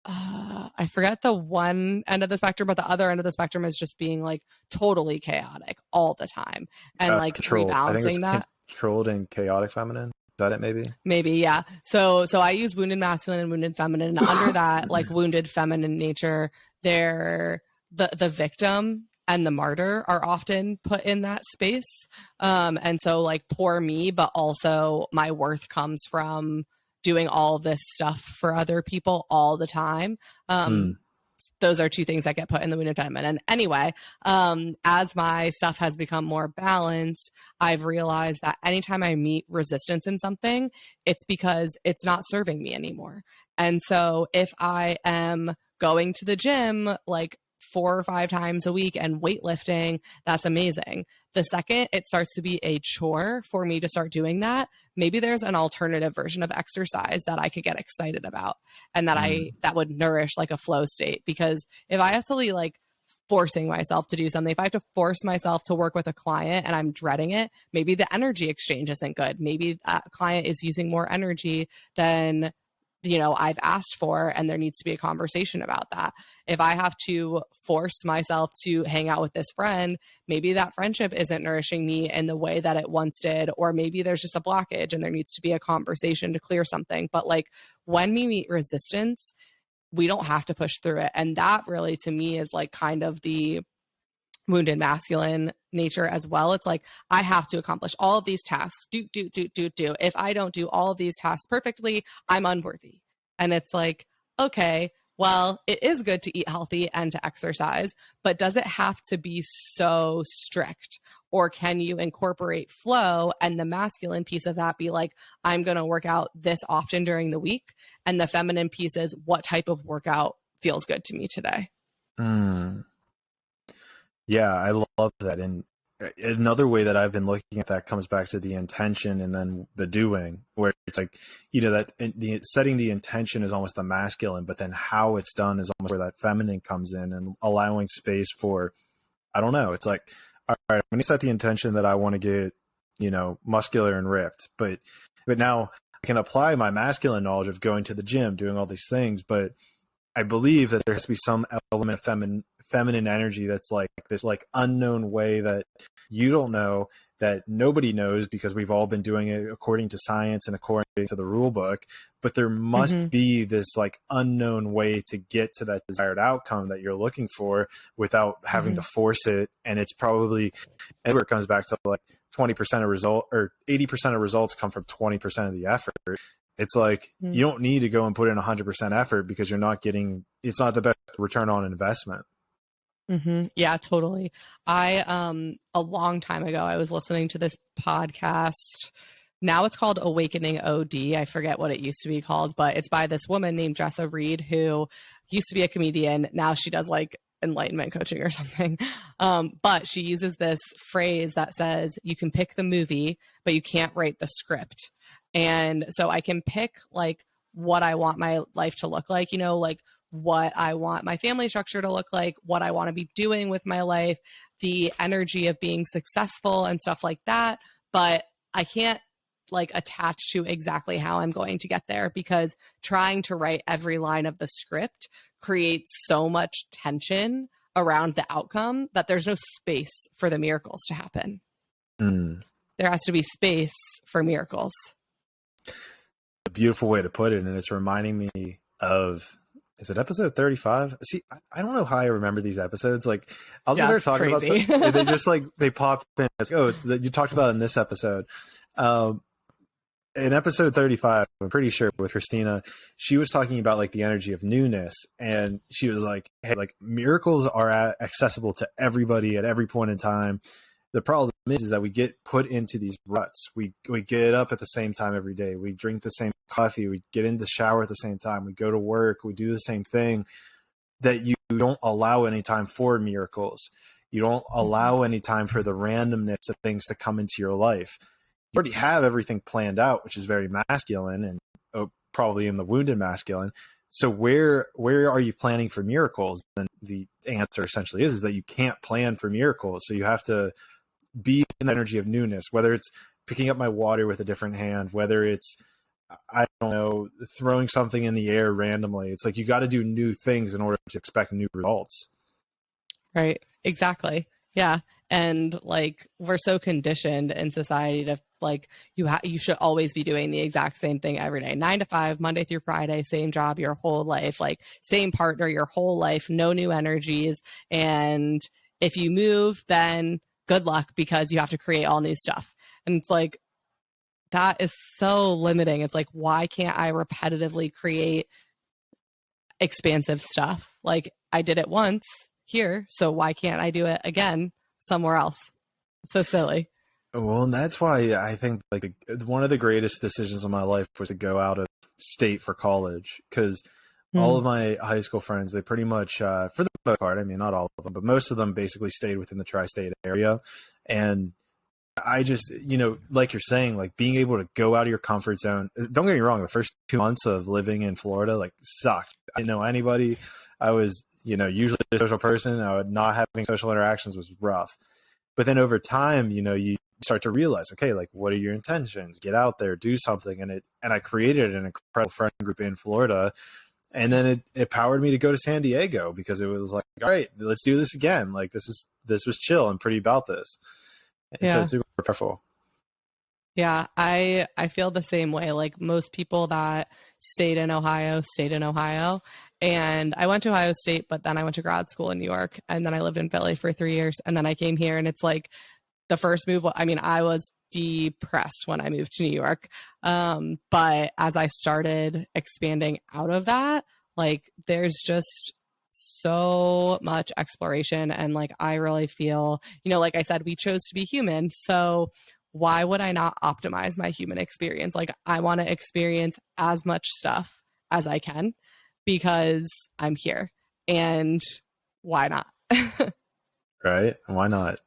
I forget the one end of the spectrum, but the other end of the spectrum is just being like totally chaotic all the time and like controlled. I think rebalancing that. Controlled and chaotic feminine. Is that it? Maybe, yeah. So I use wounded masculine and wounded feminine. And under that, like wounded feminine nature, they're the victim and the martyr are often put in that space. And so like poor me, but also my worth comes from doing all this stuff for other people all the time. Those are two things that get put in the wounded feminine. And anyway, as my stuff has become more balanced, I've realized that anytime I meet resistance in something, it's because it's not serving me anymore. And so if I am going to the gym like 4 or 5 times a week and weightlifting, that's amazing. The second it starts to be a chore for me to start doing that, maybe there's an alternative version of exercise that I could get excited about and that would nourish like a flow state. Because if I have to be like forcing myself to do something, if I have to force myself to work with a client and I'm dreading it, maybe the energy exchange isn't good. Maybe a client is using more energy than I've asked for, and there needs to be a conversation about that. If I have to force myself to hang out with this friend, maybe that friendship isn't nourishing me in the way that it once did, or maybe there's just a blockage and there needs to be a conversation to clear something. But like when we meet resistance, we don't have to push through it. And that really to me is like kind of the wounded masculine nature as well. It's like, I have to accomplish all of these tasks. Do. If I don't do all of these tasks perfectly, I'm unworthy. And it's like, okay, well, it is good to eat healthy and to exercise, but does it have to be so strict? Or can you incorporate flow and the masculine piece of that be like, I'm going to work out this often during the week. And the feminine piece is what type of workout feels good to me today. Yeah, I love that. And another way that I've been looking at that comes back to the intention and then the doing, where it's like, that setting the intention is almost the masculine, but then how it's done is almost where that feminine comes in, and allowing space for, I don't know. It's like, all right, I'm going to set the intention that I want to get, muscular and ripped, but now I can apply my masculine knowledge of going to the gym, doing all these things. But I believe that there has to be some element of feminine energy that's like this like unknown way that you don't know, that nobody knows, because we've all been doing it according to science and according to the rule book. But there must be this like unknown way to get to that desired outcome that you're looking for without having to force it. And it's probably, and where it comes back to like 20% of result, or 80% of results come from 20% of the effort. It's like, you don't need to go and put in 100% effort, because you're not getting, it's not the best return on investment. Yeah, totally. A long time ago, I was listening to this podcast. Now it's called Awakening OD. I forget what it used to be called, but it's by this woman named Jessa Reed, who used to be a comedian. Now she does like enlightenment coaching or something. But she uses this phrase that says, you can pick the movie, but you can't write the script. And so I can pick like what I want my life to look like, like what I want my family structure to look like, what I want to be doing with my life, the energy of being successful and stuff like that. But I can't like attach to exactly how I'm going to get there, because trying to write every line of the script creates so much tension around the outcome that there's no space for the miracles to happen. There has to be space for miracles. A beautiful way to put it. And it's reminding me of, is it episode 35? See, I don't know how I remember these episodes. Like, I was there talking about something, they just like, they pop in. It's, it's that you talked about in this episode. In episode 35, I'm pretty sure, with Christina, she was talking about like the energy of newness. And she was like, hey, like miracles are accessible to everybody at every point in time. The problem is that we get put into these ruts. We get up at the same time every day. We drink the same coffee. We get in the shower at the same time. We go to work. We do the same thing, that you don't allow any time for miracles. You don't allow any time for the randomness of things to come into your life. already have everything planned out, which is very masculine and probably in the wounded masculine. So where are you planning for miracles? And the answer essentially is that you can't plan for miracles. So you have to be in the energy of newness, whether it's picking up my water with a different hand, whether it's, I don't know, throwing something in the air randomly. It's like you got to do new things in order to expect new results. Right. Exactly. Yeah. And like we're so conditioned in society to like you should always be doing the exact same thing every day, 9 to 5, Monday through Friday, same job your whole life, like same partner your whole life, no new energies. And if you move, then good luck because you have to create all new stuff. And it's like that is so limiting. It's like, why can't I repetitively create expansive stuff? Like I did it once here, so why can't I do it again somewhere else? It's so silly. Well, and that's why I think like one of the greatest decisions of my life was to go out of state for college, because all of my high school friends, they pretty much, for the most part, I mean, not all of them, but most of them basically stayed within the tri-state area. And I just, like you're saying, like being able to go out of your comfort zone. Don't get me wrong. The first 2 months of living in Florida, like sucked. I didn't know anybody. I was, usually a social person. Not having social interactions was rough. But then over time, you start to realize, okay, like what are your intentions? Get out there, do something. And I created an incredible friend group in Florida. And then it powered me to go to San Diego because it was like, all right, let's do this again. Like this was chill. I'm pretty about this. And so it's super powerful. Yeah, I feel the same way. Like most people that stayed in Ohio. And I went to Ohio State, but then I went to grad school in New York. And then I lived in Philly for 3 years. And then I came here, and it's like the first move. I mean, I was depressed when I moved to New York. But as I started expanding out of that, like there's just so much exploration. And like I really feel, like I said, we chose to be human. So why would I not optimize my human experience? Like I want to experience as much stuff as I can because I'm here. And why not? Right? Why not?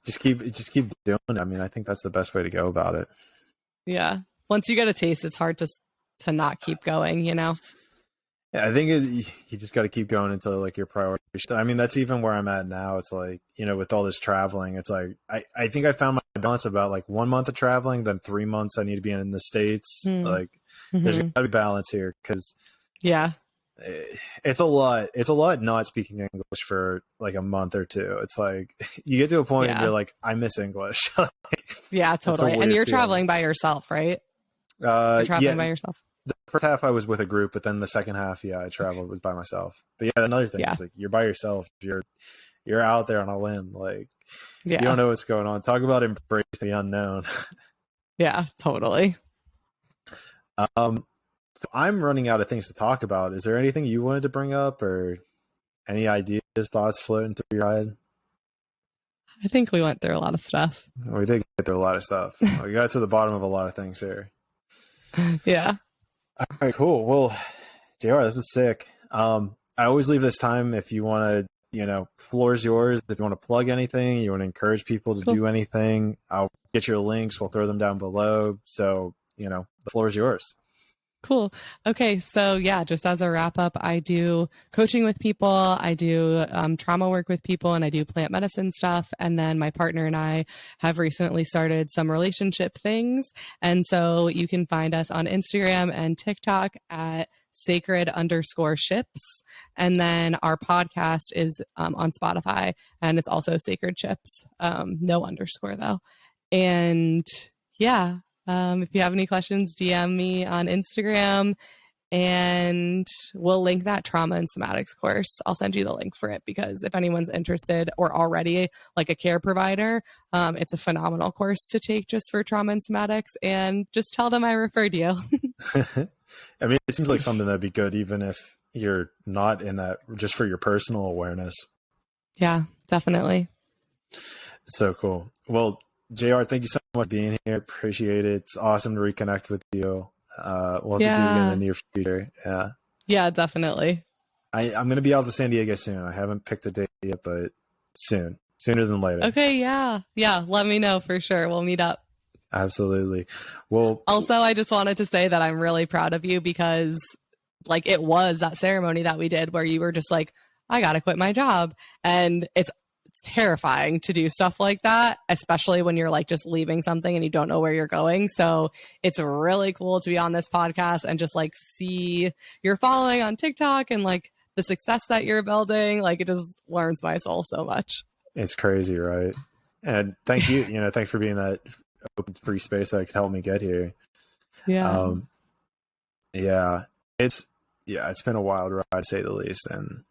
Just keep doing it. I mean, I think that's the best way to go about it. Yeah. Once you get a taste, it's hard to not keep going, Yeah, I think you just got to keep going until like your priority. I mean, that's even where I'm at now. It's like, with all this traveling, it's like, I think I found my balance about like 1 month of traveling, then 3 months I need to be in the States. Like there's got to be balance here because it's a lot not speaking English for like a month or two. It's like you get to a point where you're like, I miss English. Yeah, totally. And you're traveling by yourself, right? You're traveling by yourself. The first half I was with a group, but then the second half, I traveled was by myself. But another thing is like you're by yourself. You're out there on a limb. Like you don't know what's going on. Talk about embracing the unknown. Yeah, totally. So I'm running out of things to talk about. Is there anything you wanted to bring up or any ideas, thoughts floating through your head? I think we went through a lot of stuff. We did get through a lot of stuff. We got to the bottom of a lot of things here. Yeah. All right, cool. Well, JR, this is sick. I always leave this time if you want to, floor is yours. If you want to plug anything, you want to encourage people to do anything, I'll get your links. We'll throw them down below. So, the floor is yours. Cool. Okay. So just as a wrap up, I do coaching with people. I do trauma work with people, and I do plant medicine stuff. And then my partner and I have recently started some relationship things. And so you can find us on Instagram and TikTok at sacred_ships. And then our podcast is on Spotify, and it's also Sacred Ships. No underscore though. And if you have any questions, DM me on Instagram, and we'll link that trauma and somatics course. I'll send you the link for it because if anyone's interested or already like a care provider, it's a phenomenal course to take just for trauma and somatics, and just tell them I referred you. I mean, it seems like something that'd be good even if you're not in that, just for your personal awareness. Yeah, definitely. So cool. Well, JR, thank you so much for being here. Appreciate it. It's awesome to reconnect with you. We'll have to do it again in the near future. Yeah. Yeah, definitely. I'm going to be out to San Diego soon. I haven't picked a date yet, but soon. Sooner than later. Okay, yeah. Yeah, let me know for sure. We'll meet up. Absolutely. Well, Also, I just wanted to say that I'm really proud of you because like it was that ceremony that we did where you were just like, I got to quit my job. And it's terrifying to do stuff like that, especially when you're like just leaving something and you don't know where you're going. So it's really cool to be on this podcast and just like see your following on TikTok and like the success that you're building. Like it just warms my soul so much. it's crazy, right? And thank you, thanks for being that open free space that could help me get here. Yeah. Yeah, it's been a wild ride to say the least, and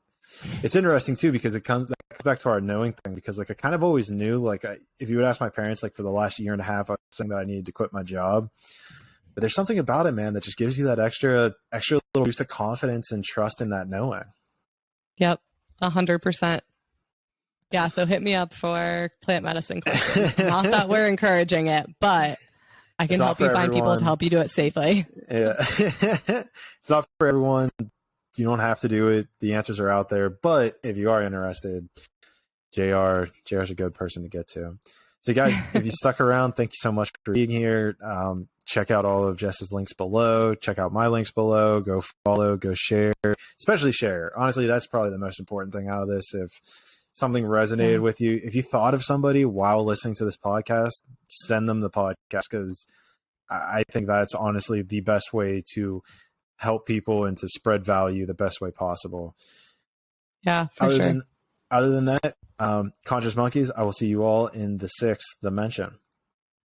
it's interesting too because it comes back to our knowing thing. Because like I kind of always knew, like if you would ask my parents, like for the last year and a half, I was saying that I needed to quit my job. But there's something about it, man, that just gives you that extra little boost of confidence and trust in that knowing. Yep, 100%. Yeah, so hit me up for plant medicine questions. Not that we're encouraging it, but I can help you find people to help you do it safely. Yeah. It's not for everyone. You don't have to do it. The answers are out there. But if you are interested, JR's a good person to get to. So guys, if you stuck around, thank you so much for being here. Check out all of Jess's links below. Check out my links below. Go follow, go share, especially share. Honestly, that's probably the most important thing out of this. If something resonated with you, if you thought of somebody while listening to this podcast, send them the podcast, because I think that's honestly the best way to help people and to spread value the best way possible. Yeah, for sure. Other than that, Conscious Monkeys, I will see you all in the 6th dimension.